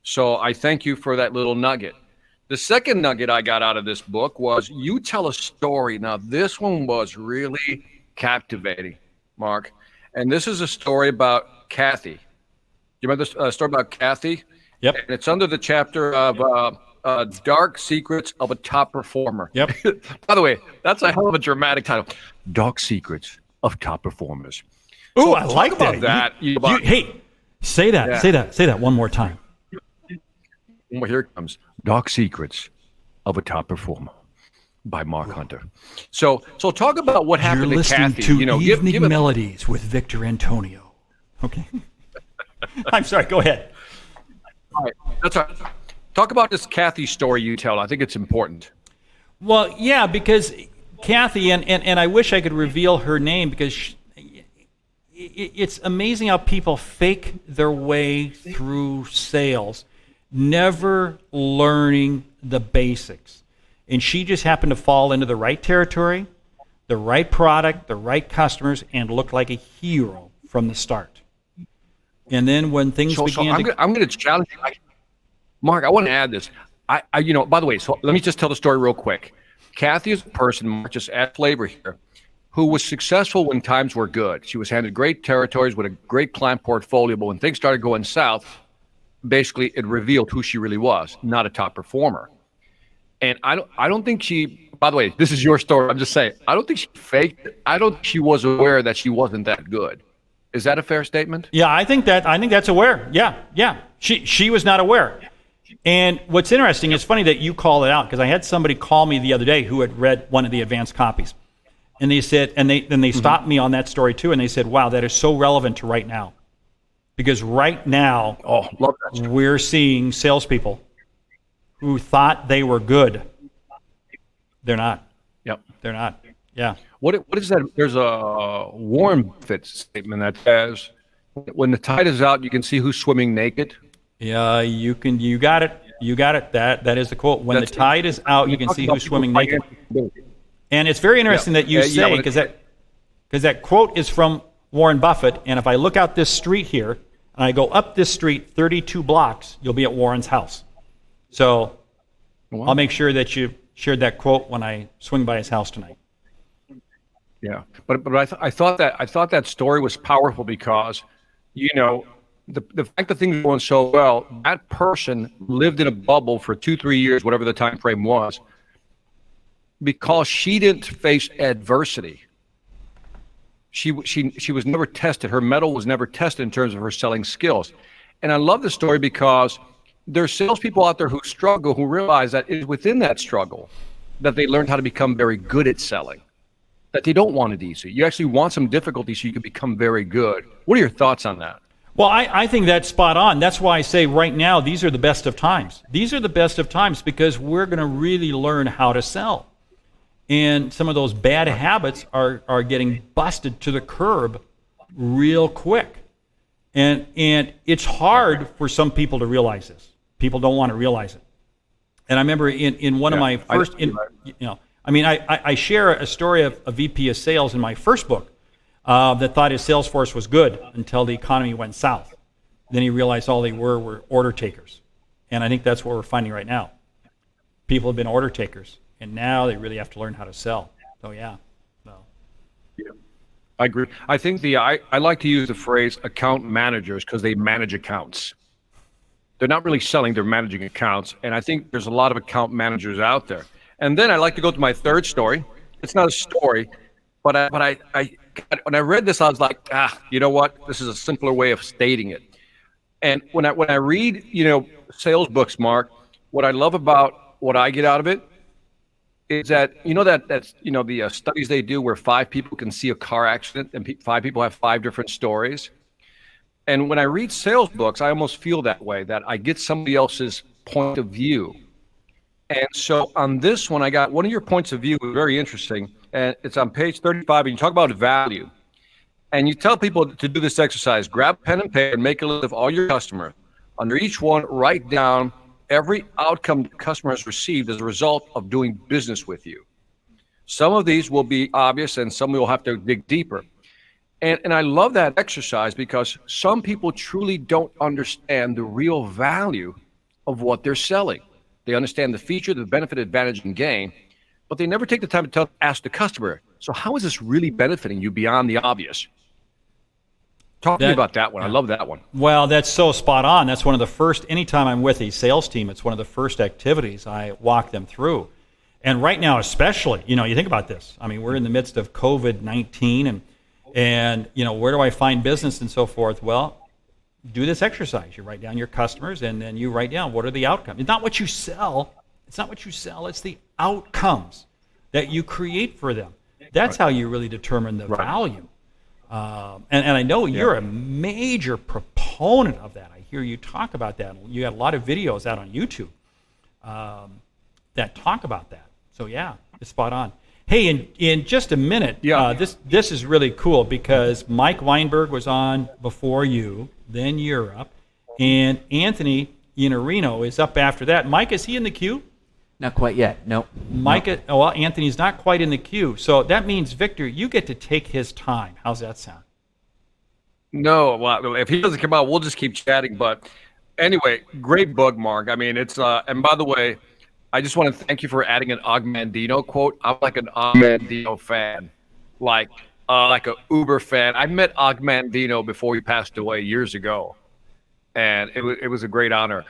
Speaker 12: So I thank you for that little nugget. The second nugget I got out of this book was you tell a story. Now, this one was really captivating, Mark. And this is a story about Kathy. You remember this story about Kathy?
Speaker 1: Yep.
Speaker 12: And it's under the chapter of Dark Secrets of a Top Performer.
Speaker 1: Yep.
Speaker 12: By the way, that's a hell of a dramatic title. Dark Secrets of Top Performers.
Speaker 1: Ooh,
Speaker 12: So
Speaker 1: I like
Speaker 12: talk
Speaker 1: that.
Speaker 12: about
Speaker 1: Hey, say that.
Speaker 12: Yeah.
Speaker 1: Say that one more time.
Speaker 12: Well, here it comes. Dark Secrets of a Top Performer by Mark Hunter. So talk about what happened
Speaker 1: You're
Speaker 12: to
Speaker 1: listening
Speaker 12: Kathy.
Speaker 1: to Evening
Speaker 12: give it,
Speaker 1: Melodies with Victor Antonio. Okay. I'm sorry. Go ahead.
Speaker 12: all right, that's all right. Talk about this Kathy story you tell. I think it's important.
Speaker 1: Well, yeah, because Kathy, and I wish I could reveal her name, because it's amazing how people fake their way through sales, never learning the basics. And she just happened to fall into the right territory, the right product, the right customers, and looked like a hero from the start. And then when things began
Speaker 12: I'm going to challenge you. Mark, I want to add this. By the way, so let me just tell the story real quick. Kathy is a person, Mark, just add flavor here, who was successful when times were good. She was handed great territories with a great client portfolio, but when things started going south, basically it revealed who she really was, not a top performer. And I don't think she, by the way, this is your story. I'm just saying, I don't think she faked it. I don't think she was aware that she wasn't that good. Is that a fair statement?
Speaker 1: Yeah, I think that's aware. Yeah. She was not aware. And what's interesting, it's funny that you call it out, because I had somebody call me the other day who had read one of the advanced copies. And they said, and they stopped me on that story too, and they said, wow, that is so relevant to right now. Because right now,
Speaker 12: love that story.
Speaker 1: We're seeing salespeople who thought they were good. They're not.
Speaker 12: Yep.
Speaker 1: They're not. Yeah.
Speaker 12: What is that? There's a Warren Buffett statement that says, when the tide is out, you can see who's swimming naked.
Speaker 1: Yeah, you got it. You got it. That is the quote. When the tide is out, you can see who's swimming naked. And it's very interesting that you say, because that quote is from Warren Buffett. And if I look out this street here, and I go up this street 32 blocks, you'll be at Warren's house. So I'll make sure that you shared that quote when I swing by his house tonight.
Speaker 12: Yeah, but I thought that story was powerful because, the fact that things were going so well, that person lived in a bubble for 2-3 years, whatever the time frame was, because she didn't face adversity. She was never tested. Her mettle was never tested in terms of her selling skills. And I love the story because there's salespeople out there who struggle, who realize that it is within that struggle that they learned how to become very good at selling, that they don't want it easy. You actually want some difficulty so you can become very good. What are your thoughts on that?
Speaker 1: Well, I think that's spot on. That's why I say right now, these are the best of times. These are the best of times because we're going to really learn how to sell. And some of those bad habits are getting busted to the curb real quick. And it's hard for some people to realize this. People don't want to realize it. And I remember in one of my first, I share a story of a VP of sales in my first book that thought his sales force was good until the economy went south. Then he realized all they were order takers. And I think that's what we're finding right now. People have been order takers, and now they really have to learn how to sell. So, yeah.
Speaker 12: I agree. I think I like to use the phrase account managers because they manage accounts. They're not really selling, they're managing accounts. And I think there's a lot of account managers out there. And then I like to go to my third story. It's not a story, but I when I read this, I was like, you know what? This is a simpler way of stating it. And when I read, sales books, Mark, what I love about what I get out of it is that, the studies they do where 5 people can see a car accident and 5 people have 5 different stories. And when I read sales books, I almost feel that way, that I get somebody else's point of view. And so on this one, I got one of your points of view was very interesting. And it's on page 35, and you talk about value. And you tell people to do this exercise. Grab pen and paper and make a list of all your customers. Under each one, write down every outcome the customer has received as a result of doing business with you. Some of these will be obvious, and some will have to dig deeper. And I love that exercise because some people truly don't understand the real value of what they're selling. They understand the feature, the benefit, advantage, and gain, but they never take the time to ask the customer, so how is this really benefiting you beyond the obvious? Talk to me about that one. I love that one.
Speaker 1: Well, that's so spot on. That's one of the first, anytime I'm with a sales team, it's one of the first activities I walk them through. And right now especially, you think about this. I mean, we're in the midst of COVID-19 and where do I find business and so forth? Well, do this exercise. You write down your customers and then you write down what are the outcomes. It's not what you sell. It's the outcomes that you create for them. That's how you really determine the value. And I know you're a major proponent of that. I hear you talk about that. You have a lot of videos out on YouTube that talk about that. So yeah, it's spot on. Hey, in just a minute, this is really cool because Mike Weinberg was on before you, then you're up, and Anthony Iannarino is up after that. Mike, is he in the queue?
Speaker 4: Not quite yet. No.
Speaker 1: Mike, well, Anthony's not quite in the queue. So that means, Victor, you get to take his time. How's that sound?
Speaker 12: No, well, if he doesn't come out, we'll just keep chatting. But anyway, great book, Mark. I mean, it's and by the way, I just want to thank you for adding an Ogmandino quote. I'm like an Ogmandino fan, like a Uber fan. I met Ogmandino before he passed away years ago, and it was a great honor.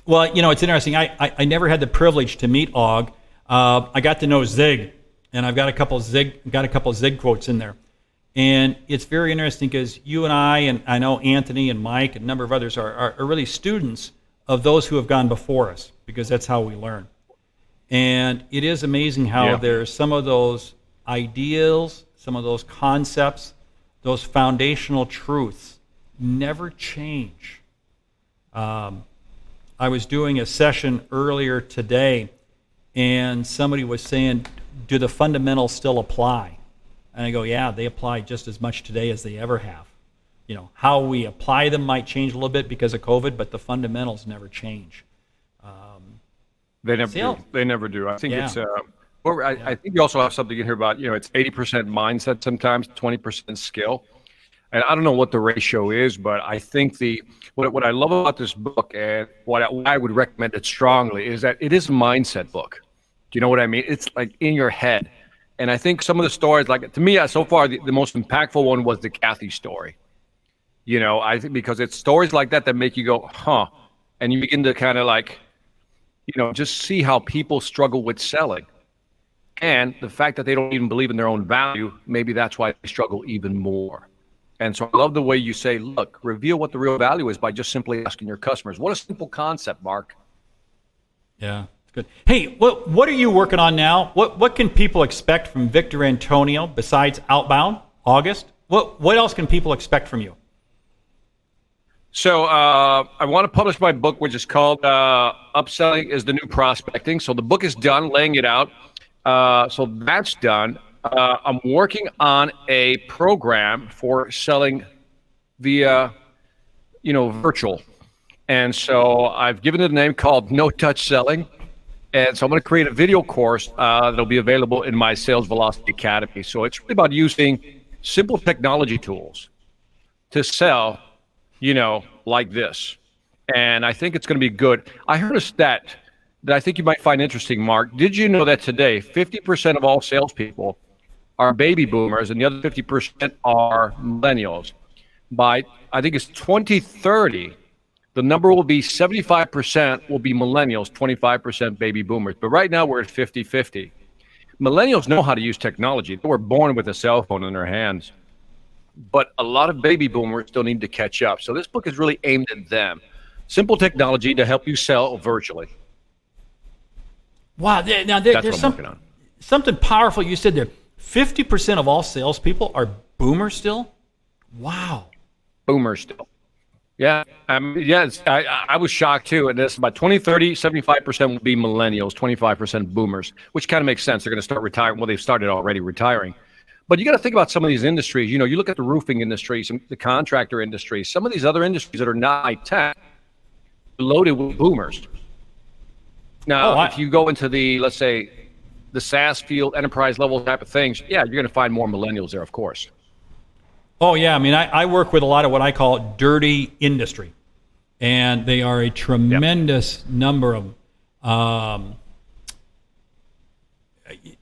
Speaker 1: Well, it's interesting. I never had the privilege to meet Og. I got to know Zig, and I've got a couple Zig quotes in there. And it's very interesting because you and I know Anthony and Mike and a number of others are really students of those who have gone before us, because that's how we learn. And it is amazing how there's some of those ideals, some of those concepts, those foundational truths never change. I was doing a session earlier today, and somebody was saying, do the fundamentals still apply? And I go, yeah, they apply just as much today as they ever have. How we apply them might change a little bit because of COVID, but the fundamentals never change.
Speaker 12: They never do. They never do. I think it's. I think you also have something in here about it's 80% mindset sometimes, 20% skill, and I don't know what the ratio is, but I think what I love about this book and what I would recommend it strongly is that it is a mindset book. Do you know what I mean? It's like in your head. And I think some of the stories, like to me, so far, the most impactful one was the Kathy story. I think because it's stories like that make you go, huh? And you begin to kind of like, just see how people struggle with selling. And the fact that they don't even believe in their own value, maybe that's why they struggle even more. And so I love the way you say, look, reveal what the real value is by just simply asking your customers. What a simple concept, Mark.
Speaker 1: Yeah. Good. Hey, what are you working on now? What can people expect from Victor Antonio besides Outbound, August? What else can people expect from you?
Speaker 12: So I want to publish my book, which is called Upselling is the New Prospecting. So the book is done, laying it out. So that's done. I'm working on a program for selling via, virtual. And so I've given it a name called No Touch Selling. And so I'm going to create a video course that'll be available in my Sales Velocity Academy. So it's really about using simple technology tools to sell, like this. And I think it's going to be good. I heard a stat that I think you might find interesting, Mark. Did you know that today 50% of all salespeople are baby boomers and the other 50% are millennials? By, I think it's 2030, the number will be 75% will be millennials, 25% baby boomers. But right now we're at 50-50. Millennials know how to use technology. They were born with a cell phone in their hands. But a lot of baby boomers still need to catch up. So this book is really aimed at them. Simple technology to help you sell virtually.
Speaker 1: Wow. Now there's something powerful you said there. 50% of all salespeople are boomers still? Wow.
Speaker 12: Boomers still. Yeah, I was shocked too. And this by 2030, 75% will be millennials, 25% boomers, which kind of makes sense. They're going to start retiring. Well, they've started already retiring. But you got to think about some of these industries. You look at the roofing industry, the contractor industry, some of these other industries that are not high tech, loaded with boomers. Now, if you go into let's say, the SaaS field, enterprise level type of things, you're going to find more millennials there, of course.
Speaker 1: Oh, yeah. I mean, I work with a lot of what I call dirty industry, and they are a tremendous number of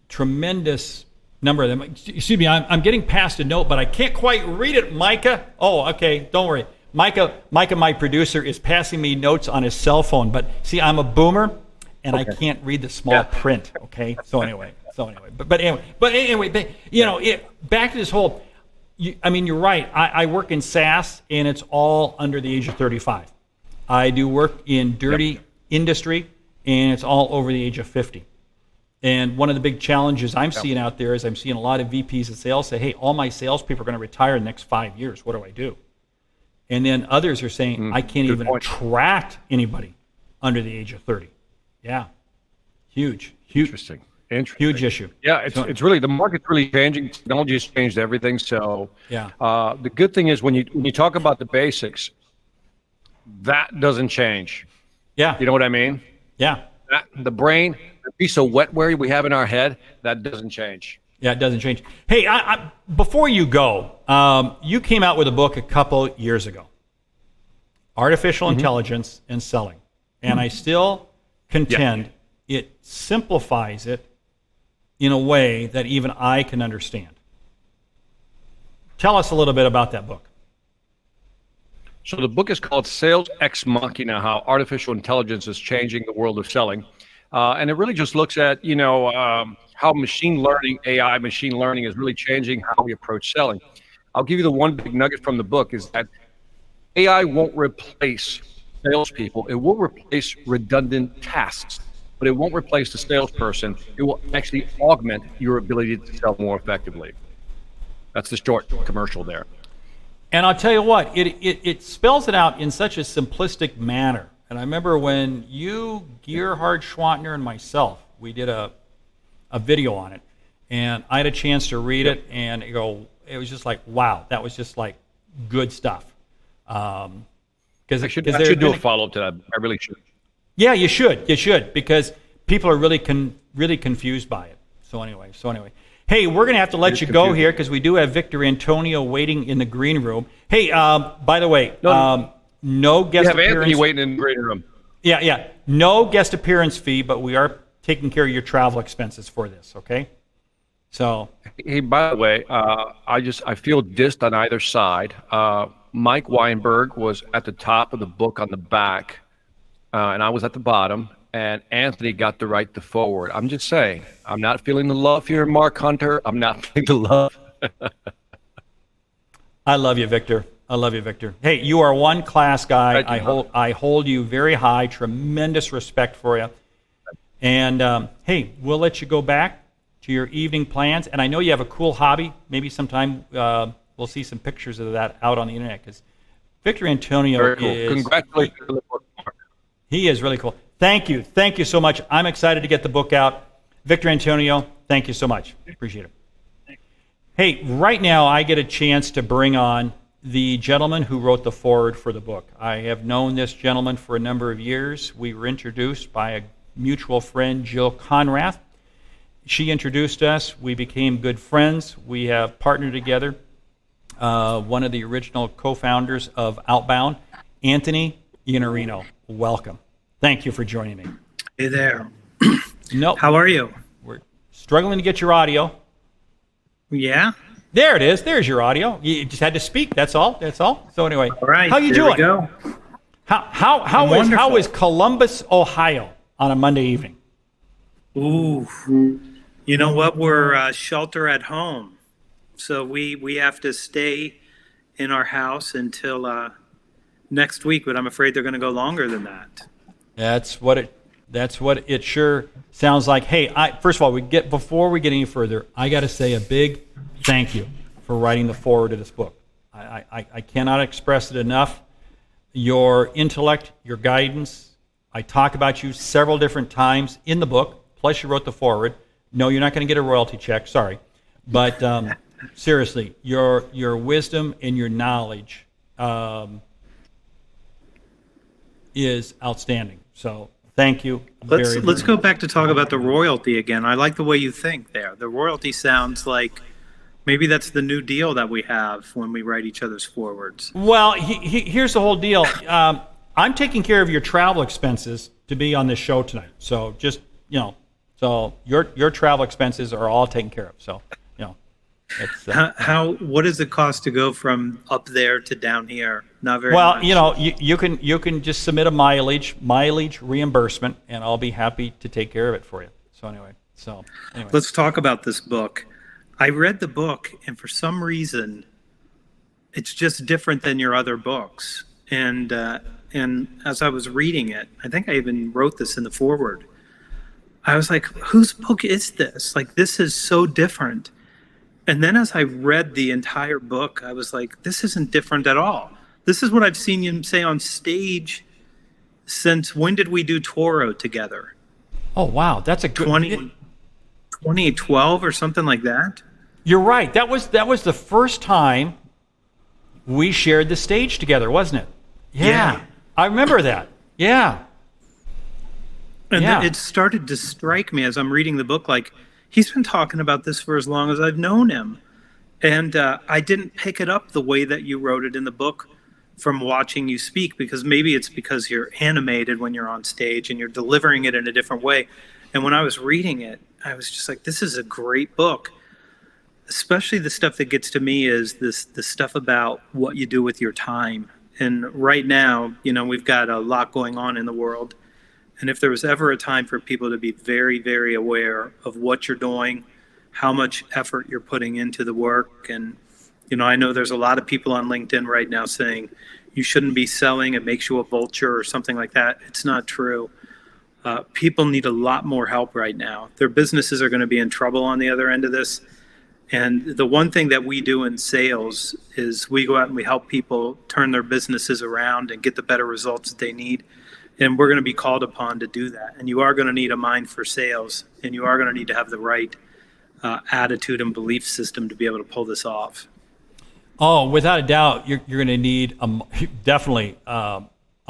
Speaker 1: tremendous number of them. Excuse me, I'm getting past a note, but I can't quite read it, Micah. Oh, okay. Don't worry. Micah, my producer, is passing me notes on his cell phone. But see, I'm a boomer, and I can't read the small print. Okay. So anyway, but anyway, back to this whole. You're right. I work in SaaS, and it's all under the age of 35. I do work in dirty industry, and it's all over the age of 50. And one of the big challenges I'm seeing out there is I'm seeing a lot of VPs of sales say, hey, all my salespeople are going to retire in the next 5 years. What do I do? And then others are saying, I can't even attract anybody under the age of 30. Yeah. Huge.
Speaker 12: Interesting. Interesting.
Speaker 1: Huge issue.
Speaker 12: Yeah, it's really, the market's really changing. Technology has changed everything. So
Speaker 1: Yeah.
Speaker 12: the good thing is when you talk about the basics, that doesn't change.
Speaker 1: Yeah.
Speaker 12: You know what I mean?
Speaker 1: Yeah.
Speaker 12: The brain, the piece of wetware we have in our head, that doesn't change.
Speaker 1: Yeah, it doesn't change. Hey, before you go, you came out with a book a couple years ago, Artificial Intelligence and Selling. And I still contend it simplifies it in a way that even I can understand. Tell us a little bit about that book.
Speaker 12: So the book is called Sales Ex Machina, How Artificial Intelligence is Changing the World of Selling. And it really just looks at, how machine learning, AI machine learning is really changing how we approach selling. I'll give you the one big nugget from the book is that AI won't replace salespeople. It will replace redundant tasks, but it won't replace the salesperson. It will actually augment your ability to sell more effectively. That's the short commercial there.
Speaker 1: And I'll tell you what, it spells it out in such a simplistic manner. And I remember when you, Gerhard Schwantner, and myself, we did a video on it, and I had a chance to read it, and it was just like, wow, that was just like good stuff. Because
Speaker 12: I should do a follow-up to that. I really should.
Speaker 1: Yeah, you should. You should, because people are really confused by it. So anyway. Hey, we're going to have to let you go here because we do have Victor Antonio waiting in the green room. Hey, by the way, no guest appearance.
Speaker 12: We have Anthony waiting in the green room.
Speaker 1: Yeah. No guest appearance fee, but we are taking care of your travel expenses for this, okay? So.
Speaker 12: Hey, by the way, I feel dissed on either side. Mike Weinberg was at the top of the book on the back, and I was at the bottom. And Anthony got the right to forward. I'm just saying, I'm not feeling the love here, Mark Hunter. I'm not feeling the love.
Speaker 1: I love you, Victor. I love you, Victor. Hey, you are one class guy. I hold you very high. Tremendous respect for you. And hey, we'll let you go back to your evening plans. And I know you have a cool hobby. Maybe sometime we'll see some pictures of that out on the internet because Victor Antonio is.
Speaker 12: Congratulations on the book, Mark.
Speaker 1: He is really cool. Thank you so much. I'm excited to get the book out. Victor Antonio, thank you so much. Appreciate it. Hey, right now I get a chance to bring on the gentleman who wrote the foreword for the book. I have known this gentleman for a number of years. We were introduced by a mutual friend, Jill Conrath. She introduced us. We became good friends. We have partnered together. One of the original co-founders of Outbound, Anthony Iannarino. Welcome. Thank you for joining me.
Speaker 13: Hey there.
Speaker 1: Nope.
Speaker 13: How are you?
Speaker 1: We're struggling to get your audio.
Speaker 13: Yeah?
Speaker 1: There it is. There's your audio. You just had to speak. That's all. So anyway,
Speaker 13: all right,
Speaker 1: how you
Speaker 13: there
Speaker 1: doing?
Speaker 13: We go.
Speaker 1: How is Columbus, Ohio on a Monday evening?
Speaker 13: Ooh. You know what? We're shelter at home. So we have to stay in our house until next week, but I'm afraid they're going to go longer than that. That's what
Speaker 1: it sure sounds like. Hey, first of all, before we get any further, I got to say a big thank you for writing the foreword to this book. I cannot express it enough. Your intellect, your guidance. I talk about you several different times in the book. Plus, you wrote the foreword. No, you're not going to get a royalty check. Sorry, but seriously, your wisdom and your knowledge is outstanding. So thank you.
Speaker 13: Let's go back to talk about the royalty again. I like the way you think there. The royalty sounds like maybe that's the new deal that we have when we write each other's forewords.
Speaker 1: Well, here's the whole deal. I'm taking care of your travel expenses to be on this show tonight. So just, so your travel expenses are all taken care of. So, it's,
Speaker 13: what does it cost to go from up there to down here? Not very
Speaker 1: well,
Speaker 13: much.
Speaker 1: you can just submit a mileage reimbursement, and I'll be happy to take care of it for you. So anyway.
Speaker 13: Let's talk about this book. I read the book, and for some reason, it's just different than your other books. And as I was reading it, I think I even wrote this in the foreword. I was like, whose book is this? Like, this is so different. And then as I read the entire book, I was like, this isn't different at all. This is what I've seen you say on stage since when did we do Toro together?
Speaker 1: Oh, wow. That's a good...
Speaker 13: 2012 or something like that.
Speaker 1: You're right. That was the first time we shared the stage together, wasn't it? Yeah. I remember that. Yeah.
Speaker 13: And it started to strike me as I'm reading the book, like, he's been talking about this for as long as I've known him. And I didn't pick it up the way that you wrote it in the book from watching you speak, because maybe it's because you're animated when you're on stage and you're delivering it in a different way. And when I was reading it, I was just like, this is a great book. Especially the stuff that gets to me is the stuff about what you do with your time. And right now, we've got a lot going on in the world. And if there was ever a time for people to be very, very aware of what you're doing, how much effort you're putting into the work. And, I know there's a lot of people on LinkedIn right now saying you shouldn't be selling, it makes you a vulture or something like that. It's not true. People need a lot more help right now. Their businesses are going to be in trouble on the other end of this. And the one thing that we do in sales is we go out and we help people turn their businesses around and get the better results that they need. And we're going to be called upon to do that. And you are going to need a mind for sales, and you are going to need to have the right attitude and belief system to be able to pull this off.
Speaker 1: Oh, without a doubt, you're going to need definitely a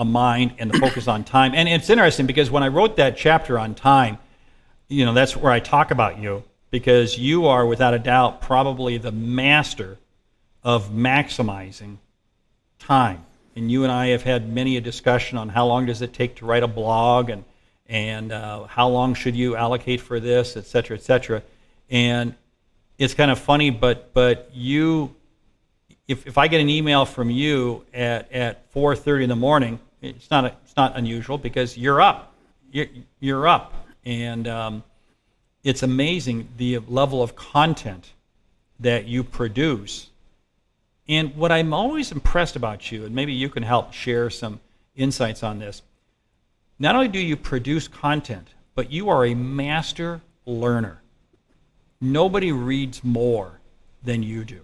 Speaker 1: mind and the focus on time. And it's interesting because when I wrote that chapter on time, that's where I talk about you, because you are without a doubt probably the master of maximizing time. And you and I have had many a discussion on how long does it take to write a blog, and how long should you allocate for this, et cetera, et cetera. And it's kind of funny, but you, if I get an email from you at 4:30 in the morning, it's not unusual because you're up. You're up, and it's amazing the level of content that you produce. And what I'm always impressed about you, and maybe you can help share some insights on this, not only do you produce content, but you are a master learner. Nobody reads more than you do.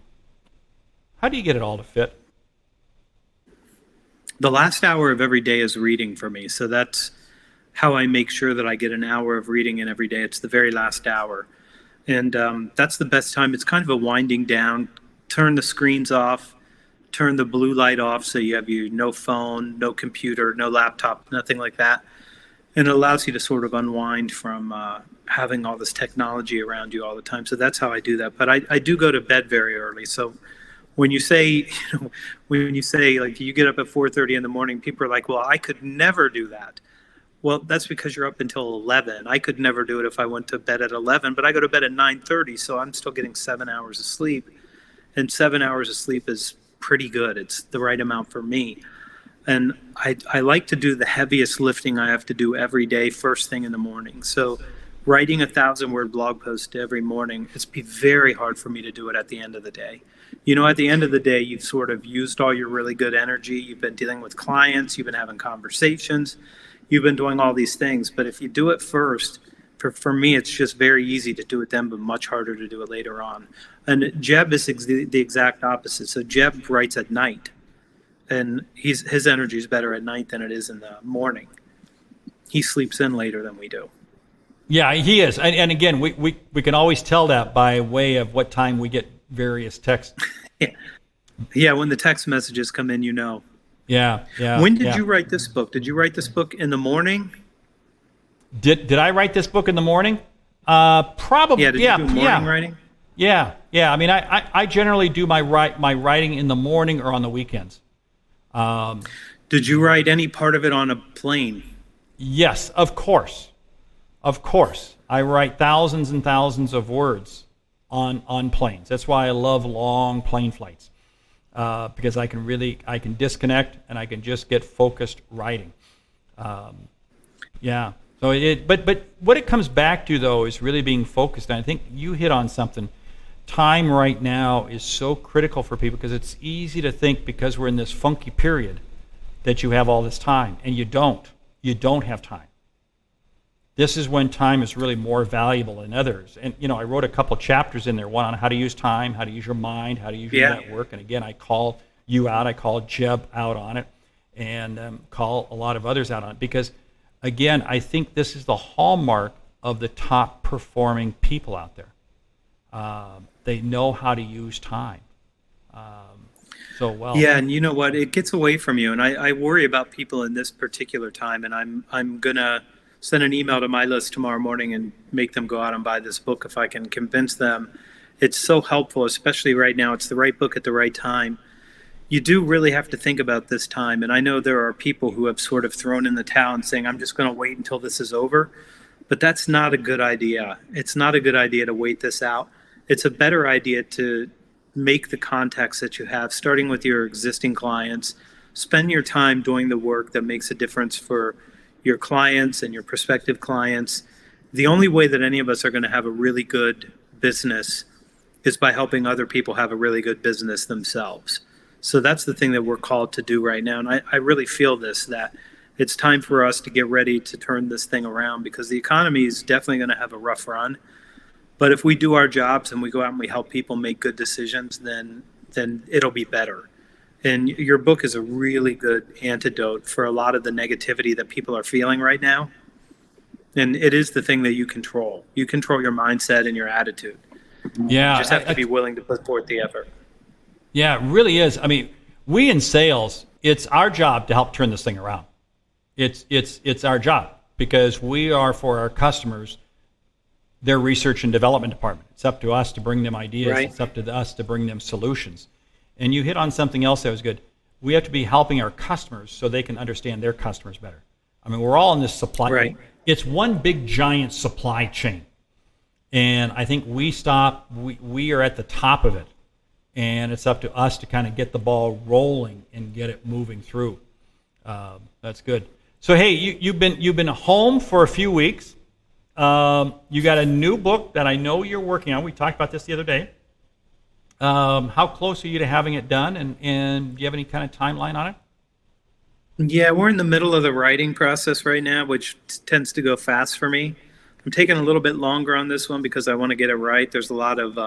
Speaker 1: How do you get it all to fit?
Speaker 13: The last hour of every day is reading for me. So that's how I make sure that I get an hour of reading in every day. It's the very last hour. And that's the best time. It's kind of a winding down. Turn the screens off, turn the blue light off, so you have no phone, no computer, no laptop, nothing like that. And it allows you to sort of unwind from having all this technology around you all the time. So that's how I do that. But I do go to bed very early. So when you say, like you get up at 4:30 in the morning, people are like, well, I could never do that. Well, that's because you're up until 11. I could never do it if I went to bed at 11, but I go to bed at 9:30, so I'm still getting 7 hours of sleep. And 7 hours of sleep is pretty good. It's the right amount for me. And I like to do the heaviest lifting I have to do every day, first thing in the morning. So writing 1,000-word blog post every morning, it's be very hard for me to do it at the end of the day. At the end of the day, you've sort of used all your really good energy. You've been dealing with clients. You've been having conversations. You've been doing all these things. But if you do it first, for me, it's just very easy to do it then, but much harder to do it later on. And Jeb is the exact opposite. So Jeb writes at night, and his energy is better at night than it is in the morning. He sleeps in later than we do.
Speaker 1: Yeah, he is. And again, we can always tell that by way of what time we get various texts.
Speaker 13: Yeah, when the text messages come in,
Speaker 1: Yeah.
Speaker 13: When did you write this book? Did you write this book in the morning?
Speaker 1: Did I write this book in the morning? Probably.
Speaker 13: Yeah. Did you do morning writing?
Speaker 1: Yeah. I mean, I generally do my writing in the morning or on the weekends.
Speaker 13: Did you write any part of it on a plane?
Speaker 1: Yes, of course. I write thousands and thousands of words on planes. That's why I love long plane flights, because I can disconnect and I can just get focused writing. Yeah. So but what it comes back to though is really being focused. And I think you hit on something. Time right now is so critical for people because it's easy to think because we're in this funky period that you have all this time, and you don't. You don't have time. This is when time is really more valuable than others. And I wrote a couple chapters in there, one on how to use time, how to use your mind, how to use your network. And again, I call you out, I call Jeb out on it, and call a lot of others out on it because, again, I think this is the hallmark of the top performing people out there. They know how to use time so well.
Speaker 13: Yeah, and you know what? It gets away from you, and I worry about people in this particular time. And I'm gonna send an email to my list tomorrow morning and make them go out and buy this book if I can convince them. It's so helpful, especially right now. It's the right book at the right time. You do really have to think about this time. And I know there are people who have sort of thrown in the towel and saying, I'm just going to wait until this is over. But that's not a good idea. It's not a good idea to wait this out. It's a better idea to make the contacts that you have, starting with your existing clients. Spend your time doing the work that makes a difference for your clients and your prospective clients. The only way that any of us are going to have a really good business is by helping other people have a really good business themselves. So that's the thing that we're called to do right now. And I really feel that it's time for us to get ready to turn this thing around, because the economy is definitely going to have a rough run. But if we do our jobs and we go out and we help people make good decisions, then it'll be better. And your book is a really good antidote for a lot of the negativity that people are feeling right now. And it is the thing that you control. You control your mindset and your attitude.
Speaker 1: Yeah.
Speaker 13: You just have to be willing to put forth the effort.
Speaker 1: Yeah, it really is. I mean, we in sales, it's our job to help turn this thing around. It's our job, because we are, for our customers, their research and development department. It's up to us to bring them ideas.
Speaker 13: Right.
Speaker 1: It's up to us to bring them solutions. And you hit on something else that was good. We have to be helping our customers so they can understand their customers better. I mean, we're all in this supply.
Speaker 13: Right.
Speaker 1: It's one big giant supply chain. And I think we are at the top of it. And it's up to us to kind of get the ball rolling and get it moving through. That's good. So hey, you've been home for a few weeks. You got a new book that I know you're working on. We talked about this the other day. How close are you to having it done, and do you have any kind of timeline on it?
Speaker 13: Yeah, we're in the middle of the writing process right now, which tends to go fast for me. I'm taking a little bit longer on this one because I want to get it right. There's a lot of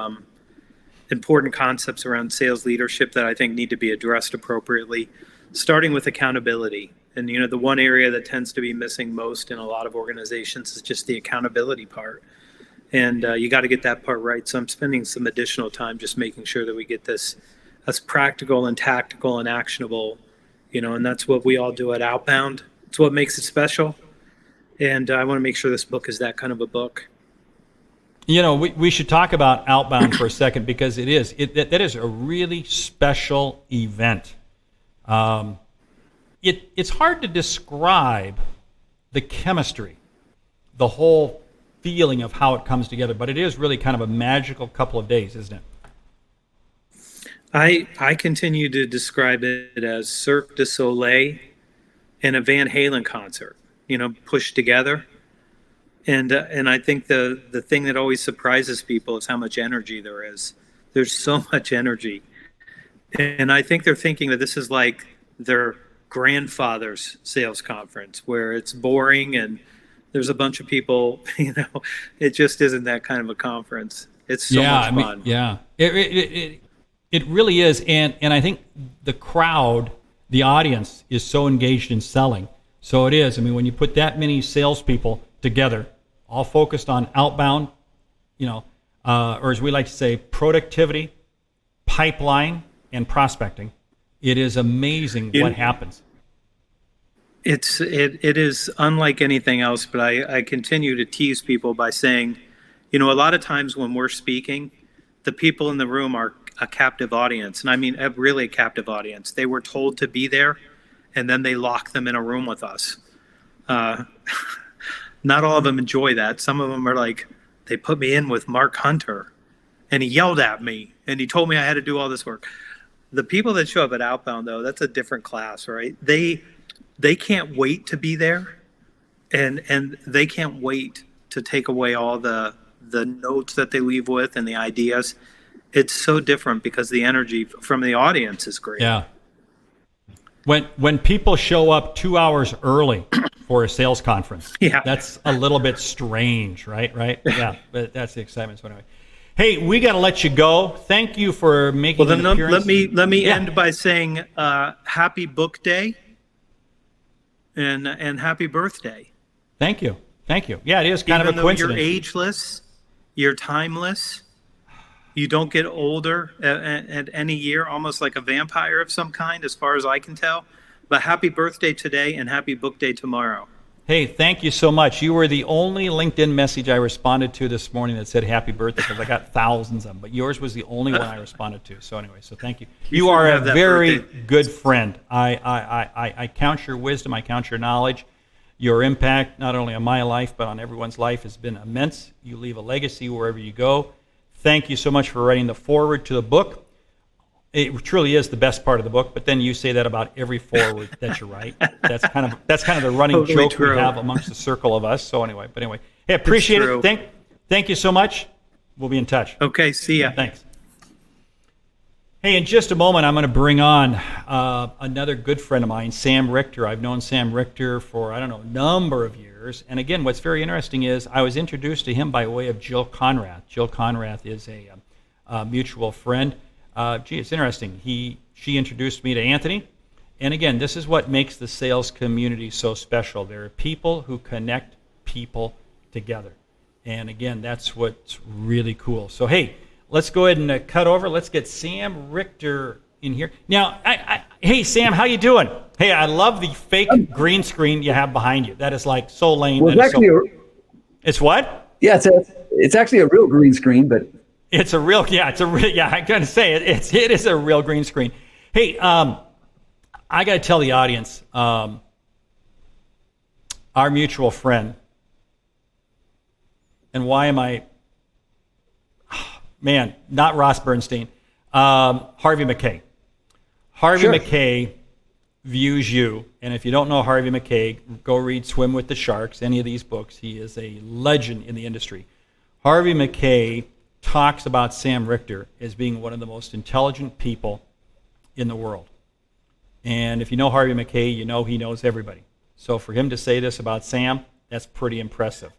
Speaker 13: important concepts around sales leadership that I think need to be addressed appropriately, starting with accountability. And, you know, the one area that tends to be missing most in a lot of organizations is just the accountability part. And you got to get that part right. So I'm spending some additional time just making sure that we get this as practical and tactical and actionable, you know, and that's what we all do at Outbound. It's what makes it special. And I want to make sure this book is that kind of a book.
Speaker 1: You know, we should talk about Outbound for a second, because that is a really special event. It's hard to describe the chemistry, the whole feeling of how it comes together, but it is really kind of a magical couple of days, isn't it?
Speaker 13: I continue to describe it as Cirque du Soleil and a Van Halen concert, you know, pushed together. And I think the thing that always surprises people is how much energy there is. There's so much energy. And I think they're thinking that this is like their grandfather's sales conference, where it's boring and there's a bunch of people, you know, it just isn't that kind of a conference. It's so much fun.
Speaker 1: Yeah, it really is. And I think the crowd, the audience, is so engaged in selling. So it is. I mean, when you put that many salespeople together, all focused on outbound, you know, or as we like to say, productivity, pipeline, and prospecting, it is amazing what happens.
Speaker 13: It is unlike anything else, but I continue to tease people by saying, you know, a lot of times when we're speaking, the people in the room are a captive audience. And I mean, really a captive audience. They were told to be there, and then they lock them in a room with us. Not all of them enjoy that. Some of them are like, they put me in with Mark Hunter, and he yelled at me, and he told me I had to do all this work. The people that show up at Outbound, though, that's a different class, right? They can't wait to be there, and they can't wait to take away all the notes that they leave with and the ideas. It's so different because the energy from the audience is great.
Speaker 1: Yeah. When people show up 2 hours early for a sales conference,
Speaker 13: yeah,
Speaker 1: that's a little bit strange, right? Yeah, but that's the excitement. So anyway, hey, we got to let you go. Thank you for making.
Speaker 13: Well, then
Speaker 1: an appearance.
Speaker 13: let me end by saying happy book day and happy birthday.
Speaker 1: Thank you. Thank you. Yeah, it is kind
Speaker 13: Even
Speaker 1: of a
Speaker 13: though
Speaker 1: coincidence.
Speaker 13: you're ageless, you're timeless. You don't get older at any year, almost like a vampire of some kind, as far as I can tell. But happy birthday today and happy book day tomorrow.
Speaker 1: Hey, thank you so much. You were the only LinkedIn message I responded to this morning that said happy birthday, because I got thousands of them, but yours was the only one I responded to. So anyway, so thank you. You are a
Speaker 13: have that
Speaker 1: very
Speaker 13: birthday.
Speaker 1: good friend. I count your wisdom, I count your knowledge. Your impact, not only on my life, but on everyone's life, has been immense. You leave a legacy wherever you go. Thank you so much for writing the foreword to the book. It truly is the best part of the book, but then you say that about every foreword that you write. That's kind of the running
Speaker 13: Totally
Speaker 1: joke
Speaker 13: true.
Speaker 1: we have amongst the circle of us. So anyway, hey, appreciate
Speaker 13: true.
Speaker 1: it. Thank you so much. We'll be in touch.
Speaker 13: Okay, see ya.
Speaker 1: Thanks. Hey, in just a moment, I'm going to bring on another good friend of mine, Sam Richter. I've known Sam Richter for, a number of years. And again, what's very interesting is I was introduced to him by way of Jill Conrath. Jill Conrath is a mutual friend. It's interesting. She introduced me to Anthony. And again, this is what makes the sales community so special. There are people who connect people together. And again, that's what's really cool. So, hey, let's go ahead and cut over. Let's get Sam Richter in here. Now, hey, Sam, how you doing? Hey, I love the fake green screen you have behind you. That is like so lame.
Speaker 14: Well, it's actually
Speaker 1: it's what?
Speaker 14: Yeah, it's actually a real green screen, but
Speaker 1: it's a real. Yeah, it's a real. Yeah, I'm gonna say it. It is a real green screen. Hey, I got to tell the audience, our mutual friend, and why am I? Man, not Ross Bernstein. Harvey Mackay. Harvey Mackay views you, and if you don't know Harvey Mackay, go read Swim with the Sharks, any of these books. He is a legend in the industry. Harvey Mackay talks about Sam Richter as being one of the most intelligent people in the world. And if you know Harvey Mackay, you know he knows everybody. So for him to say this about Sam, that's pretty impressive.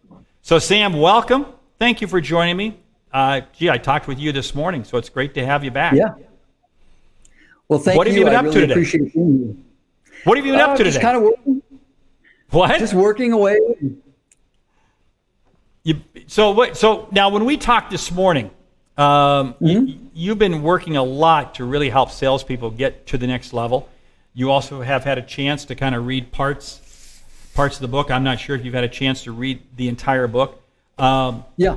Speaker 1: So Sam, welcome. Thank you for joining me. I talked with you this morning, so it's great to have you back.
Speaker 14: Yeah. Well, thank you.
Speaker 1: What have you been up
Speaker 14: really
Speaker 1: to today?
Speaker 14: Appreciate being here.
Speaker 1: What have you been up to
Speaker 14: just
Speaker 1: today?
Speaker 14: kind of working.
Speaker 1: What?
Speaker 14: Just working away.
Speaker 1: So now when we talked this morning, you've been working a lot to really help salespeople get to the next level. You also have had a chance to kind of read parts of the book. I'm not sure if you've had a chance to read the entire book.
Speaker 14: Yeah.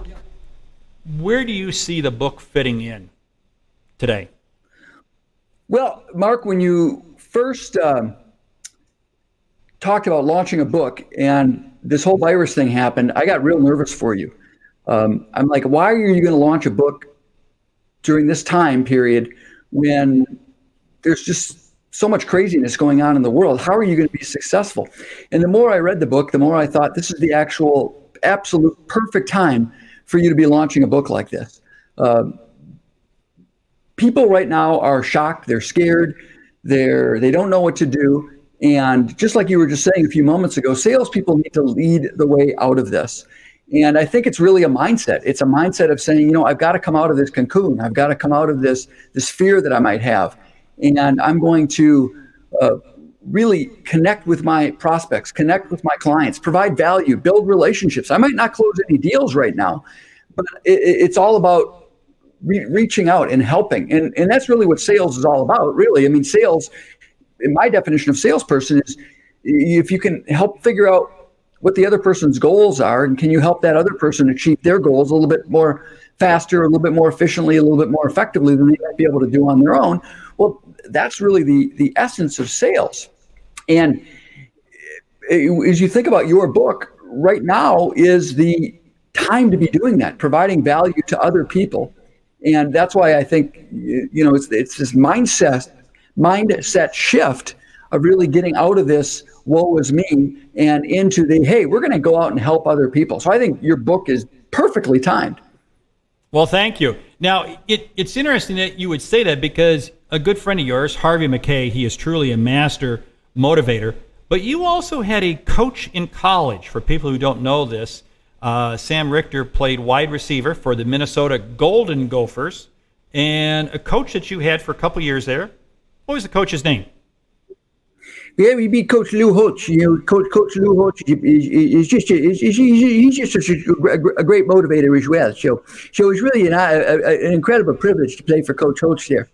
Speaker 1: Where do you see the book fitting in today?
Speaker 14: Well, Mark, when you first talked about launching a book and this whole virus thing happened, I got real nervous for you. I'm like, why are you going to launch a book during this time period when there's just so much craziness going on in the world? How are you going to be successful? And the more I read the book, the more I thought this is the absolute perfect time for you to be launching a book like this. People right now are shocked. They're scared. They don't know what to do. And just like you were just saying a few moments ago, salespeople need to lead the way out of this. And I think it's really a mindset. It's a mindset of saying, I've got to come out of this cocoon. I've got to come out of this fear that I might have. And I'm going to really connect with my prospects, connect with my clients, provide value, build relationships. I might not close any deals right now, but it's all about reaching out and helping. And that's really what sales is all about, really. I mean, sales, in my definition of salesperson, is if you can help figure out what the other person's goals are, and can you help that other person achieve their goals a little bit more faster, a little bit more efficiently, a little bit more effectively than they might be able to do on their own. Well, that's really the essence of sales. And as you think about your book, right now is the time to be doing that, providing value to other people. And that's why I think, it's this mindset shift of really getting out of this woe is me and into hey, we're going to go out and help other people. So I think your book is perfectly timed.
Speaker 1: Well, thank you. Now, it's interesting that you would say that, because a good friend of yours, Harvey Mackay, he is truly a master motivator, but you also had a coach in college. For people who don't know this, Sam Richter played wide receiver for the Minnesota Golden Gophers, and a coach that you had for a couple years there. What was the coach's name?
Speaker 14: Yeah, we beat Coach Lou Holtz. You know, Coach Lou Holtz is just he's just a great motivator as well. So it's really an incredible privilege to play for Coach Holtz there.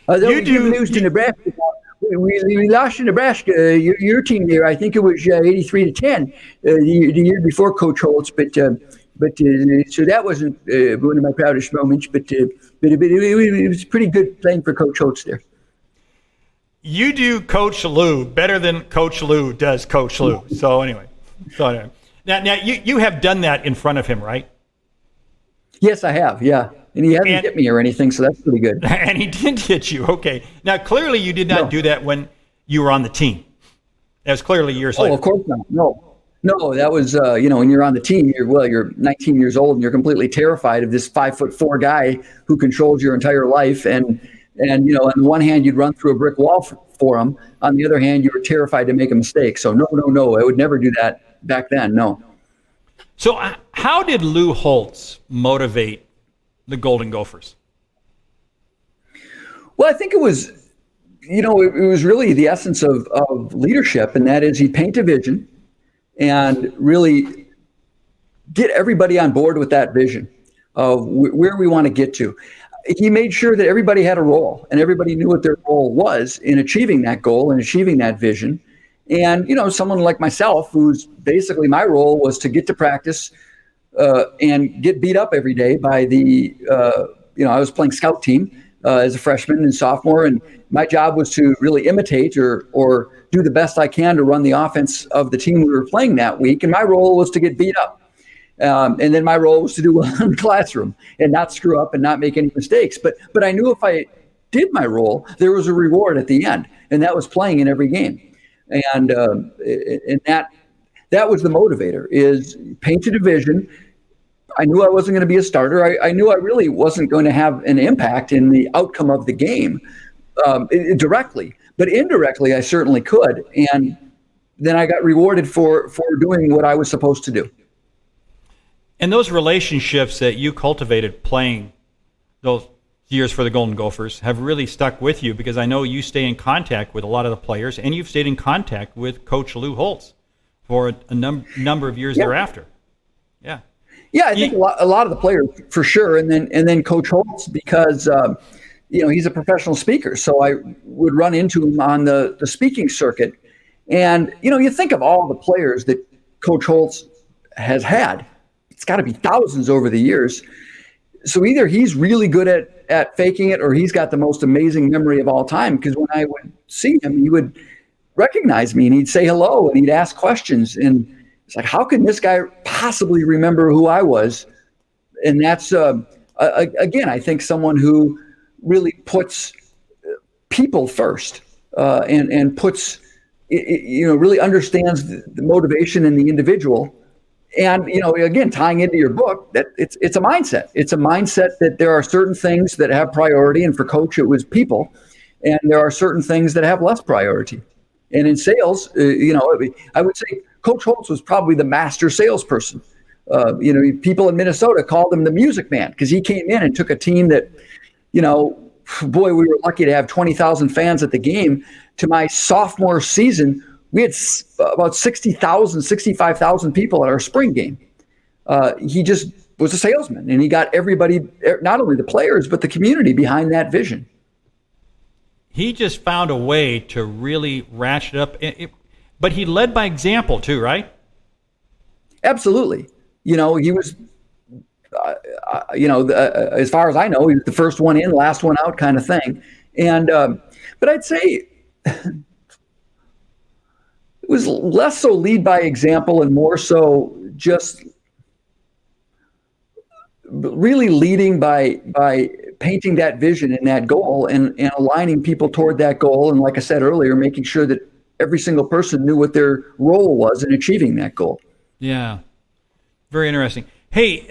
Speaker 14: Although we did lose to Nebraska, we lost to Nebraska. Your team there, I think it was 83-10 the year before Coach Holtz, but so that wasn't one of my proudest moments. But it was pretty good playing for Coach Holtz there.
Speaker 1: You do Coach Lou better than Coach Lou does Coach Lou. So anyway, now you have done that in front of him, right?
Speaker 14: Yes, I have. Yeah, and he hasn't hit me or anything, so that's pretty good.
Speaker 1: And he didn't hit you. Okay. Now clearly you did not do that when you were on the team. That was clearly years later.
Speaker 14: Oh, of course not. No, that was when you're on the team, you're 19 years old and you're completely terrified of this 5'4" guy who controls your entire life and on the one hand, you'd run through a brick wall for him. On the other hand, you were terrified to make a mistake. So no, I would never do that back then. No.
Speaker 1: So how did Lou Holtz motivate the Golden Gophers?
Speaker 14: Well, I think it was, it was really the essence of leadership, and that is he'd paint a vision and really get everybody on board with that vision of where we want to get to. He made sure that everybody had a role and everybody knew what their role was in achieving that goal and achieving that vision. And, someone like myself, who's basically my role was to get to practice and get beat up every day by I was playing scout team as a freshman and sophomore. And my job was to really imitate or do the best I can to run the offense of the team we were playing that week. And my role was to get beat up. And then my role was to do well in the classroom and not screw up and not make any mistakes. But I knew if I did my role, there was a reward at the end, and that was playing in every game. And that was the motivator, is painted a vision. I knew I wasn't going to be a starter. I knew I really wasn't going to have an impact in the outcome of the game directly, but indirectly I certainly could. And then I got rewarded for doing what I was supposed to do.
Speaker 1: And those relationships that you cultivated playing those years for the Golden Gophers have really stuck with you, because I know you stay in contact with a lot of the players, and you've stayed in contact with Coach Lou Holtz for a number of years thereafter. Yeah.
Speaker 14: Yeah, I think a lot of the players for sure, and then Coach Holtz, because he's a professional speaker, so I would run into him on the speaking circuit, and you think of all the players that Coach Holtz has had. It's got to be thousands over the years. So either he's really good at faking it, or he's got the most amazing memory of all time. Because when I would see him, he would recognize me and he'd say hello and he'd ask questions. And it's like, how can this guy possibly remember who I was? And that's, again, I think someone who really puts people first and puts, really understands the motivation in the individual. And, again, tying into your book, that it's a mindset. It's a mindset that there are certain things that have priority. And for Coach, it was people. And there are certain things that have less priority. And in sales, I would say Coach Holtz was probably the master salesperson. People in Minnesota called him the music man, because he came in and took a team that, boy, we were lucky to have 20,000 fans at the game. To my sophomore season, we had about 60,000, 65,000 people at our spring game. He just was a salesman, and he got everybody, not only the players, but the community behind that vision.
Speaker 1: He just found a way to really ratchet up. But he led by example too, right?
Speaker 14: Absolutely. He was, as far as I know, he was the first one in, last one out kind of thing. And, but I'd say it was less so lead by example and more so just really leading by painting that vision and that goal and aligning people toward that goal. And like I said earlier, making sure that every single person knew what their role was in achieving that goal.
Speaker 1: Yeah. Very interesting. Hey,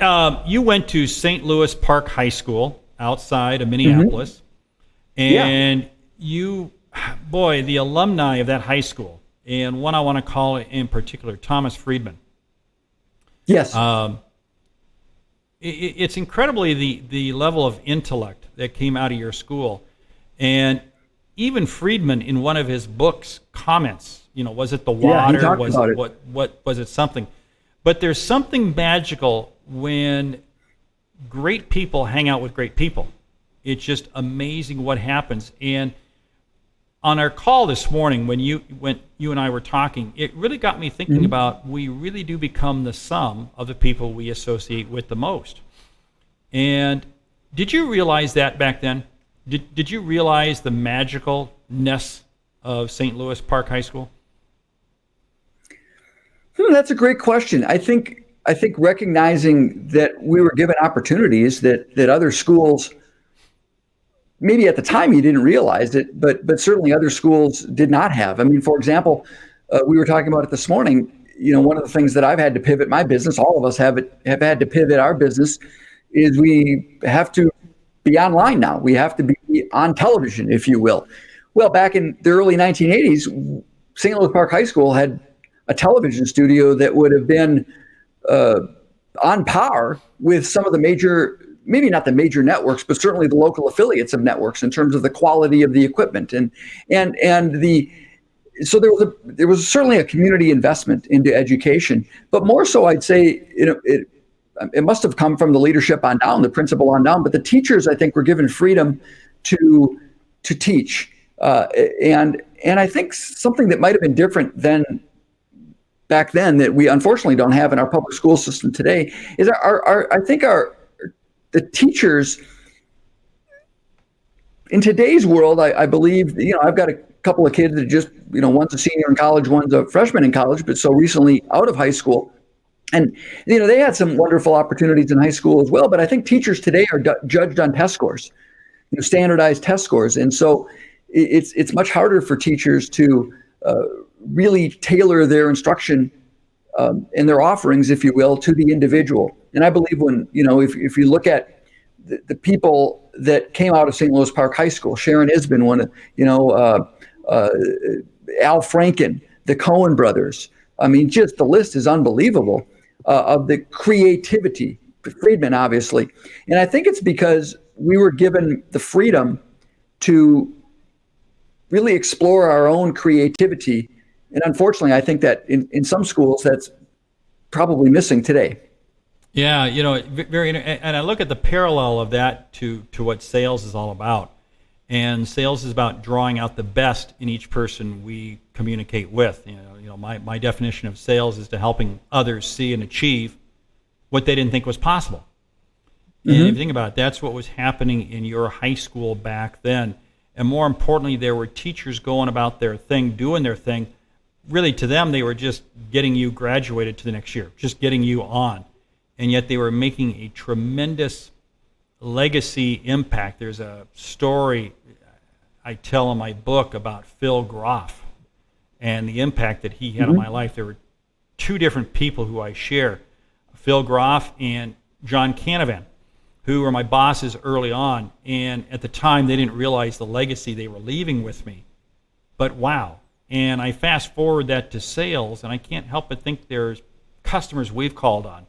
Speaker 1: you went to St. Louis Park High School outside of Minneapolis. Mm-hmm. And the alumni of that high school, and one I want to call it in particular, Thomas Friedman.
Speaker 14: Yes.
Speaker 1: It's incredibly the level of intellect that came out of your school. And even Friedman in one of his books comments, was it the
Speaker 14: Yeah, he
Speaker 1: water?
Speaker 14: talked
Speaker 1: Was
Speaker 14: about
Speaker 1: it
Speaker 14: it.
Speaker 1: what was it something? But there's something magical when great people hang out with great people. It's just amazing what happens. And on our call this morning, when you and I were talking, it really got me thinking about we really do become the sum of the people we associate with the most. And did you realize that back then? Did you realize the magicalness of St. Louis Park High School?
Speaker 14: That's a great question. I think recognizing that we were given opportunities that other schools, maybe at the time you didn't realize it, but certainly other schools did not have. I mean, for example, we were talking about it this morning. One of the things that I've had to pivot my business, all of us have had to pivot our business, is we have to be online now. We have to be on television, if you will. Well, back in the early 1980s, St. Louis Park High School had a television studio that would have been on par with some of the major, maybe not the major networks, but certainly the local affiliates of networks in terms of the quality of the equipment so there was certainly a community investment into education, but more so I'd say it must have come from the leadership on down, the principal on down, but the teachers I think were given freedom to teach, and I think something that might have been different than back then that we unfortunately don't have in our public school system today is the teachers in today's world. I believe, I've got a couple of kids that just, one's a senior in college, one's a freshman in college, but so recently out of high school. And, they had some wonderful opportunities in high school as well. But I think teachers today are judged on test scores, standardized test scores. And so it's much harder for teachers to really tailor their instruction and their offerings, if you will, to the individual. And I believe when, if you look at the people that came out of St. Louis Park High School, Sharon Isbin, Al Franken, the Cohen brothers. I mean, just the list is unbelievable of the creativity, Friedman, obviously. And I think it's because we were given the freedom to really explore our own creativity. And unfortunately, I think that in some schools, that's probably missing today.
Speaker 1: Yeah, very, and I look at the parallel of that to what sales is all about. And sales is about drawing out the best in each person we communicate with. My definition of sales is to helping others see and achieve what they didn't think was possible. And if you think about it, that's what was happening in your high school back then. And more importantly, there were teachers going about their thing, doing their thing. Really, to them, they were just getting you graduated to the next year, just getting you on. And yet they were making a tremendous legacy impact. There's a story I tell in my book about Phil Groff and the impact that he had on my life. There were two different people who I share, Phil Groff and John Canavan, who were my bosses early on. And at the time, they didn't realize the legacy they were leaving with me. But wow. And I fast forward that to sales, and I can't help but think there's customers we've called on.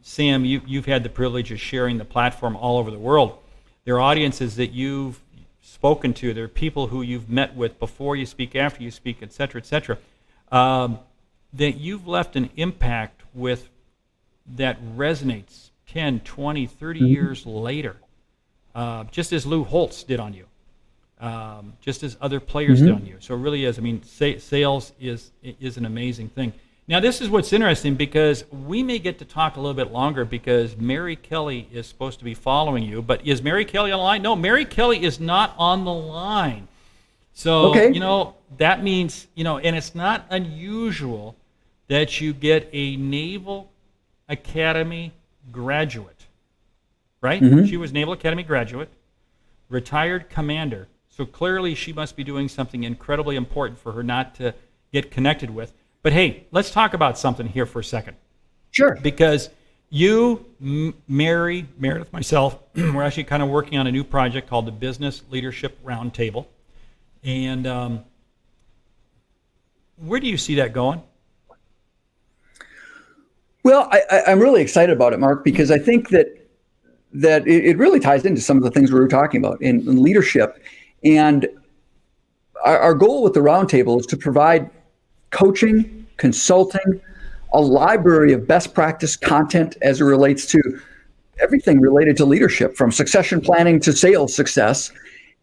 Speaker 1: Sam, you've had the privilege of sharing the platform all over the world. There are audiences that you've spoken to. There are people who you've met with before you speak, after you speak, et cetera, that you've left an impact with that resonates 10, 20, 30 years later, just as Lou Holtz did on you, just as other players did on you. So it really is. I mean, sales is an amazing thing. Now, this is what's interesting, because we may get to talk a little bit longer because Mary Kelly is supposed to be following you. But is Mary Kelly on the line? No, Mary Kelly is not on the line. So, that means, and it's not unusual that you get a Naval Academy graduate, right? She was Naval Academy graduate, retired commander. So clearly she must be doing something incredibly important for her not to get connected with. But hey, let's talk about something here for a second.
Speaker 14: Sure.
Speaker 1: Because you, Mary, Meredith, myself, we're actually kind of working on a new project called the Business Leadership Roundtable. And where do you see that going?
Speaker 14: Well, I'm really excited about it, Mark, because I think that it really ties into some of the things we were talking about in leadership. And our goal with the roundtable is to provide coaching, consulting, a library of best practice content as it relates to everything related to leadership, from succession planning to sales success,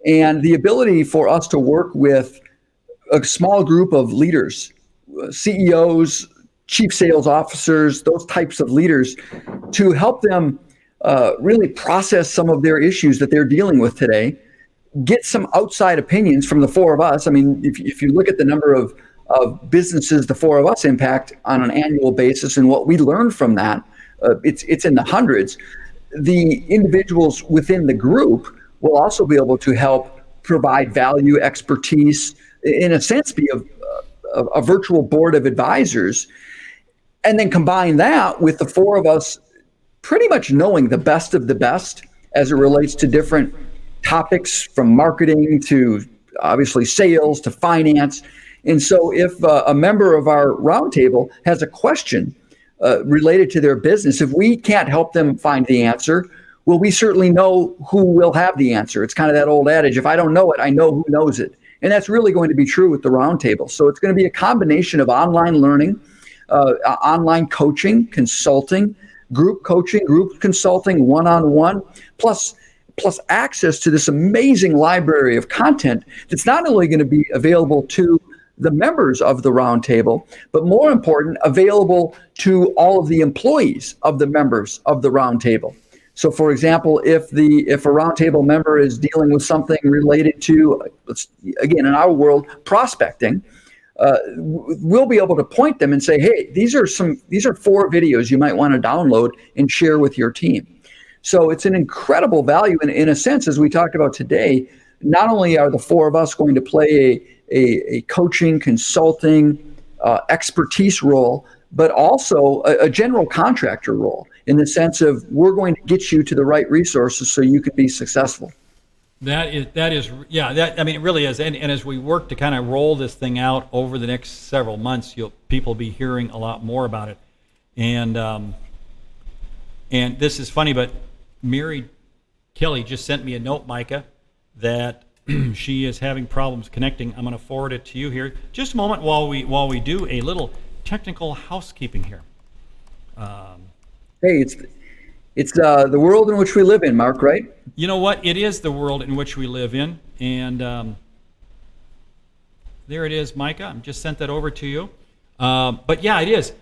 Speaker 14: and the ability for us to work with a small group of leaders, CEOs, chief sales officers, those types of leaders, to help them really process some of their issues that they're dealing with today, get some outside opinions from the four of us. I mean, if you look at the number of businesses the four of us impact on an annual basis and what we learn from that, it's in the hundreds. The individuals within the group will also be able to help provide value, expertise, in a sense, be a virtual board of advisors, and then combine that with the four of us pretty much knowing the best of the best as it relates to different topics, from marketing to obviously sales to finance. And so if a member of our roundtable has a question related to their business, if we can't help them find the answer, well, we certainly know who will have the answer. It's kind of that old adage, if I don't know it, I know who knows it. And that's really going to be true with the roundtable. So it's going to be a combination of online learning, online coaching, consulting, group coaching, group consulting, one-on-one, plus access to this amazing library of content that's not only going to be available to the members of the roundtable, but more important, available to all of the employees of the members of the roundtable. So, for example, if a roundtable member is dealing with something related to, again, in our world, prospecting, we'll be able to point them and say, hey, these are 4 videos you might want to download and share with your team. So it's an incredible value. And in a sense, as we talked about today, not only are the four of us going to play a coaching, consulting, expertise role, but also a general contractor role, in the sense of we're going to get you to the right resources so you can be successful.
Speaker 1: That is, I mean, it really is. And as we work to kind of roll this thing out over the next several months, people will be hearing a lot more about it. And this is funny, but Mary Kelly just sent me a note, Micah, that she is having problems connecting. I'm going to forward it to you here. Just a moment while we do a little technical housekeeping here.
Speaker 14: Hey, it's the world in which we live in, Mark, right?
Speaker 1: You know what? It is the world in which we live in. And there it is, Micah. I've just sent that over to you. But yeah, it is.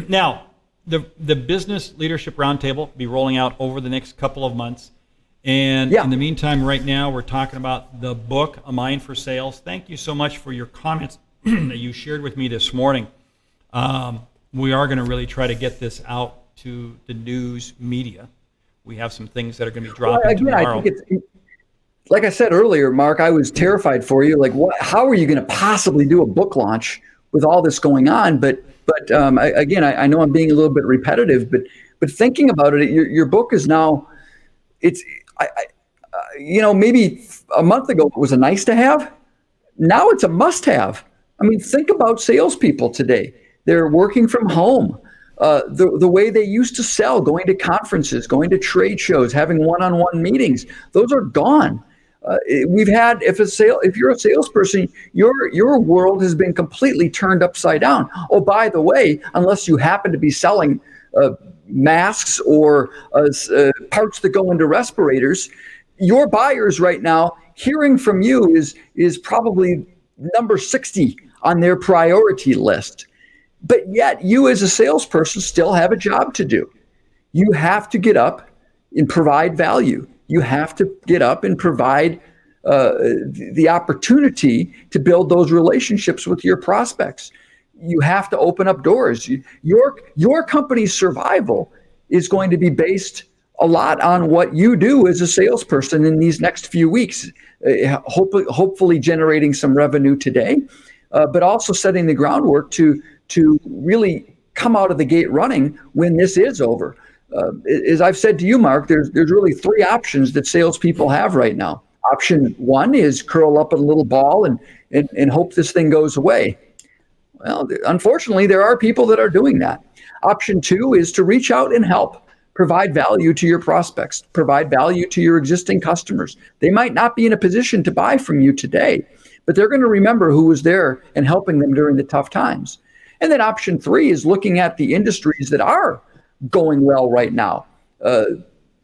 Speaker 1: Now, the Business Leadership Roundtable will be rolling out over the next couple of months. And in the meantime, right now, we're talking about the book, A Mind for Sales. Thank you so much for your comments that you shared with me this morning. We are going to really try to get this out to the news media. We have some things that are going to be dropping tomorrow.
Speaker 14: I think it's, like I said earlier, Mark, I was terrified for you. Like, how are you going to possibly do a book launch with all this going on? But I know I'm being a little bit repetitive, but thinking about it, your book is now, maybe a month ago it was a nice to have. Now it's a must have. I mean, think about salespeople today. They're working from home. The way they used to sell, going to conferences, going to trade shows, having one-on-one meetings, those are gone. We've had, if you're a salesperson, your world has been completely turned upside down. Oh, by the way, unless you happen to be selling masks or parts that go into respirators, your buyers right now, hearing from you is probably number 60 on their priority list. But yet you as a salesperson still have a job to do. You have to get up and provide value. You have to get up and provide the opportunity to build those relationships with your prospects. You have to open up doors. Your company's survival is going to be based a lot on what you do as a salesperson in these next few weeks, hopefully generating some revenue today, but also setting the groundwork to really come out of the gate running when this is over. As I've said to you, Mark, there's really 3 options that salespeople have right now. Option 1 is curl up in a little ball and hope this thing goes away. Well, unfortunately, there are people that are doing that. Option 2 is to reach out and help. Provide value to your prospects, provide value to your existing customers. They might not be in a position to buy from you today, but they're going to remember who was there and helping them during the tough times. And then option 3 is looking at the industries that are going well right now.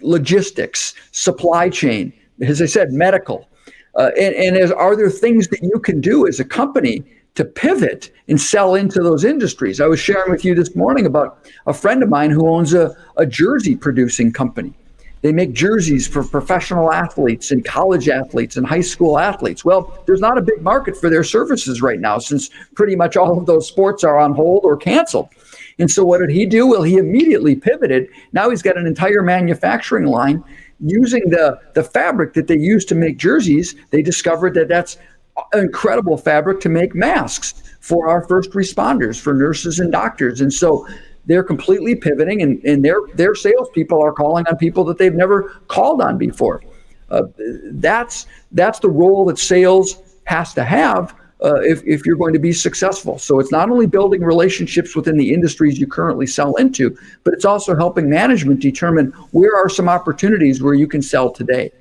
Speaker 14: Logistics, supply chain, as I said, medical. Are there things that you can do as a company to pivot and sell into those industries? I was sharing with you this morning about a friend of mine who owns a jersey producing company. They make jerseys for professional athletes and college athletes and high school athletes. Well, there's not a big market for their services right now since pretty much all of those sports are on hold or canceled. And so what did he do? Well, he immediately pivoted. Now he's got an entire manufacturing line using the fabric that they use to make jerseys. They discovered that that's incredible fabric to make masks for our first responders, for nurses and doctors. And so they're completely pivoting, and their salespeople are calling on people that they've never called on before. That's the role that sales has to have if you're going to be successful. So it's not only building relationships within the industries you currently sell into, but it's also helping management determine where are some opportunities where you can sell today.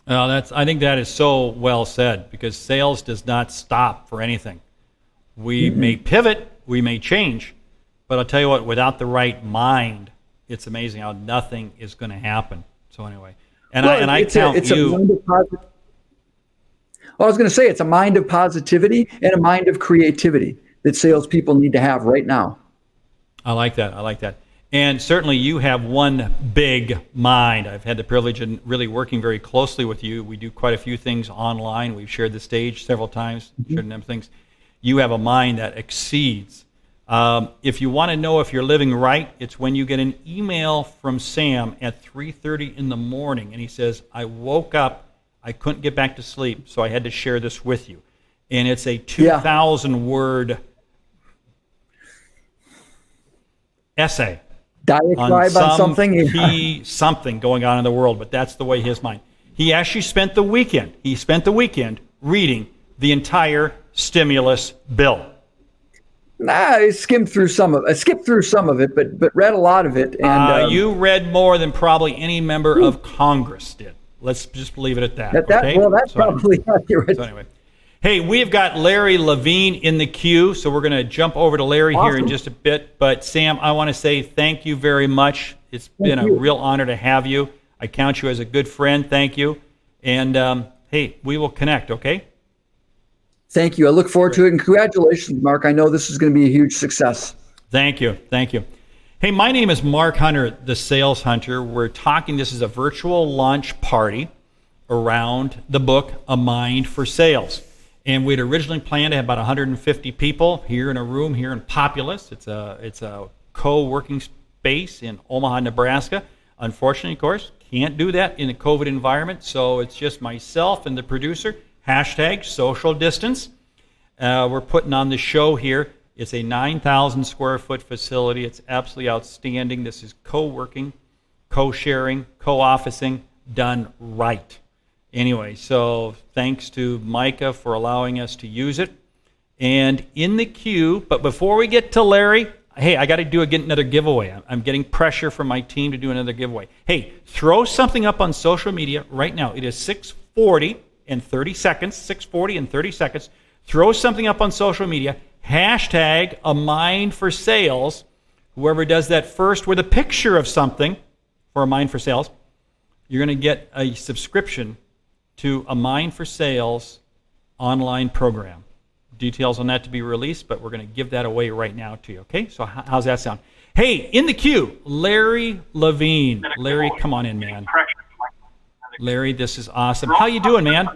Speaker 1: I think that is so well said, because sales does not stop for anything. We may pivot, we may change, but I'll tell you what, without the right mind, it's amazing how nothing is going to happen. So anyway, I was going to say it's a mind of positivity and a mind of creativity that salespeople need to have right now. I like that. And certainly you have one big mind. I've had the privilege of really working very closely with you. We do quite a few things online. We've shared the stage several times, shared a number of things. You have a mind that exceeds. If you want to know if you're living right, it's when you get an email from Sam at 3:30 in the morning, and he says, I woke up, I couldn't get back to sleep, so I had to share this with you. And it's a 2,000-word essay.
Speaker 14: Diatribe on something?
Speaker 1: Key something going on in the world, but that's the way his mind. He actually spent the weekend reading the entire stimulus bill.
Speaker 14: I skimmed through some of it. Skipped through some of it, but read a lot of it. And
Speaker 1: you read more than probably any member of Congress did. Let's just leave it at that. Okay?
Speaker 14: Well, that's probably accurate.
Speaker 1: So anyway, hey, we've got Larry Levine in the queue, so we're going to jump over to Larry here in just a bit. But Sam, I want to say thank you very much. It's been a real honor to have you. I count you as a good friend. Thank you. And hey, we will connect. Okay?
Speaker 14: Thank you. I look forward to it. And congratulations, Mark. I know this is going to be a huge success.
Speaker 1: Thank you. Hey, my name is Mark Hunter, the Sales Hunter. We're talking, this is a virtual launch party around the book, A Mind for Sales. And we'd originally planned to have about 150 people here in a room here in Populous. It's a co-working space in Omaha, Nebraska. Unfortunately, of course, can't do that in a COVID environment. So it's just myself and the producer. #social distance. We're putting on the show here. It's a 9,000 square foot facility. It's absolutely outstanding. This is co-working, co-sharing, co-officing done right. Anyway, so thanks to Micah for allowing us to use it. And in the queue, but before we get to Larry, hey, I got to do another giveaway. I'm getting pressure from my team to do another giveaway. Hey, throw something up on social media right now. It is 6:40 and 30 seconds, 6:40 and 30 seconds. Throw something up on social media, #A Mind for Sales. Whoever does that first with a picture of something for A Mind for Sales, you're going to get a subscription to A Mind for Sales online program. Details on that to be released, but we're going to give that away right now to you, okay? So how's that sound? Hey, in the queue, Larry Levine. Larry, come on in, man. Larry, this is awesome. How you doing, man?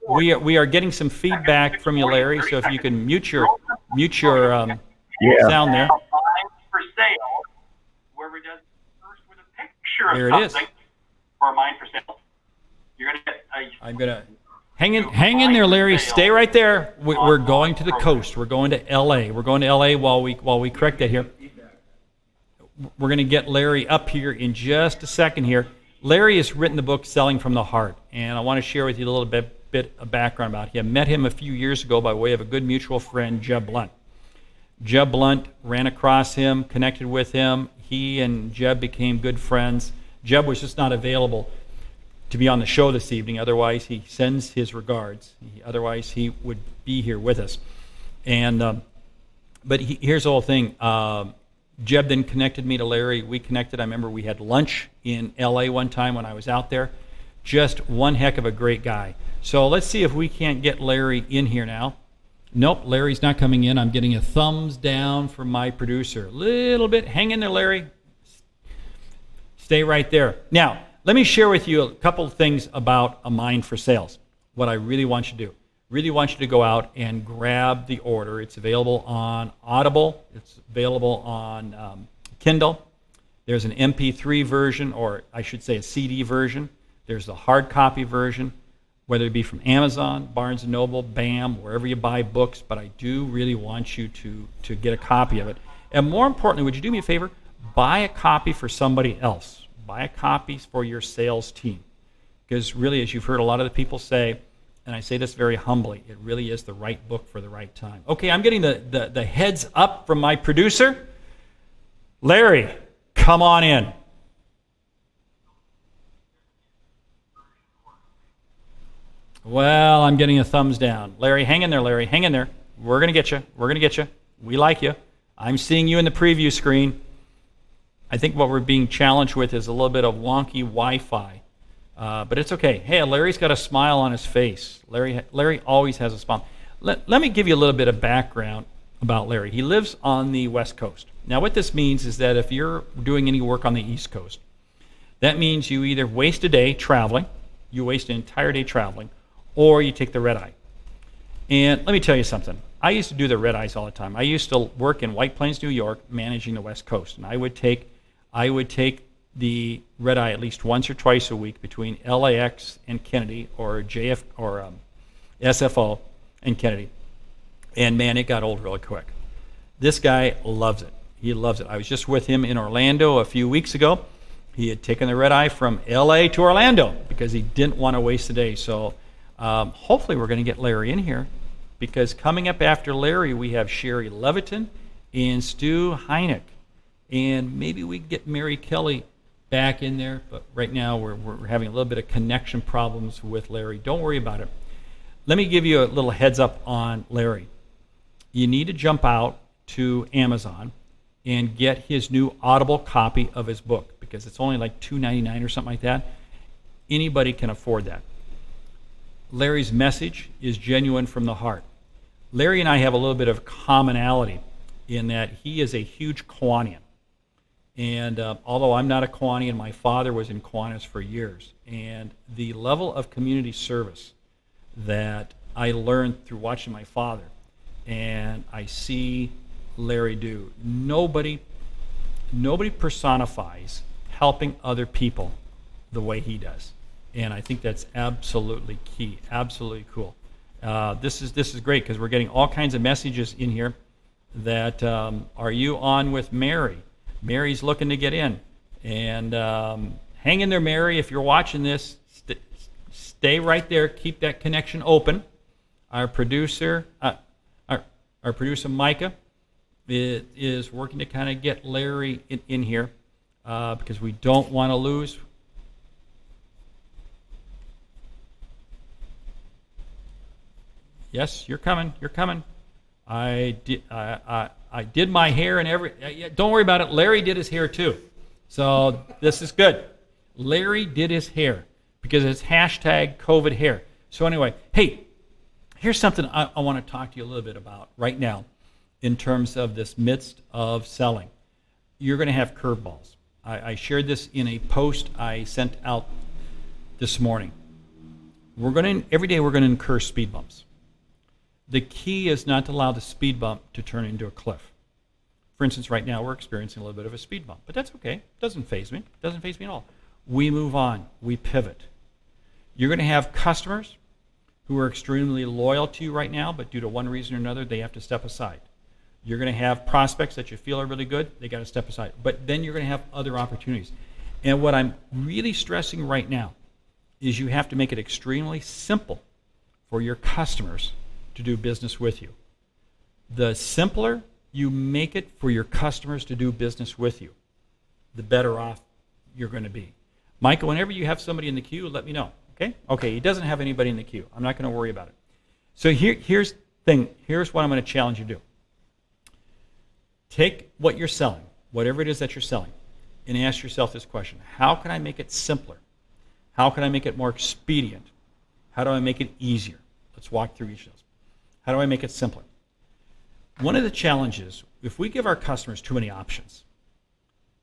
Speaker 1: We are getting some feedback from you, Larry. So if you can mute your sound there. There it is. I'm gonna hang in there, Larry. Stay right there. We're going to the coast. We're going to L.A. We're going to L.A. while we correct that here. We're going to get Larry up here in just a second here. Larry has written the book Selling from the Heart, and I want to share with you a little bit of background about him. I met him a few years ago by way of a good mutual friend, Jeb Blunt. Jeb Blunt ran across him, connected with him. he and Jeb became good friends. Jeb was just not available to be on the show this evening. Otherwise, he sends his regards. Otherwise, he would be here with us. And but here's the whole thing. Jeb then connected me to Larry. We connected. I remember we had lunch in L.A. one time when I was out there. Just one heck of a great guy. So let's see if we can't get Larry in here now. Nope, Larry's not coming in. I'm getting a thumbs down from my producer. Little bit. Hang in there, Larry. Stay right there. Now, let me share with you a couple of things about A Mind for Sales. What I really want you to do. Really want you to go out and grab the order. It's available on Audible. It's available on Kindle. There's an MP3 version, or I should say a CD version. There's the hard copy version, whether it be from Amazon, Barnes & Noble, BAM, wherever you buy books. But I do really want you to get a copy of it. And more importantly, would you do me a favor? Buy a copy for somebody else. Buy a copy for your sales team. Because really, as you've heard a lot of the people say, and I say this very humbly, it really is the right book for the right time. Okay, I'm getting the heads up from my producer. Larry, come on in. Well, I'm getting a thumbs down. Larry, hang in there, Larry. Hang in there. We're going to get you. We're going to get you. We like you. I'm seeing you in the preview screen. I think what we're being challenged with is a little bit of wonky Wi-Fi. But it's okay. Hey, Larry's got a smile on his face. Larry always has a smile. Let me give you a little bit of background about Larry. He lives on the West Coast. Now, what this means is that if you're doing any work on the East Coast, that means you either waste a day traveling, you waste an entire day traveling, or you take the red eye. And let me tell you something. I used to do the red eyes all the time. I used to work in White Plains, New York, managing the West Coast, and I would take the red eye at least once or twice a week between LAX and Kennedy, or SFO and Kennedy. And man, it got old really quick. This guy loves it. He loves it. I was just with him in Orlando a few weeks ago. He had taken the red eye from LA to Orlando because he didn't want to waste the day. So hopefully we're going to get Larry in here, because coming up after Larry, we have Sherry Leviton and Stu Heineck. And maybe we can get Mary Kelly back in there, but right now we're having a little bit of connection problems with Larry. Don't worry about it. Let me give you a little heads up on Larry. You need to jump out to Amazon and get his new Audible copy of his book, because it's only like $2.99 or something like that. Anybody can afford that. Larry's message is genuine from the heart. Larry and I have a little bit of commonality in that he is a huge Kiwanian. And although I'm not a Kiwanian, my father was in Kiwanis for years. And the level of community service that I learned through watching my father, and I see Larry do, nobody personifies helping other people the way he does. And I think that's absolutely key, absolutely cool. This is great, because we're getting all kinds of messages in here that, are you on with Mary? Mary's looking to get in. And hang in there, Mary. If you're watching this, stay right there. Keep that connection open. Our producer, our producer Micah, is working to kind of get Larry in here, because we don't want to lose. Yes, you're coming. You're coming. I did my hair and don't worry about it. Larry did his hair too. So this is good. Larry did his hair because it's hashtag COVID hair. So anyway, hey, here's something I want to talk to you a little bit about right now in terms of this midst of selling. You're going to have curveballs. I shared this in a post I sent out this morning. Every day we're going to incur speed bumps. The key is not to allow the speed bump to turn into a cliff. For instance, right now we're experiencing a little bit of a speed bump, but that's okay. It doesn't faze me. It doesn't faze me at all. We move on. We pivot. You're going to have customers who are extremely loyal to you right now, but due to one reason or another, they have to step aside. You're going to have prospects that you feel are really good. They got to step aside. But then you're going to have other opportunities. And what I'm really stressing right now is you have to make it extremely simple for your customers to do business with you. The simpler you make it for your customers to do business with you, the better off you're going to be. Michael, whenever you have somebody in the queue, let me know. Okay, he doesn't have anybody in the queue. I'm not going to worry about it. So here's the thing. Here's what I'm going to challenge you to do. Take what you're selling, whatever it is that you're selling, and ask yourself this question. How can I make it simpler? How can I make it more expedient? How do I make it easier? Let's walk through each of those. How do I make it simpler? One of the challenges, if we give our customers too many options,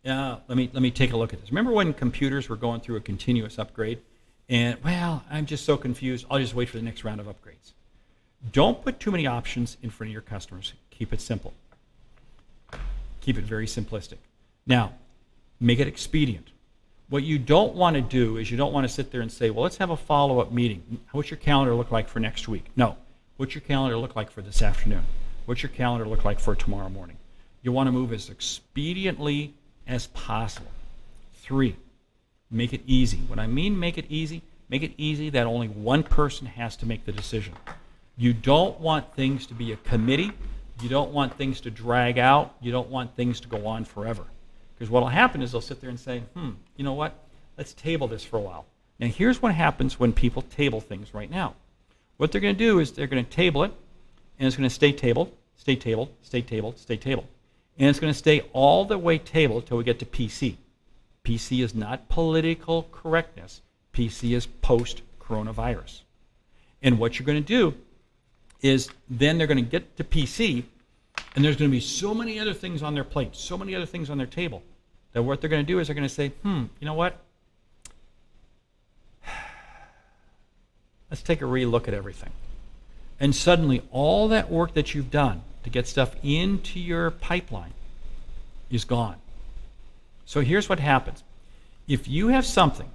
Speaker 1: let me take a look at this. Remember when computers were going through a continuous upgrade? And, well, I'm just so confused. I'll just wait for the next round of upgrades. Don't put too many options in front of your customers. Keep it simple. Keep it very simplistic. Now, make it expedient. What you don't want to do is you don't want to sit there and say, well, let's have a follow-up meeting. What's your calendar look like for next week? No. What's your calendar look like for this afternoon? What's your calendar look like for tomorrow morning? You want to move as expediently as possible. 3, make it easy. When I mean make it easy that only one person has to make the decision. You don't want things to be a committee. You don't want things to drag out. You don't want things to go on forever. Because what will happen is they'll sit there and say, you know what? Let's table this for a while. Now here's what happens when people table things right now. What they're going to do is they're going to table it, and it's going to stay tabled, stay tabled, stay tabled, stay tabled. And it's going to stay all the way tabled until we get to PC. PC is not political correctness. PC is post-coronavirus. And what you're going to do is then they're going to get to PC, and there's going to be so many other things on their plate, so many other things on their table, that what they're going to do is they're going to say, you know what? Let's take a re-look at everything. And suddenly all that work that you've done to get stuff into your pipeline is gone. So here's what happens. If you have something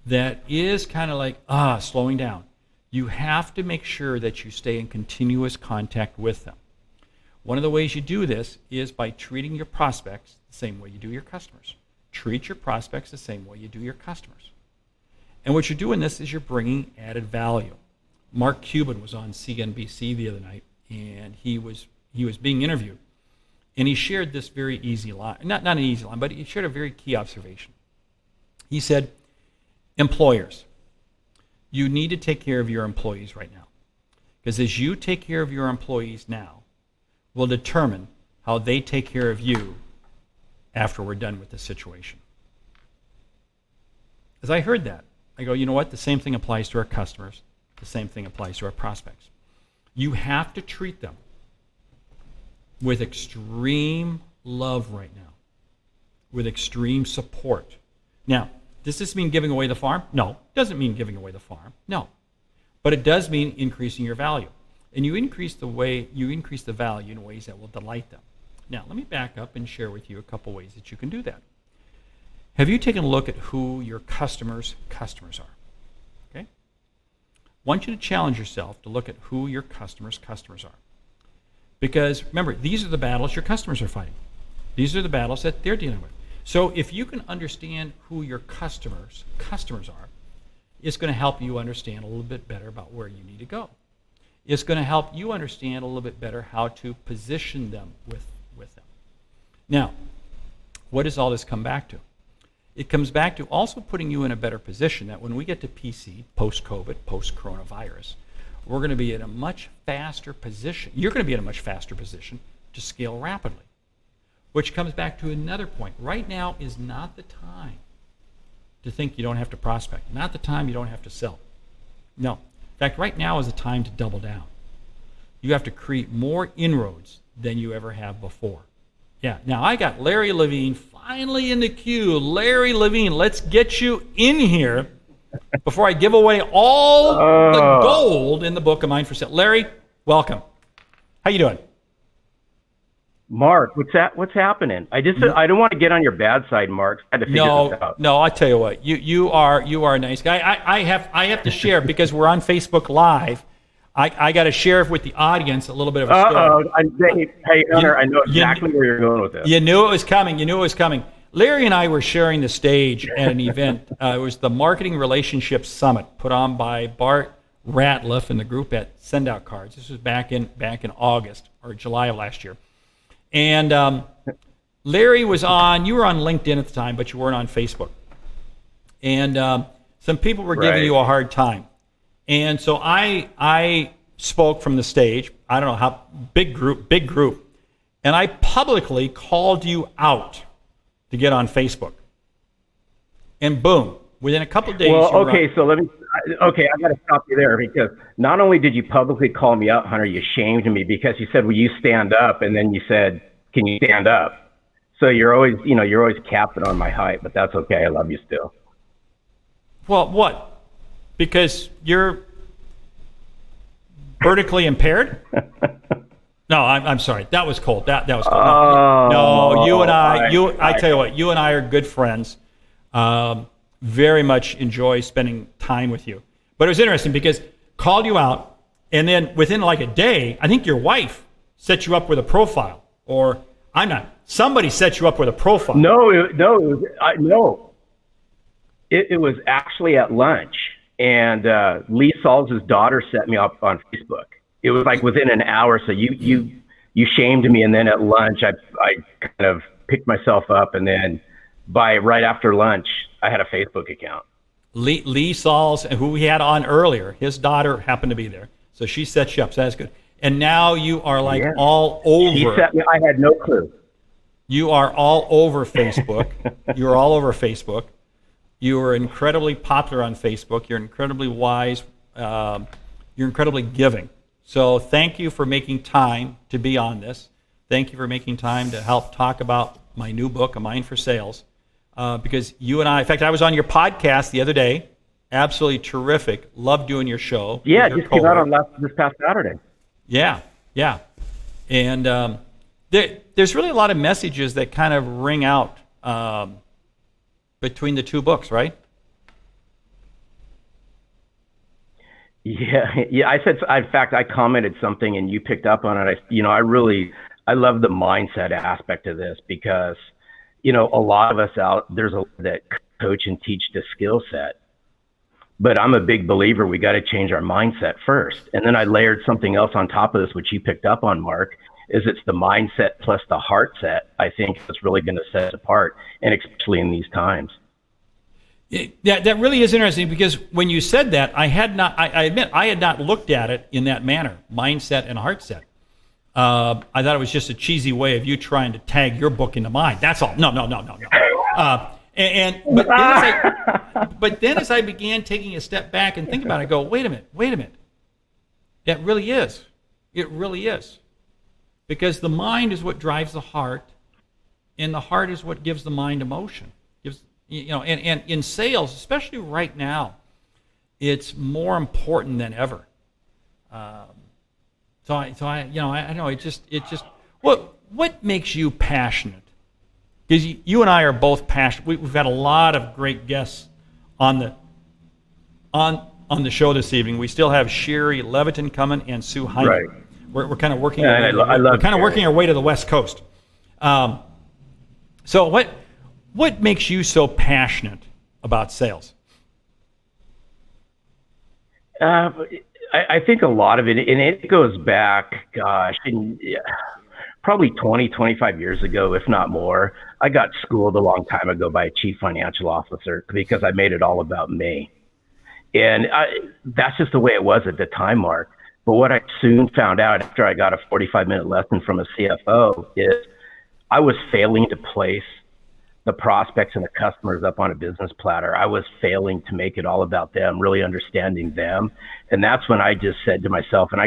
Speaker 1: that is kind of like, slowing down, you have to make sure that you stay in continuous contact with them. One of the ways you do this is by treating your prospects the same way you do your customers. Treat your prospects the same way you do your customers. And what you're doing this is you're bringing added value. Mark Cuban was on CNBC the other night, and he was being interviewed, and he shared this very easy line, not an easy line, but he shared a very key observation. He said, employers, you need to take care of your employees right now, because as you take care of your employees now, will determine how they take care of you after we're done with this situation. As I heard that, I go, you know what? The same thing applies to our customers. The same thing applies to our prospects. You have to treat them with extreme love right now, with extreme support. Now, does this mean giving away the farm? No, it doesn't mean giving away the farm. No. But it does mean increasing your value. And you increase the value in ways that will delight them. Now, let me back up and share with you a couple ways that you can do that. Have you taken a look at who your customers' customers are? Okay? I want you to challenge yourself to look at who your customers' customers are. Because remember, these are the battles your customers are fighting. These are the battles that they're dealing with. So if you can understand who your customers' customers are, it's going to help you understand a little bit better about where you need to go. It's going to help you understand a little bit better how to position them with them. Now, what does all this come back to? It comes back to also putting you in a better position that when we get to PC, post-COVID, post-coronavirus, we're going to be in a much faster position. You're going to be in a much faster position to scale rapidly, which comes back to another point. Right now is not the time to think you don't have to prospect, not the time you don't have to sell. No. In fact, right now is the time to double down. You have to create more inroads than you ever have before. Yeah, now I got Larry Levine finally in the queue. Larry Levine, let's get you in here before I give away all the gold in the book of Mind for Sale. Larry, welcome. How you doing?
Speaker 15: Mark, what's happening? I don't want to get on your bad side, Mark. I had to figure this out.
Speaker 1: No, I tell you what, you are a nice guy. I have to share because we're on Facebook Live. I got to share with the audience a little bit of a story.
Speaker 15: Hey, Hunter, I know exactly where you're going with this.
Speaker 1: You knew it was coming. Larry and I were sharing the stage at an event. It was the Marketing Relationships Summit put on by Bart Ratliff and the group at Send Out Cards. This was back in August or July of last year. And Larry was on. You were on LinkedIn at the time, but you weren't on Facebook. And some people were giving you a hard time. And so I spoke from the stage. I don't know how big group, and I publicly called you out to get on Facebook. And boom, within a couple of days.
Speaker 15: Well, okay, so I got to stop you there, because not only did you publicly call me out, Hunter, you shamed me because you said, "Will you stand up?" And then you said, "Can you stand up?" So you're always capping on my height, but that's okay. I love you still.
Speaker 1: Well, what? Because you're vertically impaired? No, I'm sorry. That was cold. That was cold. No, you and I tell you what, you and I are good friends. Very much enjoy spending time with you. But it was interesting because called you out, and then within like a day, I think your wife set you up with a profile, or somebody set you up with a profile.
Speaker 15: No. It was actually at lunch, and Lee Salz's daughter set me up on Facebook. It was like within an hour. So you shamed me, and then at lunch, I kind of picked myself up, and then by right after lunch, I had a Facebook account.
Speaker 1: Lee Salz, who we had on earlier, his daughter happened to be there, so she set you up. So that's good. And now you are all over.
Speaker 15: She set me. I had no clue.
Speaker 1: You are all over Facebook. You're all over Facebook. You are incredibly popular on Facebook. You're incredibly wise. You're incredibly giving. So thank you for making time to be on this. Thank you for making time to help talk about my new book, A Mind for Sales. Because you and I, in fact, I was on your podcast the other day. Absolutely terrific. Loved doing your show.
Speaker 15: Yeah, it just came out on this past Saturday.
Speaker 1: Yeah. And there's really a lot of messages that kind of ring out between the two books, right?
Speaker 15: Yeah. I said, in fact, I commented something and you picked up on it. I love the mindset aspect of this, because, a lot of us there's a that coach and teach the skill set, but I'm a big believer we got to change our mindset first. And then I layered something else on top of this, which you picked up on, Mark, is it's the mindset plus the heart set, I think, that's really going to set us apart, and especially in these times.
Speaker 1: That really is interesting, because when you said that, I admit I had not looked at it in that manner, mindset and heart set. I thought it was just a cheesy way of you trying to tag your book into mine. That's all. No. But then as I began taking a step back and thinking about it, I go, wait a minute. It really is. Because the mind is what drives the heart, and the heart is what gives the mind emotion. And in sales, especially right now, it's more important than ever. So I know it just what makes you passionate? Because you and I are both passionate. We've had a lot of great guests on the show this evening. We still have Sherry Leviton coming and Sue Hyman.
Speaker 15: Right.
Speaker 1: We're kind of working.
Speaker 15: Yeah,
Speaker 1: we're kind of working our way to the West Coast. So what makes you so passionate about sales?
Speaker 15: I think a lot of it, and it goes back, probably 20, 25 years ago, if not more. I got schooled a long time ago by a chief financial officer because I made it all about me. And that's just the way it was at the time, Mark. But what I soon found out after I got a 45-minute lesson from a CFO is I was failing to place the prospects and the customers up on a business platter. I was failing to make it all about them, really understanding them. And that's when I just said to myself, and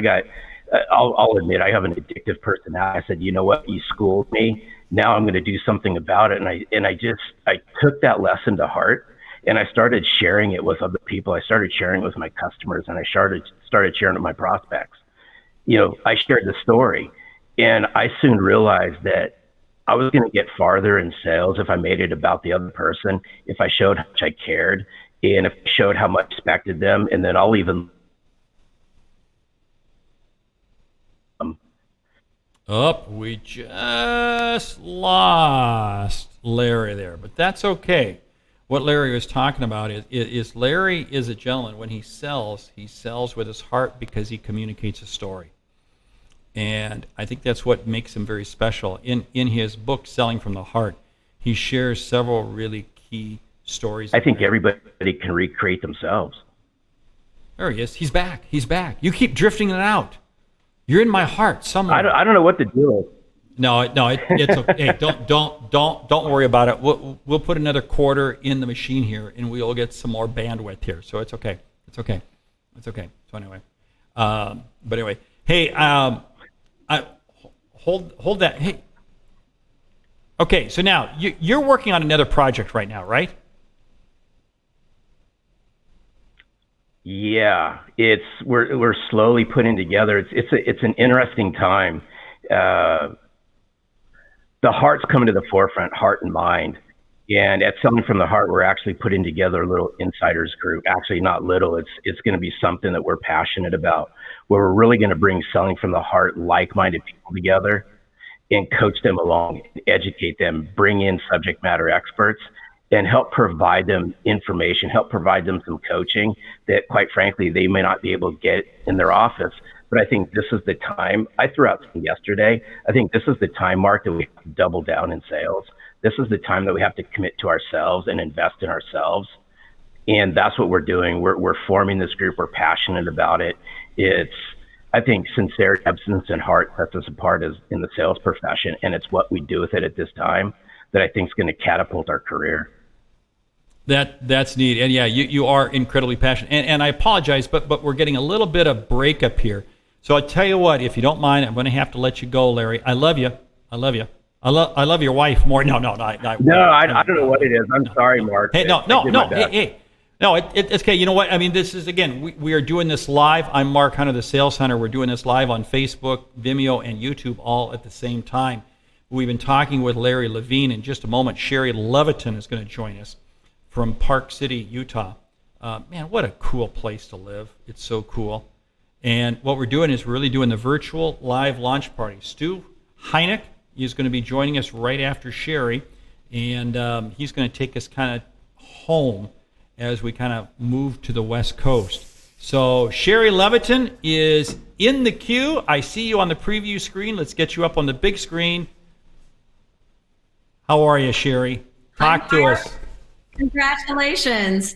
Speaker 15: I'll admit I have an addictive personality. I said, you know what, you schooled me. Now I'm going to do something about it. And I took that lesson to heart, and I started sharing it with other people. I started sharing it with my customers, and I started sharing it with my prospects. I shared the story, and I soon realized that I was going to get farther in sales if I made it about the other person, if I showed how much I cared, and if I showed how much I respected them, and then I'll even...
Speaker 1: We just lost Larry there, but that's okay. What Larry was talking about is Larry is a gentleman. When he sells with his heart because he communicates a story. And I think that's what makes him very special. In his book, Selling from the Heart, he shares several really key stories.
Speaker 15: I think everybody can recreate themselves.
Speaker 1: There he is. He's back. He's back. You keep drifting it out. You're in my heart somewhere.
Speaker 15: I don't know what to do.
Speaker 1: No, it's okay. Hey, don't worry about it. We'll put another quarter in the machine here, and we'll get some more bandwidth here. So it's okay. It's okay. It's okay. So anyway, but anyway, hey, hold that. Hey, okay. So now you're working on another project right now, right?
Speaker 15: Yeah, we're slowly putting together. It's an interesting time. The heart's coming to the forefront, heart and mind. And at Selling from the Heart, we're actually putting together a little insiders group. Actually, not little. It's going to be something that we're passionate about, where we're really going to bring Selling from the Heart like-minded people together and coach them along, educate them, bring in subject matter experts, and help provide them information, help provide them some coaching that, quite frankly, they may not be able to get in their office. But I think this is the time. I threw out something yesterday. I think this is the time, Mark, that we have to double down in sales. This is the time that we have to commit to ourselves and invest in ourselves. And that's what we're doing. We're forming this group. We're passionate about it. I think sincerity, absence, and heart sets us apart as in the sales profession. And it's what we do with it at this time that I think is going to catapult our career.
Speaker 1: That's neat. And yeah, you are incredibly passionate. And I apologize, but we're getting a little bit of breakup here. So I'll tell you what, if you don't mind, I'm going to have to let you go, Larry. I love you. I love you. I love your wife more. No, I
Speaker 15: don't know what it is. I'm sorry, Mark.
Speaker 1: Hey, no. Hey. No, it's okay. You know what? I mean, this is, again, we are doing this live. I'm Mark Hunter, the Sales Hunter. We're doing this live on Facebook, Vimeo, and YouTube all at the same time. We've been talking with Larry Levine. In just a moment, Sherry Leviton is going to join us from Park City, Utah. Man, what a cool place to live. It's so cool. And what we're doing is we're really doing the virtual live launch party. Stu Heineck is going to be joining us right after Sherry, and he's going to take us kind of home as we kind of move to the West Coast. So Sherry Leviton is in the queue. I see you on the preview screen. Let's get you up on the big screen. How are you, Sherry? Talk to us.
Speaker 16: Congratulations.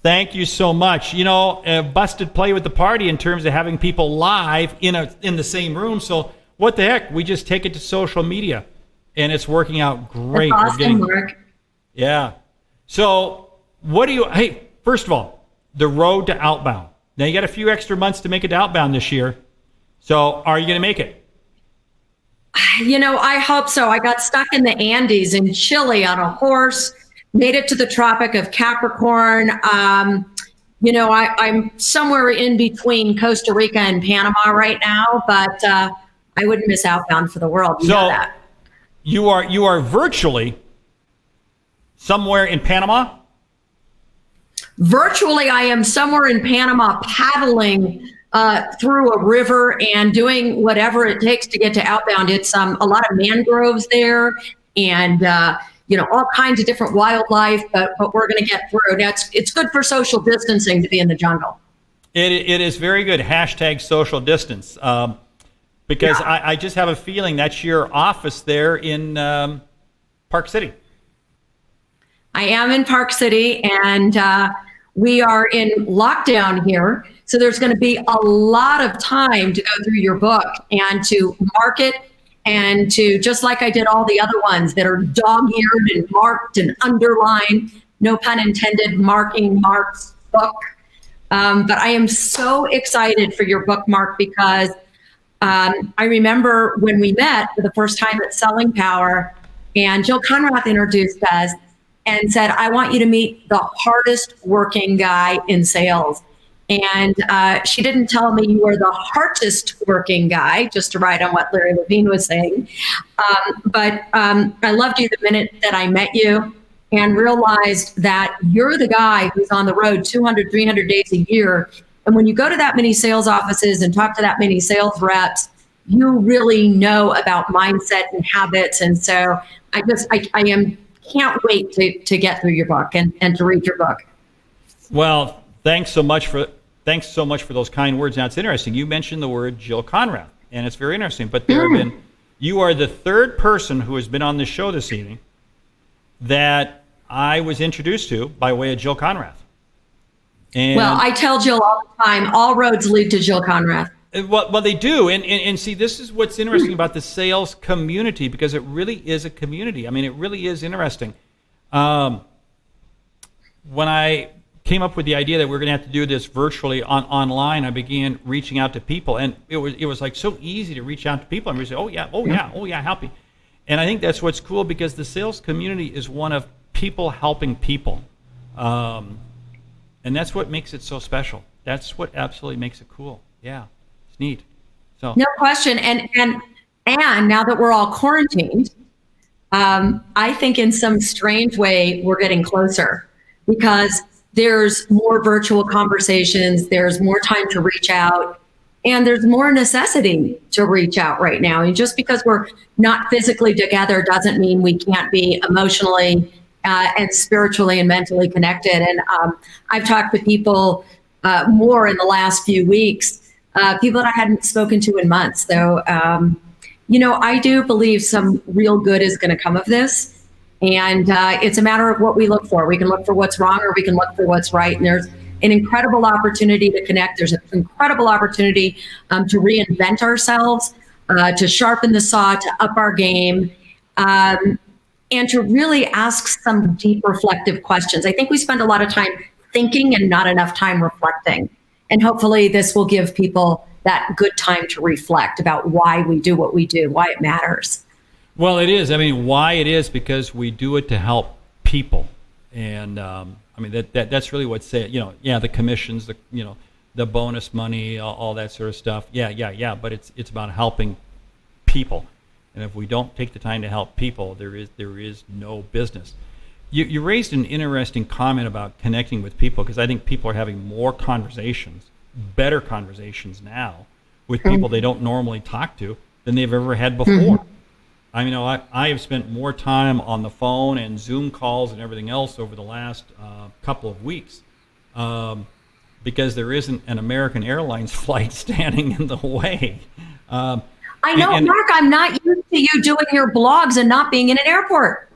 Speaker 1: Thank you so much. You know, busted play with the party in terms of having people live in the same room. So what the heck? We just take it to social media, and it's working out great.
Speaker 16: That's awesome work.
Speaker 1: Yeah. So what do you? Hey, first of all, the road to Outbound. Now you got a few extra months to make it to Outbound this year. So are you going to make it?
Speaker 16: You know, I hope so. I got stuck in the Andes in Chile on a horse. Made it to the Tropic of Capricorn. You know, I'm somewhere in between Costa Rica and Panama right now, but I wouldn't miss Outbound for the world. You know that.
Speaker 1: You are virtually somewhere in Panama?
Speaker 16: Virtually, I am somewhere in Panama paddling through a river and doing whatever it takes to get to Outbound. It's a lot of mangroves there and you know, all kinds of different wildlife, but we're going to get through. It's good for social distancing to be in the jungle.
Speaker 1: It is very good. # social distance. Because yeah. I just have a feeling that's your office there in Park City.
Speaker 16: I am in Park City, and we are in lockdown here. So there's going to be a lot of time to go through your book and to market and to, just like I did all the other ones that are dog-eared and marked and underlined, no pun intended, marking Mark's book. But I am so excited for your book, Mark, because I remember when we met for the first time at Selling Power, and Jill Conrath introduced us and said, I want you to meet the hardest working guy in sales. And she didn't tell me you were the hardest working guy, just to write on what Larry Levine was saying. But I loved you the minute that I met you and realized that you're the guy who's on the road 200, 300 days a year. And when you go to that many sales offices and talk to that many sales reps, you really know about mindset and habits. And so I can't wait to get through your book and to read your book.
Speaker 1: Well, thanks so much for those kind words. Now, it's interesting. You mentioned the word Jill Conrath, and it's very interesting. But there have been, you are the third person who has been on the show this evening that I was introduced to by way of Jill Conrath. And
Speaker 16: Well, I tell Jill all the time, all roads lead to Jill Conrath.
Speaker 1: Well, they do. And see, this is what's interesting about the sales community, because it really is a community. I mean, it really is interesting. When I came up with the idea that we're going to have to do this virtually online, I began reaching out to people, and it was like so easy to reach out to people and we say, oh yeah, help me. And I think that's what's cool, because the sales community is one of people helping people. And that's what makes it so special. That's what absolutely makes it cool. Yeah, it's neat. So
Speaker 16: No question. And now that we're all quarantined, I think in some strange way we're getting closer, because there's more virtual conversations, there's more time to reach out, and there's more necessity to reach out right now. And just because we're not physically together doesn't mean we can't be emotionally and spiritually and mentally connected. And I've talked to people more in the last few weeks, people that I hadn't spoken to in months. So, I do believe some real good is going to come of this. And it's a matter of what we look for. We can look for what's wrong, or we can look for what's right. And there's an incredible opportunity to connect. There's an incredible opportunity to reinvent ourselves, to sharpen the saw, to up our game, and to really ask some deep reflective questions. I think we spend a lot of time thinking and not enough time reflecting. And hopefully this will give people that good time to reflect about why we do what we do, why it matters.
Speaker 1: Well, it is. I mean, why it is, because we do it to help people, and that's really what's it. The commissions, the bonus money, all that sort of stuff. Yeah. But it's about helping people, and if we don't take the time to help people, there is no business. You raised an interesting comment about connecting with people, because I think people are having more conversations, better conversations now with people they don't normally talk to than they've ever had before. I mean, I have spent more time on the phone and Zoom calls and everything else over the last couple of weeks because there isn't an American Airlines flight standing in the way.
Speaker 16: I know, Mark, I'm not used to you doing your blogs and not being in an airport.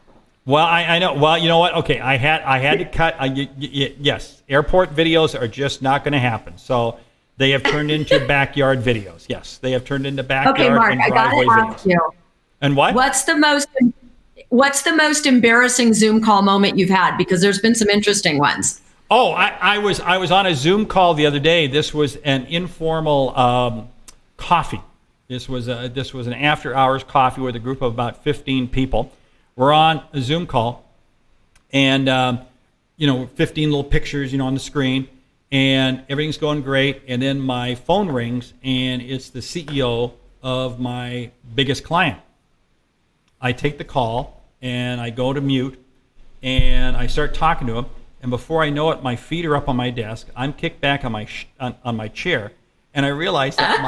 Speaker 1: Well, I know. Well, you know what? Okay, I had to cut. Yes, airport videos are just not going to happen. So they have turned into backyard videos. Yes, they have turned into backyard
Speaker 16: Mark,
Speaker 1: and driveway videos.
Speaker 16: You.
Speaker 1: And what?
Speaker 16: What's the most embarrassing Zoom call moment you've had? Because there's been some interesting ones.
Speaker 1: Oh, I was on a Zoom call the other day. This was an informal coffee. This was an after hours coffee with a group of about 15 people. We're on a Zoom call, and 15 little pictures, on the screen, and everything's going great. And then my phone rings, and it's the CEO of my biggest client. I take the call, and I go to mute, and I start talking to him. And before I know it, my feet are up on my desk. I'm kicked back on my chair, and I realize that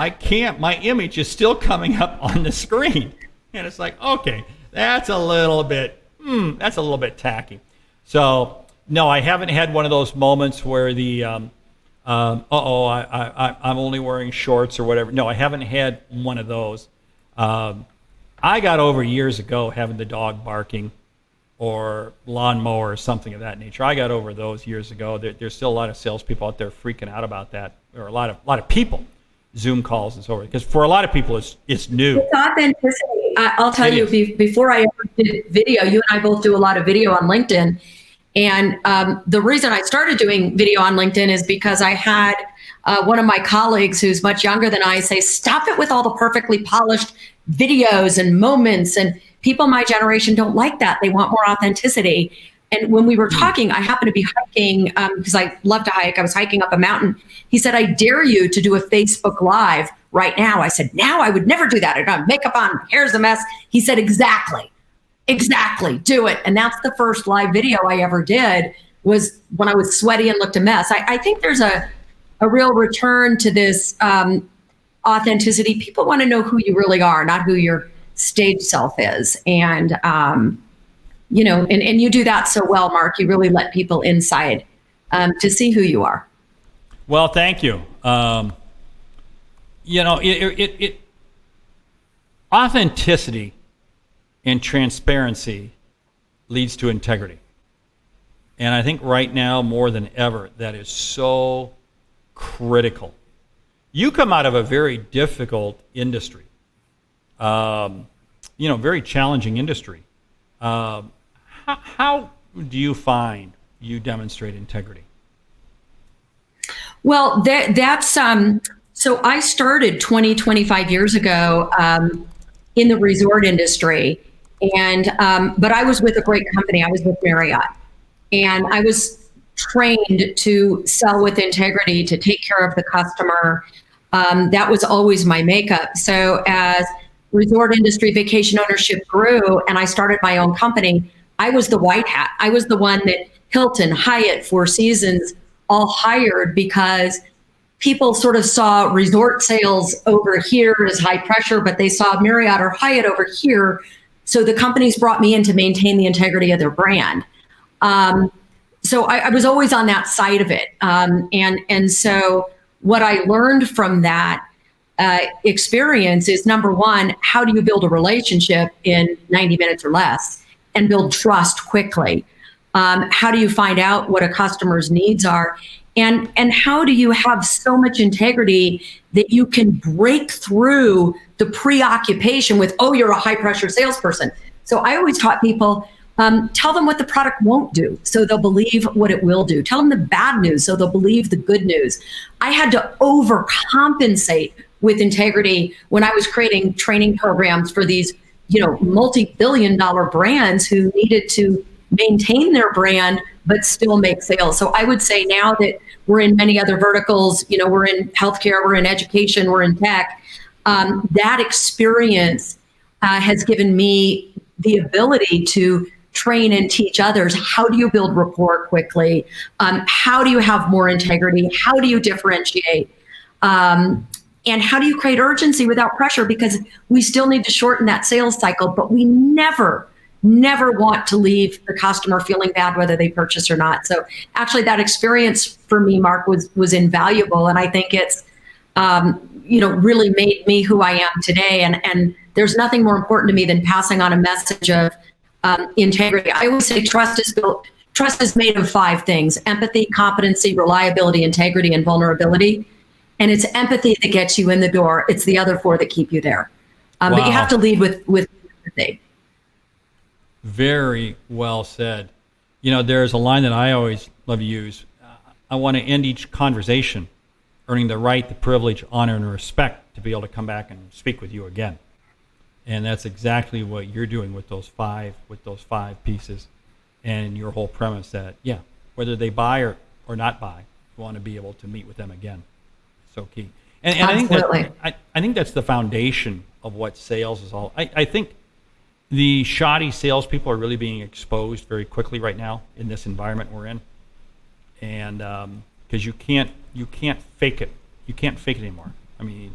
Speaker 1: my image is still coming up on the screen. And it's like, okay, that's a little bit tacky. So no, I haven't had one of those moments where the I'm only wearing shorts or whatever. No, I haven't had one of those. I got over years ago having the dog barking or lawnmower or something of that nature. I got over those years ago. There's still a lot of salespeople out there freaking out about that, or a lot of people. Zoom calls and so forth, because for a lot of people it's new.
Speaker 16: It's authenticity. I'll tell you, before I ever did video, you and I both do a lot of video on LinkedIn. And the reason I started doing video on LinkedIn is because I had one of my colleagues who's much younger than I say, stop it with all the perfectly polished videos and moments. And people my generation don't like that. They want more authenticity. And when we were talking, I happened to be hiking because I love to hike. I was hiking up a mountain. He said, I dare you to do a Facebook Live right now. I said, now I would never do that. I got makeup on, hair's a mess. He said, exactly, do it. And that's the first live video I ever did, was when I was sweaty and looked a mess. I think there's a real return to this authenticity. People want to know who you really are, not who your stage self is. And, and you do that so well, Mark. You really let people inside to see who you are.
Speaker 1: authenticity and transparency leads to integrity. And I think right now, more than ever, that is so critical. You come out of a very difficult industry, very challenging industry. How do you find you demonstrate integrity?
Speaker 16: Well, that's so I started 25 years ago in the resort industry, and but I was with a great company. I was with Marriott, and I was trained to sell with integrity, to take care of the customer. That was always my makeup. So as resort industry vacation ownership grew and I started my own company, I was the white hat. I was the one that Hilton, Hyatt, Four Seasons all hired because people sort of saw resort sales over here as high pressure, but they saw Marriott or Hyatt over here. So the companies brought me in to maintain the integrity of their brand. So I was always on that side of it. And so what I learned from that experience is, number one, how do you build a relationship in 90 minutes or less and build trust quickly? How do you find out what a customer's needs are? And how do you have so much integrity that you can break through the preoccupation with, oh, you're a high pressure salesperson? So I always taught people, tell them what the product won't do, so they'll believe what it will do. Tell them the bad news, so they'll believe the good news. I had to overcompensate with integrity when I was creating training programs for these, multi-billion-dollar brands who needed to maintain their brand but still make sales. So I would say now that we're in many other verticals, we're in healthcare, we're in education, we're in tech, that experience has given me the ability to train and teach others. How do you build rapport quickly? How do you have more integrity? How do you differentiate? And how do you create urgency without pressure? Because we still need to shorten that sales cycle, but we never want to leave the customer feeling bad whether they purchase or not. So actually that experience for me, Mark, was invaluable. And I think it's, really made me who I am today. And there's nothing more important to me than passing on a message of integrity. I always say trust is made of 5 things: empathy, competency, reliability, integrity, and vulnerability. And it's empathy that gets you in the door. It's the other 4 that keep you there. But you have to lead with empathy.
Speaker 1: Very well said. There's a line that I always love to use. I want to end each conversation earning the right, the privilege, honor, and respect to be able to come back and speak with you again. And that's exactly what you're doing with those five pieces, and your whole premise that, whether they buy or not buy, you want to be able to meet with them again. So key. And I think that's the foundation of what sales is all. I think the shoddy salespeople are really being exposed very quickly right now in this environment we're in, and because you can't fake it. You can't fake it anymore. I mean,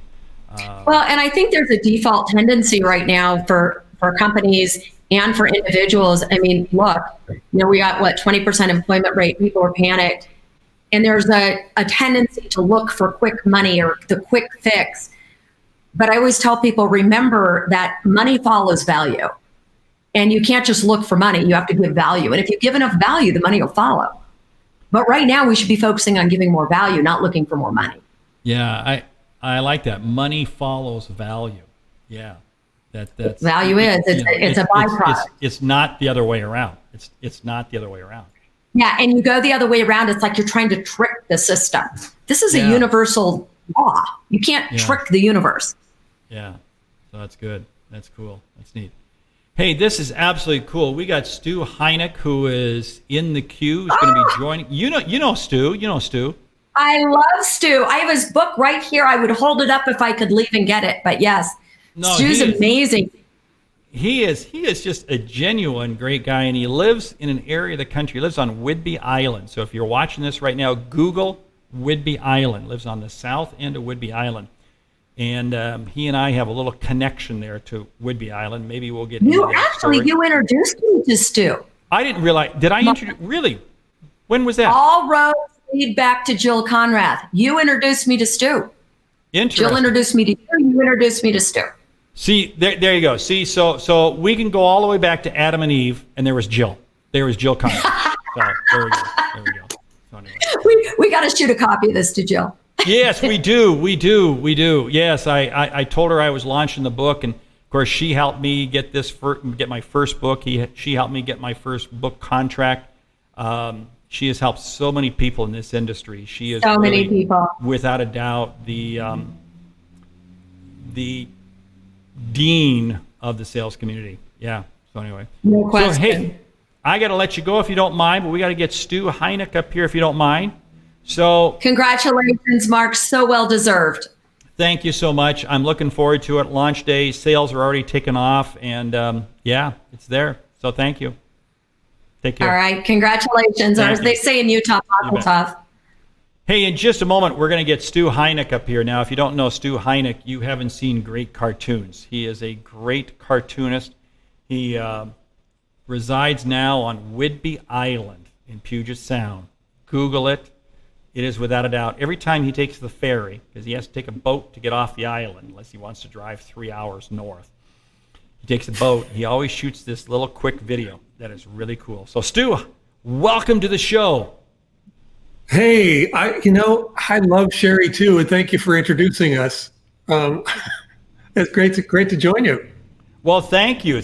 Speaker 16: well, and I think there's a default tendency right now for companies and for individuals. I mean, look, we got 20% employment rate. People are panicked, and there's a tendency to look for quick money or the quick fix. But I always tell people, remember that money follows value. And you can't just look for money. You have to give value. And if you give enough value, the money will follow. But right now, we should be focusing on giving more value, not looking for more money.
Speaker 1: Yeah, I like that. Money follows value. Yeah, that's
Speaker 16: value it's a byproduct.
Speaker 1: It's not the other way around. It's not the other way around.
Speaker 16: Yeah, and you go the other way around. It's like you're trying to trick the system. This is a universal law. You can't trick the universe.
Speaker 1: Yeah, so that's good. That's cool. That's neat. Hey, this is absolutely cool. We got Stu Heineck, who is in the queue, who's going to be joining. You know Stu.
Speaker 16: I love Stu. I have his book right here. I would hold it up if I could leave and get it. But yes, Stu's amazing.
Speaker 1: He is just a genuine great guy, and he lives in an area of the country. He lives on Whidbey Island. So if you're watching this right now, Google Whidbey Island. Lives on the south end of Whidbey Island. And he and I have a little connection there to Whidbey Island. Maybe we'll get into that story.
Speaker 16: You introduced me to Stu.
Speaker 1: I didn't realize. Did I introduce? Really? When was that?
Speaker 16: All roads lead back to Jill Conrath. You introduced me to Stu.
Speaker 1: Interesting.
Speaker 16: Jill introduced me to you. You introduced me to Stu.
Speaker 1: See, there you go. See, so we can go all the way back to Adam and Eve, and there was Jill. There was Jill Conway. So there we go. There we go. So anyway.
Speaker 16: We got to shoot a copy of this to Jill.
Speaker 1: Yes, we do. Yes, I told her I was launching the book, and of course she helped me get my first book. She helped me get my first book contract. She has helped so many people in this industry. She is
Speaker 16: so many people,
Speaker 1: without a doubt, the dean of the sales community. Yeah. So anyway,
Speaker 16: no question.
Speaker 1: So hey, I got to let you go if you don't mind, but we got to get Stu Heineck up here if you don't mind. So
Speaker 16: congratulations, Mark. So well deserved.
Speaker 1: Thank you so much. I'm looking forward to it. Launch day sales are already taken off, and yeah, it's there. So thank you. Take care.
Speaker 16: All right. Congratulations. Or as they say in Utah, Mazel tov.
Speaker 1: Hey, in just a moment, we're going to get Stu Heineck up here. Now, if you don't know Stu Heineck, you haven't seen great cartoons. He is a great cartoonist. He resides now on Whidbey Island in Puget Sound. Google it. It is without a doubt. Every time he takes the ferry, because he has to take a boat to get off the island, unless he wants to drive 3 hours north. He takes a boat. He always shoots this little quick video that is really cool. So, Stu, welcome to the show.
Speaker 17: Hey, I love Sherry too, and thank you for introducing us. It's great to join you.
Speaker 1: Well, thank you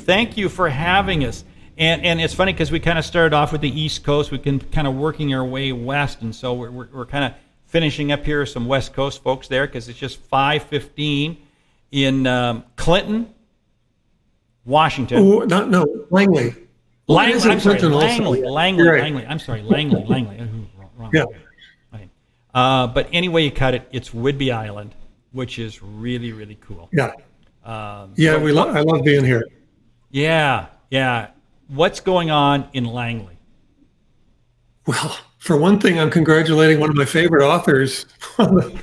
Speaker 1: for having us. And it's funny because we kind of started off with the East Coast. We've been kind of working our way west, and so we're kind of finishing up here with some West Coast folks there because it's just 5:15 in Clinton, Washington.
Speaker 17: Oh, no, Langley.
Speaker 1: Langley. I'm sorry,
Speaker 17: Langley.
Speaker 1: Langley. I'm sorry, Langley. Wrong.
Speaker 17: Yeah.
Speaker 1: Okay. But anyway you cut it, it's Whidbey Island, which is really, really cool.
Speaker 17: Yeah. I love being here.
Speaker 1: Yeah. What's going on in Langley?
Speaker 17: Well, for one thing, I'm congratulating one of my favorite authors on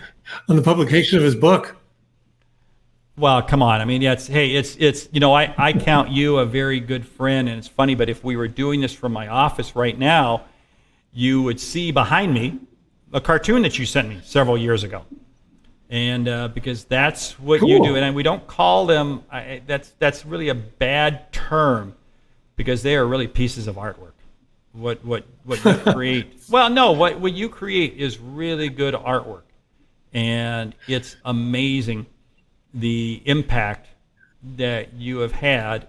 Speaker 17: the publication of his book.
Speaker 1: Well, come on. I mean, it's I count you a very good friend, and it's funny, but if we were doing this from my office right now, you would see behind me a cartoon that you sent me several years ago. And because that's what you do, and we don't call them, that's really a bad term because they are really pieces of artwork. What you create, what you create is really good artwork, and it's amazing the impact that you have had.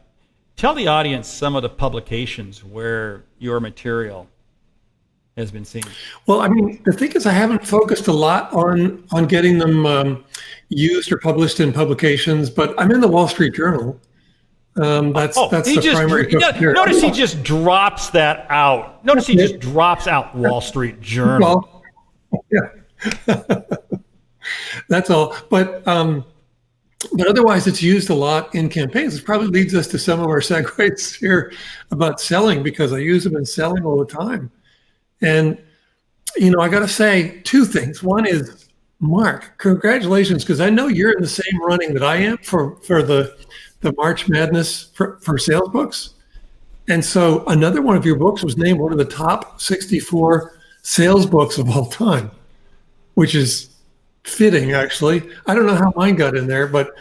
Speaker 1: Tell the audience some of the publications where your material has been seen.
Speaker 17: Well, I mean, the thing is, I haven't focused a lot on getting them used or published in publications, but I'm in the Wall Street Journal. That's the primary.
Speaker 1: Notice he just drops that out. Notice he just drops out Wall Street Journal.
Speaker 17: Well, yeah, that's all. But otherwise, it's used a lot in campaigns. It probably leads us to some of our segues here about selling, because I use them in selling all the time. And, I got to say two things. One is, Mark, congratulations, because I know you're in the same running that I am for the March Madness for sales books. And so another one of your books was named one of the top 64 sales books of all time, which is fitting, actually. I don't know how mine got in there, but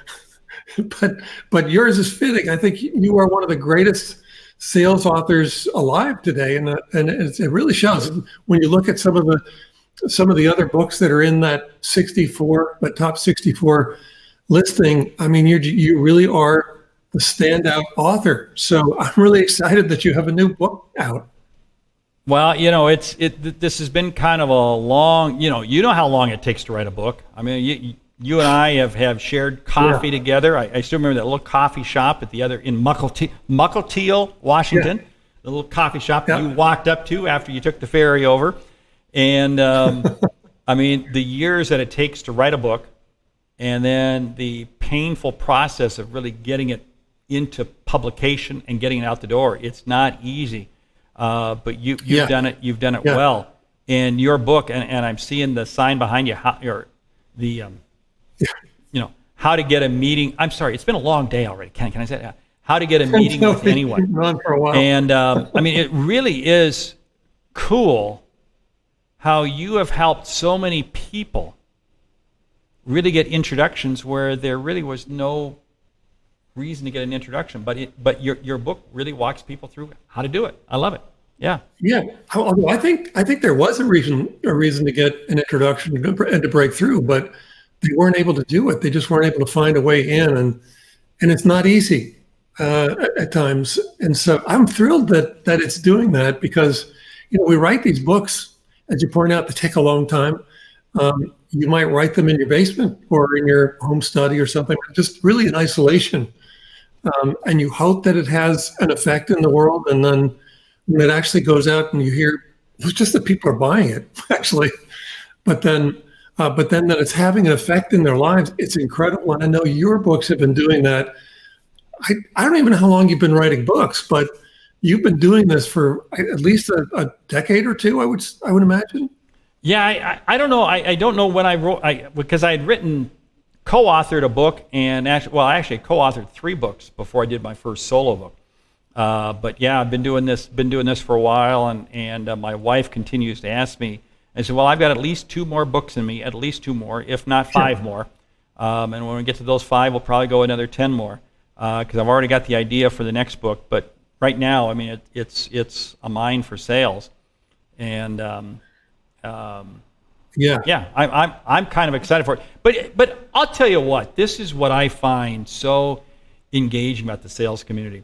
Speaker 17: yours is fitting. I think you are one of the greatest sales authors alive today, and it really shows when you look at some of the other books that are in that top 64 listing. I mean, you really are the standout author. So I'm really excited that you have a new book out.
Speaker 1: Well, this has been kind of a long, you know how long it takes to write a book. I mean, you and I have shared coffee together. I still remember that little coffee shop in Mukilteo, Washington, the little coffee shop that you walked up to after you took the ferry over. And I mean, the years that it takes to write a book, and then the painful process of really getting it into publication and getting it out the door. It's not easy. But you've done it. You've done it well. And your book, and I'm seeing the sign behind you, how to get a meeting. I'm sorry, it's been a long day already. Can I say that? How to get a meeting with anyone.
Speaker 17: Run for a while.
Speaker 1: And I mean, it really is cool how you have helped so many people really get introductions where there really was no reason to get an introduction. But your book really walks people through how to do it. I love it. Yeah.
Speaker 17: Yeah. Although I think there was a reason to get an introduction and to break through, but they weren't able to do it. They just weren't able to find a way in, and it's not easy at times. And so I'm thrilled that it's doing that, because we write these books, as you point out, they take a long time. You might write them in your basement or in your home study or something, just really in isolation. And you hope that it has an effect in the world. And then when it actually goes out and you hear, it's just that people are buying it, actually. But then that it's having an effect in their lives, it's incredible. And I know your books have been doing that. I don't even know how long you've been writing books, but you've been doing this for at least a decade or two, I would imagine.
Speaker 1: Yeah, I don't know. I don't know when I wrote, because I had co-authored a book, and actually co-authored 3 books before I did my first solo book. But yeah, I've been doing this for a while, and my wife continues to ask me. I said, well, I've got at least 2 more books in me, at least 2 more, if not 5 more. And when we get to those 5, we'll probably go another 10 more, because I've already got the idea for the next book. But right now, I mean, it's a mind for sales, and I'm kind of excited for it. But I'll tell you what, this is what I find so engaging about the sales community.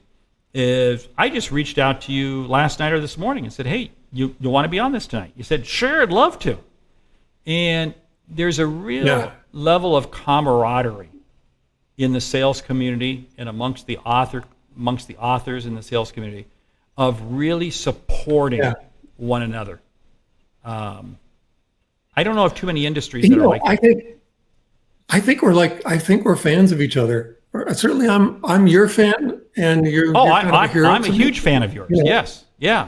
Speaker 1: Is I just reached out to you last night or this morning and said, hey, you want to be on this tonight? You said, sure, I'd love to. And there's a real level of camaraderie in the sales community and amongst the authors in the sales community of really supporting one another. I don't know of too many industries that are like that.
Speaker 17: I think we're fans of each other. Certainly, I'm your fan, and you're.
Speaker 1: I'm a huge fan of yours. Yes, yeah.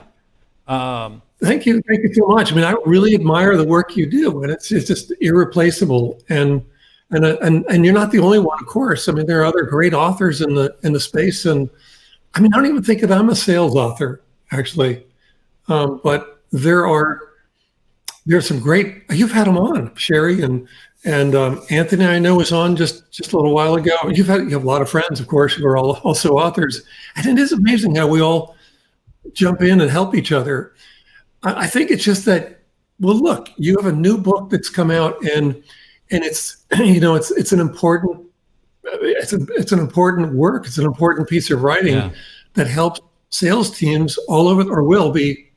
Speaker 17: Thank you so much. I mean, I really admire the work you do, and it's just irreplaceable. And you're not the only one, of course. I mean, there are other great authors in the space, and I mean, I don't even think that I'm a sales author, actually, but there's some great. You've had them on, Sherry, and Anthony, I know, was on just a little while ago. You have a lot of friends, of course, who are all also authors, and it is amazing how we all jump in and help each other. I think it's just that. Well, look, you have a new book that's come out, and it's it's an important work. It's an important piece of writing that helps sales teams all over, or will be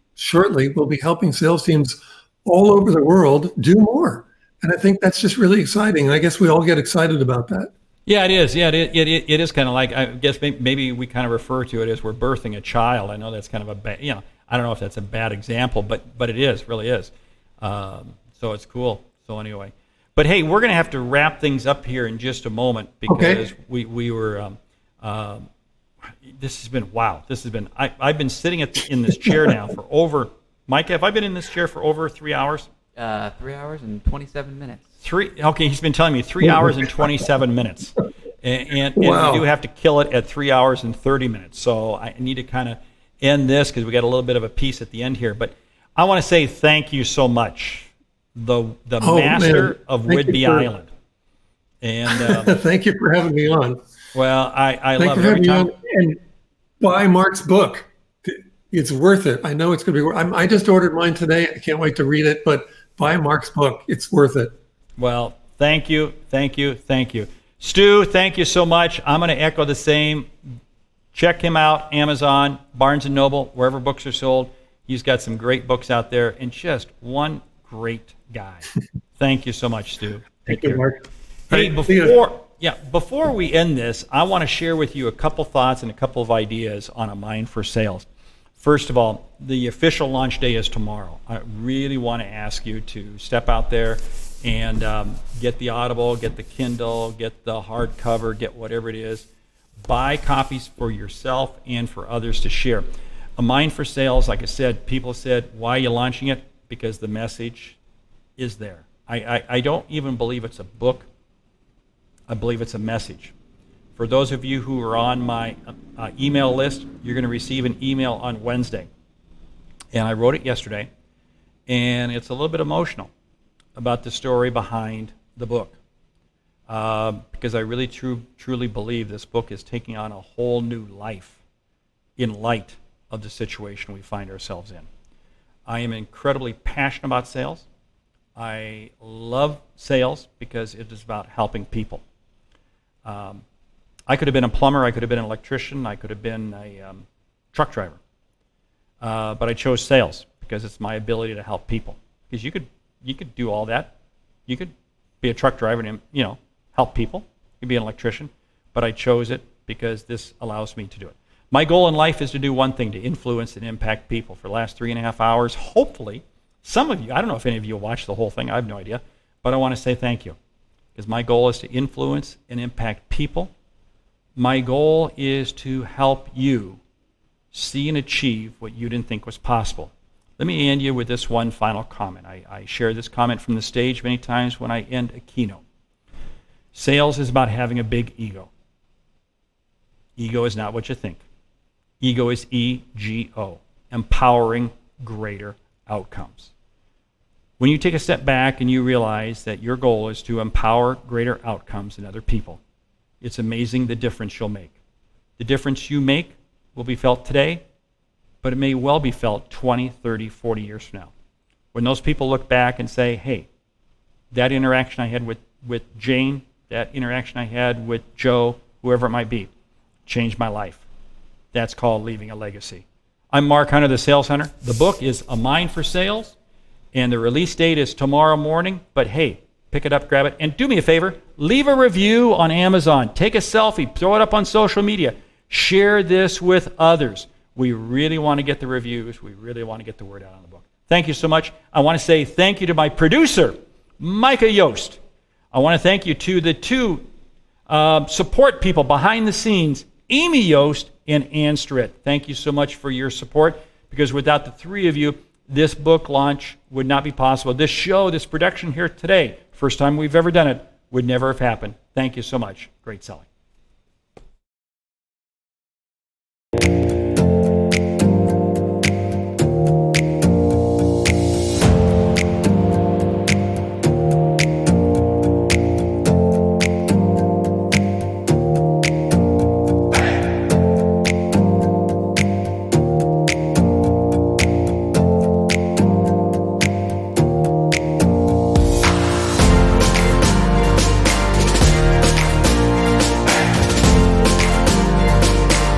Speaker 17: helping sales teams all over the world do more. And I think that's just really exciting. And I guess we all get excited about that.
Speaker 1: Yeah, it is. Yeah, it is kind of like, I guess maybe we kind of refer to it as we're birthing a child. I know that's kind of a bad, I don't know if that's a bad example, but it is, really is. So it's cool. So anyway, but hey, we're going to have to wrap things up here in just a moment, because we were, this has been, I've been sitting in this chair now for over, Mike, have I been in this chair for over 3 hours?
Speaker 4: 3 hours and 27 minutes.
Speaker 1: Okay, he's been telling me 3 hours and 27 minutes. And we do have to kill it at 3 hours and 30 minutes. So I need to kind of end this, because we got a little bit of a piece at the end here. But I want to say thank you so much, the master of Whidbey Island. And
Speaker 17: thank you for having me on.
Speaker 1: Well, I
Speaker 17: love
Speaker 1: it every time.
Speaker 17: And buy Mark's book. It's worth it. I know it's going to be worth it. I just ordered mine today. I can't wait to read it, but buy Mark's book. It's worth it.
Speaker 1: Well, thank you. Stu, thank you so much. I'm going to echo the same. Check him out, Amazon, Barnes & Noble, wherever books are sold. He's got some great books out there, and just one great guy. Thank you so much, Stu.
Speaker 17: Thank you, Mark.
Speaker 1: Hey, before we end this, I want to share with you a couple thoughts and a couple of ideas on A Mind for Sales. First of all, the official launch day is tomorrow. I really want to ask you to step out there and get the Audible, get the Kindle, get the hardcover, get whatever it is. Buy copies for yourself and for others to share. A Mind for Sales, like I said, people said, why are you launching it? Because the message is there. I don't even believe it's a book. I believe it's a message. For those of you who are on my email list, you're going to receive an email on Wednesday. And I wrote it yesterday, and it's a little bit emotional about the story behind the book. because I really truly believe this book is taking on a whole new life in light of the situation we find ourselves in. I am incredibly passionate about sales. I love sales because it is about helping people. I could have been a plumber, I could have been an electrician, I could have been a truck driver. But I chose sales because it's my ability to help people. Because you could do all that. You could be a truck driver and, help people. You could be an electrician. But I chose it because this allows me to do it. My goal in life is to do one thing, to influence and impact people. For the last 3.5 hours, hopefully, some of you, I don't know if any of you will watch the whole thing, I have no idea, but I want to say thank you. Because my goal is to influence and impact people. My goal is to help you see and achieve what you didn't think was possible. Let me end you with this one final comment. I share this comment from the stage many times when I end a keynote. Sales is about having a big ego. Ego is not what you think. Ego is EGO, empowering greater outcomes. When you take a step back and you realize that your goal is to empower greater outcomes in other people, it's amazing the difference you'll make. The difference you make will be felt today, but it may well be felt 20, 30, 40 years from now. When those people look back and say, hey, that interaction I had with Jane, that interaction I had with Joe, whoever it might be, changed my life. That's called leaving a legacy. I'm Mark Hunter, the Sales Hunter. The book is A Mind for Sales, and the release date is tomorrow morning. But hey, pick it up, grab it, and do me a favor, leave a review on Amazon. Take a selfie, throw it up on social media. Share this with others. We really want to get the reviews. We really want to get the word out on the book. Thank you so much. I want to say thank you to my producer, Micah Yost. I want to thank you to the two support people behind the scenes, Amy Yost and Ann Stritt. Thank you so much for your support, because without the three of you, this book launch would not be possible. This show, this production here today, first time we've ever done it, would never have happened. Thank you so much. Great selling.